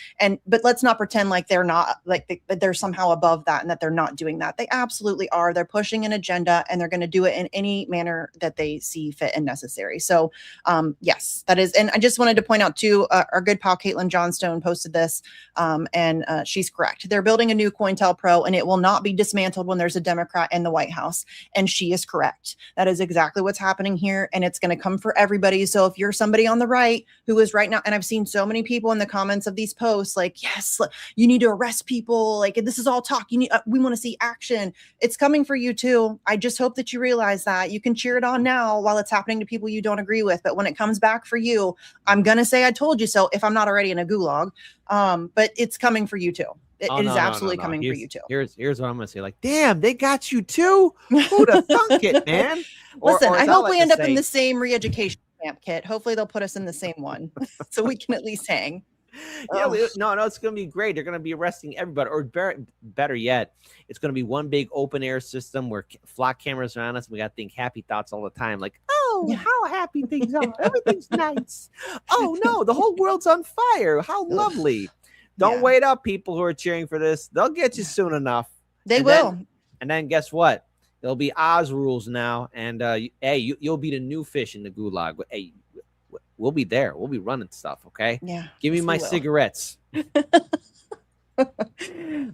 But let's not pretend like they're not, like they're somehow above that and that they're not doing that. They absolutely are. They're pushing an agenda and they're going to do it in any manner that they see fit and necessary. So yes, that is. And I just wanted to point out too, our good pal Caitlin Johnstone posted this and she's correct. They're building a new COINTELPRO and it will not be dismantled when there's a Democrat in the White House. And she is correct. That is exactly what's happening here. And it's going to come for everybody. So if you're somebody on the right who is right now, and I've seen so many people in the comments of these posts, like, yes, you need to arrest people. Like, this is all talk. We want to see action. It's coming for you too. I just hope that you realize that you can cheer it on now while it's happening to people you don't agree with. But when it comes back for you, I'm going to say, I told you so, if I'm not already in a gulag. But it's coming for you too. It is absolutely coming for you too. Here's what I'm gonna say. Like, damn, they got you too. Who'd have thunk it, man? Listen, I hope we end up in the same re-education camp, Kit. Hopefully they'll put us in the same one so we can at least hang. Yeah, no, it's gonna be great. They're gonna be arresting everybody, or better yet, it's gonna be one big open air system where flock cameras are on us. And we got to think happy thoughts all the time, like, oh, how happy things are. Everything's nice. Oh no, the whole world's on fire. How lovely. Don't wait up, people who are cheering for this. They'll get you soon enough. They will. And then guess what? There'll be Oz rules now. And you'll be the new fish in the gulag. But hey, we'll be there. We'll be running stuff. Okay. Yeah. Give me my cigarettes.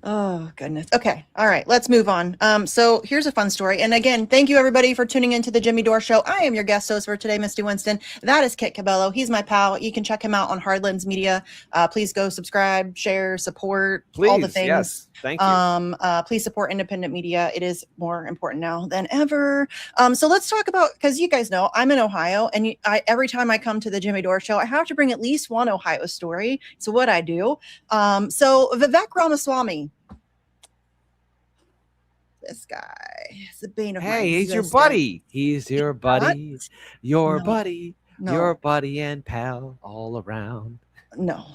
Oh goodness. Okay. All right. Let's move on. So here's a fun story. And again, thank you everybody for tuning into the Jimmy Dore Show. I am your guest host for today, Misty Winston. That is Kit Cabello. He's my pal. You can check him out on Hardlands Media. Please go subscribe, share, support, all the things. Yes. Thank you. Please support independent media. It is more important now than ever. So let's talk about, because you guys know I'm in Ohio, and every time I come to the Jimmy Dore Show, I have to bring at least one Ohio story. So what I do. So Vivek Ramaswamy. This guy is the bane of my existence. He's your buddy. He's your buddy. Your buddy. Your buddy and pal all around. No,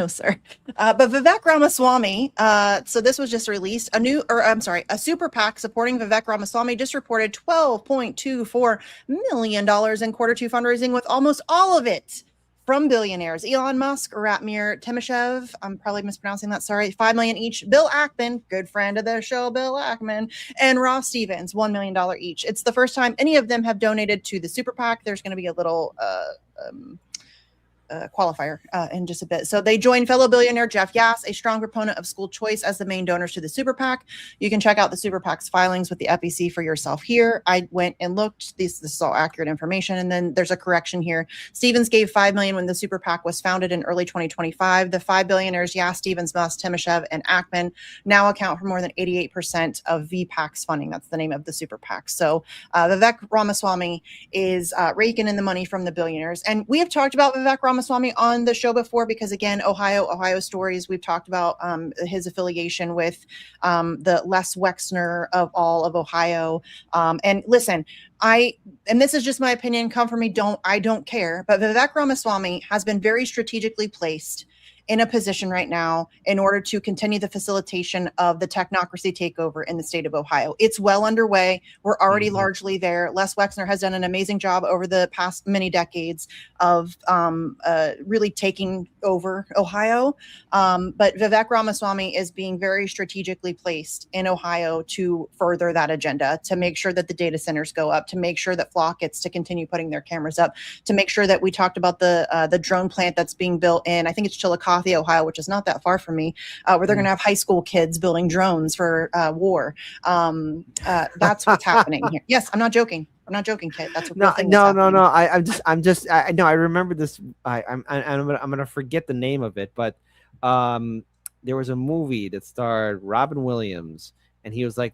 sir. But Vivek Ramaswamy, so this was just released. A super PAC supporting Vivek Ramaswamy just reported $12.24 million in Q2 fundraising, with almost all of it from billionaires: Elon Musk, Ratmir Timoshev, I'm probably mispronouncing that, sorry, $5 million each; Bill Ackman, good friend of the show, Bill Ackman, and Ross Stevens, $1 million each. It's the first time any of them have donated to the super PAC. There's going to be a little qualifier in just a bit. So they joined fellow billionaire Jeff Yass, a strong proponent of school choice, as the main donors to the super PAC. You can check out the super PAC's filings with the FEC for yourself here. I went and looked. This is all accurate information. And then there's a correction here. Stevens gave $5 million when the super PAC was founded in early 2025. The 5 billionaires, Yass, Stevens, Musk, Timoshev, and Ackman, now account for more than 88% of VPAC's funding. That's the name of the super PAC. So Vivek Ramaswamy is raking in the money from the billionaires. And we have talked about Vivek Ramaswamy on the show before, because again, Ohio stories, we've talked about his affiliation with the Les Wexner of all of Ohio. And listen, and this is just my opinion, come for me, I don't care, but Vivek Ramaswamy has been very strategically placed in a position right now in order to continue the facilitation of the technocracy takeover in the state of Ohio. It's well underway. We're already largely there. Les Wexner has done an amazing job over the past many decades of really taking over Ohio. But Vivek Ramaswamy is being very strategically placed in Ohio to further that agenda, to make sure that the data centers go up, to make sure that Flock gets to continue putting their cameras up, to make sure that we talked about the drone plant that's being built in, I think it's Chillicothe, Ohio, which is not that far from me, where they're going to have high school kids building drones for war. That's what's happening here. Yes, I'm not joking. I'm not joking, Kit. That's a real thing. No. I remember this. I'm gonna forget the name of it, but there was a movie that starred Robin Williams, and he was like,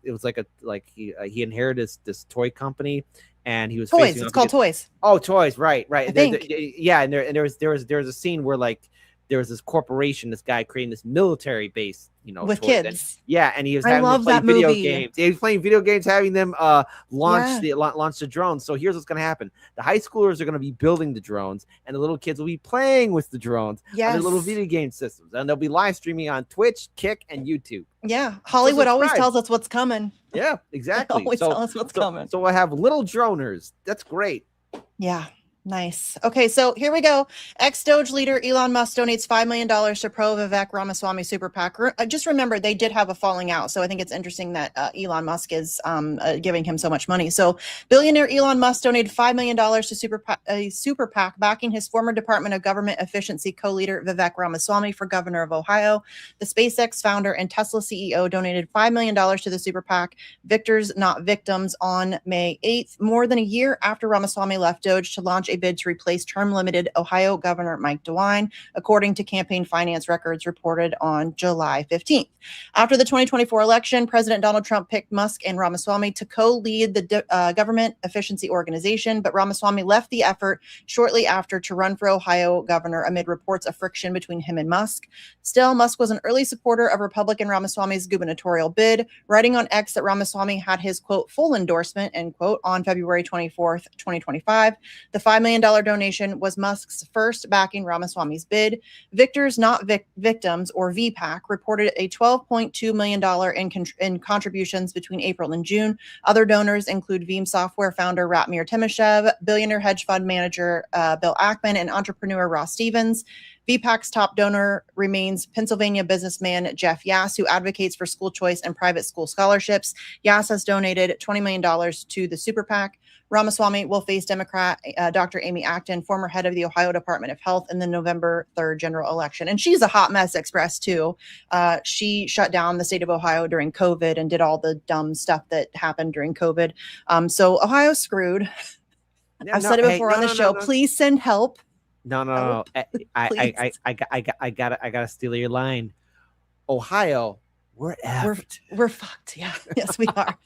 he inherited this toy company, and he was Toys. It's called Toys. Oh, Toys, right. I think. Yeah, and there was a scene where like there was this corporation, this guy creating this military base, with toy. kids. And he was I having love them play that video movie. games. He was playing video games, having them launch Yeah. launch the drones. So here's what's going to happen: the high schoolers are going to be building the drones, and the little kids will be playing with the drones on their little Yes. video game systems, and they'll be live streaming on Twitch, Kick, and YouTube. Yeah, Hollywood always subscribe. tells us what's coming. Yeah, exactly. Always tell us what's coming. So we'll have little droners. That's great. Yeah. Nice. Okay, so here we go. Ex-Doge leader Elon Musk donates $5 million to pro-Vivek Ramaswamy super PAC. Just remember, they did have a falling out, so I think it's interesting that Elon Musk is giving him so much money. So billionaire Elon Musk donated $5 million to super PAC backing his former Department of Government Efficiency co-leader Vivek Ramaswamy for governor of Ohio. The SpaceX founder and Tesla CEO donated $5 million to the super PAC, Victors Not Victims, on May 8th, more than a year after Ramaswamy left Doge to launch a bid to replace term-limited Ohio Governor Mike DeWine, according to campaign finance records reported on July 15th. After the 2024 election, President Donald Trump picked Musk and Ramaswamy to co-lead the Government Efficiency Organization, but Ramaswamy left the effort shortly after to run for Ohio governor amid reports of friction between him and Musk. Still, Musk was an early supporter of Republican Ramaswamy's gubernatorial bid, writing on X that Ramaswamy had his, quote, full endorsement, end quote, on February 24th, 2025. The $5 million donation was Musk's first backing Ramaswamy's bid. Victors Not Victims, or VPAC, reported a $12.2 million in contributions between April and June. Other donors include Veeam software founder Ratmir Timashev, billionaire hedge fund manager Bill Ackman, and entrepreneur Ross Stevens. VPAC's top donor remains Pennsylvania businessman Jeff Yass, who advocates for school choice and private school scholarships. Yass has donated $20 million to the super PAC. Ramaswamy will face Democrat Dr. Amy Acton, former head of the Ohio Department of Health, in the November 3rd general election. And she's a hot mess express, too. She shut down the state of Ohio during COVID and did all the dumb stuff that happened during COVID. So Ohio's screwed. I've said it before on the show. Please send help. No. I gotta steal your line. Ohio, we're effed. We're fucked. Yeah. Yes, we are.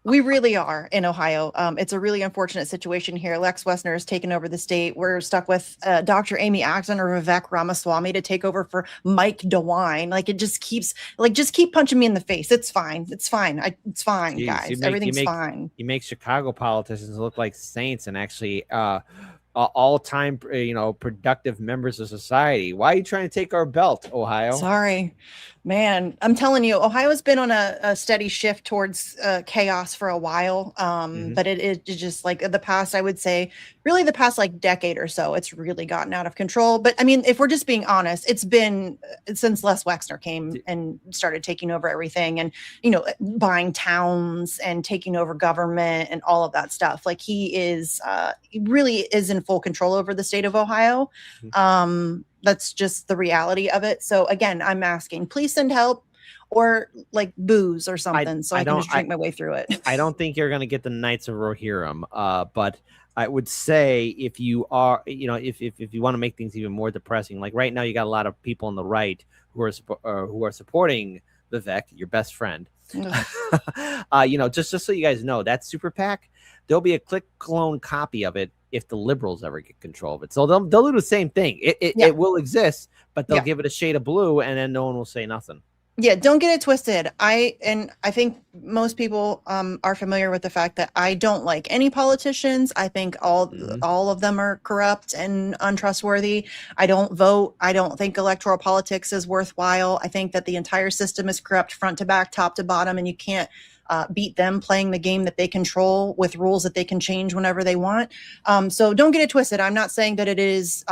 We really are in Ohio. It's a really unfortunate situation here. Lex Wessner has taken over the state. We're stuck with Dr. Amy Acton or Vivek Ramaswamy to take over for Mike DeWine. Like, it just keeps, just keep punching me in the face. It's fine. It's fine. It's fine, Jeez, guys. Everything's fine. You make Chicago politicians look like saints and actually all-time productive members of society. Why are you trying to take our belt, Ohio? Sorry, man. I'm telling you, Ohio's been on a steady shift towards chaos for a while. But it just, like, the past, I would say, really the past decade or so, it's really gotten out of control. But I mean, if we're just being honest, it's been since Les Wexner came and started taking over everything, and buying towns and taking over government and all of that stuff. Like, he really is in full control over the state of Ohio. That's just the reality of it. So again, I'm asking, please send help, or booze or something, so I can just drink my way through it. I don't think you're going to get the Knights of Rohirrim, but I would say if you are, if you want to make things even more depressing, like right now, you got a lot of people on the right who are supporting Vivek, your best friend. Just so you guys know, that super PAC, there'll be a click clone copy of it if the liberals ever get control of it. So they'll do the same thing. It will exist, but they'll give it a shade of blue, and then no one will say nothing. Yeah, don't get it twisted. I think most people are familiar with the fact that I don't like any politicians. I think all of them are corrupt and untrustworthy. I don't vote. I don't think electoral politics is worthwhile. I think that the entire system is corrupt, front to back, top to bottom, and you can't beat them playing the game that they control with rules that they can change whenever they want. So don't get it twisted. I'm not saying that it is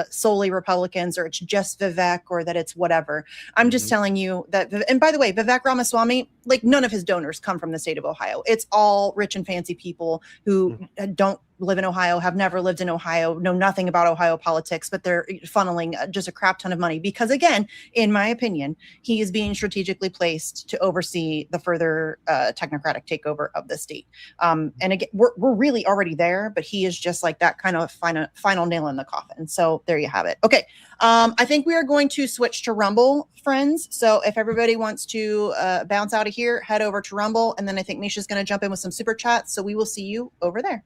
solely Republicans, or it's just Vivek, or that it's whatever. I'm just telling you that, and by the way, Vivek Ramaswamy, none of his donors come from the state of Ohio. It's all rich and fancy people who don't live in Ohio, have never lived in Ohio, know nothing about Ohio politics, but they're funneling just a crap ton of money because, again, in my opinion, he is being strategically placed to oversee the further technocratic takeover of the state. And again, we're really already there, but he is just like that kind of final nail in the coffin. So there you have it. Okay. I think we are going to switch to Rumble, friends. So if everybody wants to bounce out of here, head over to Rumble. And then I think Misha's going to jump in with some super chats. So we will see you over there.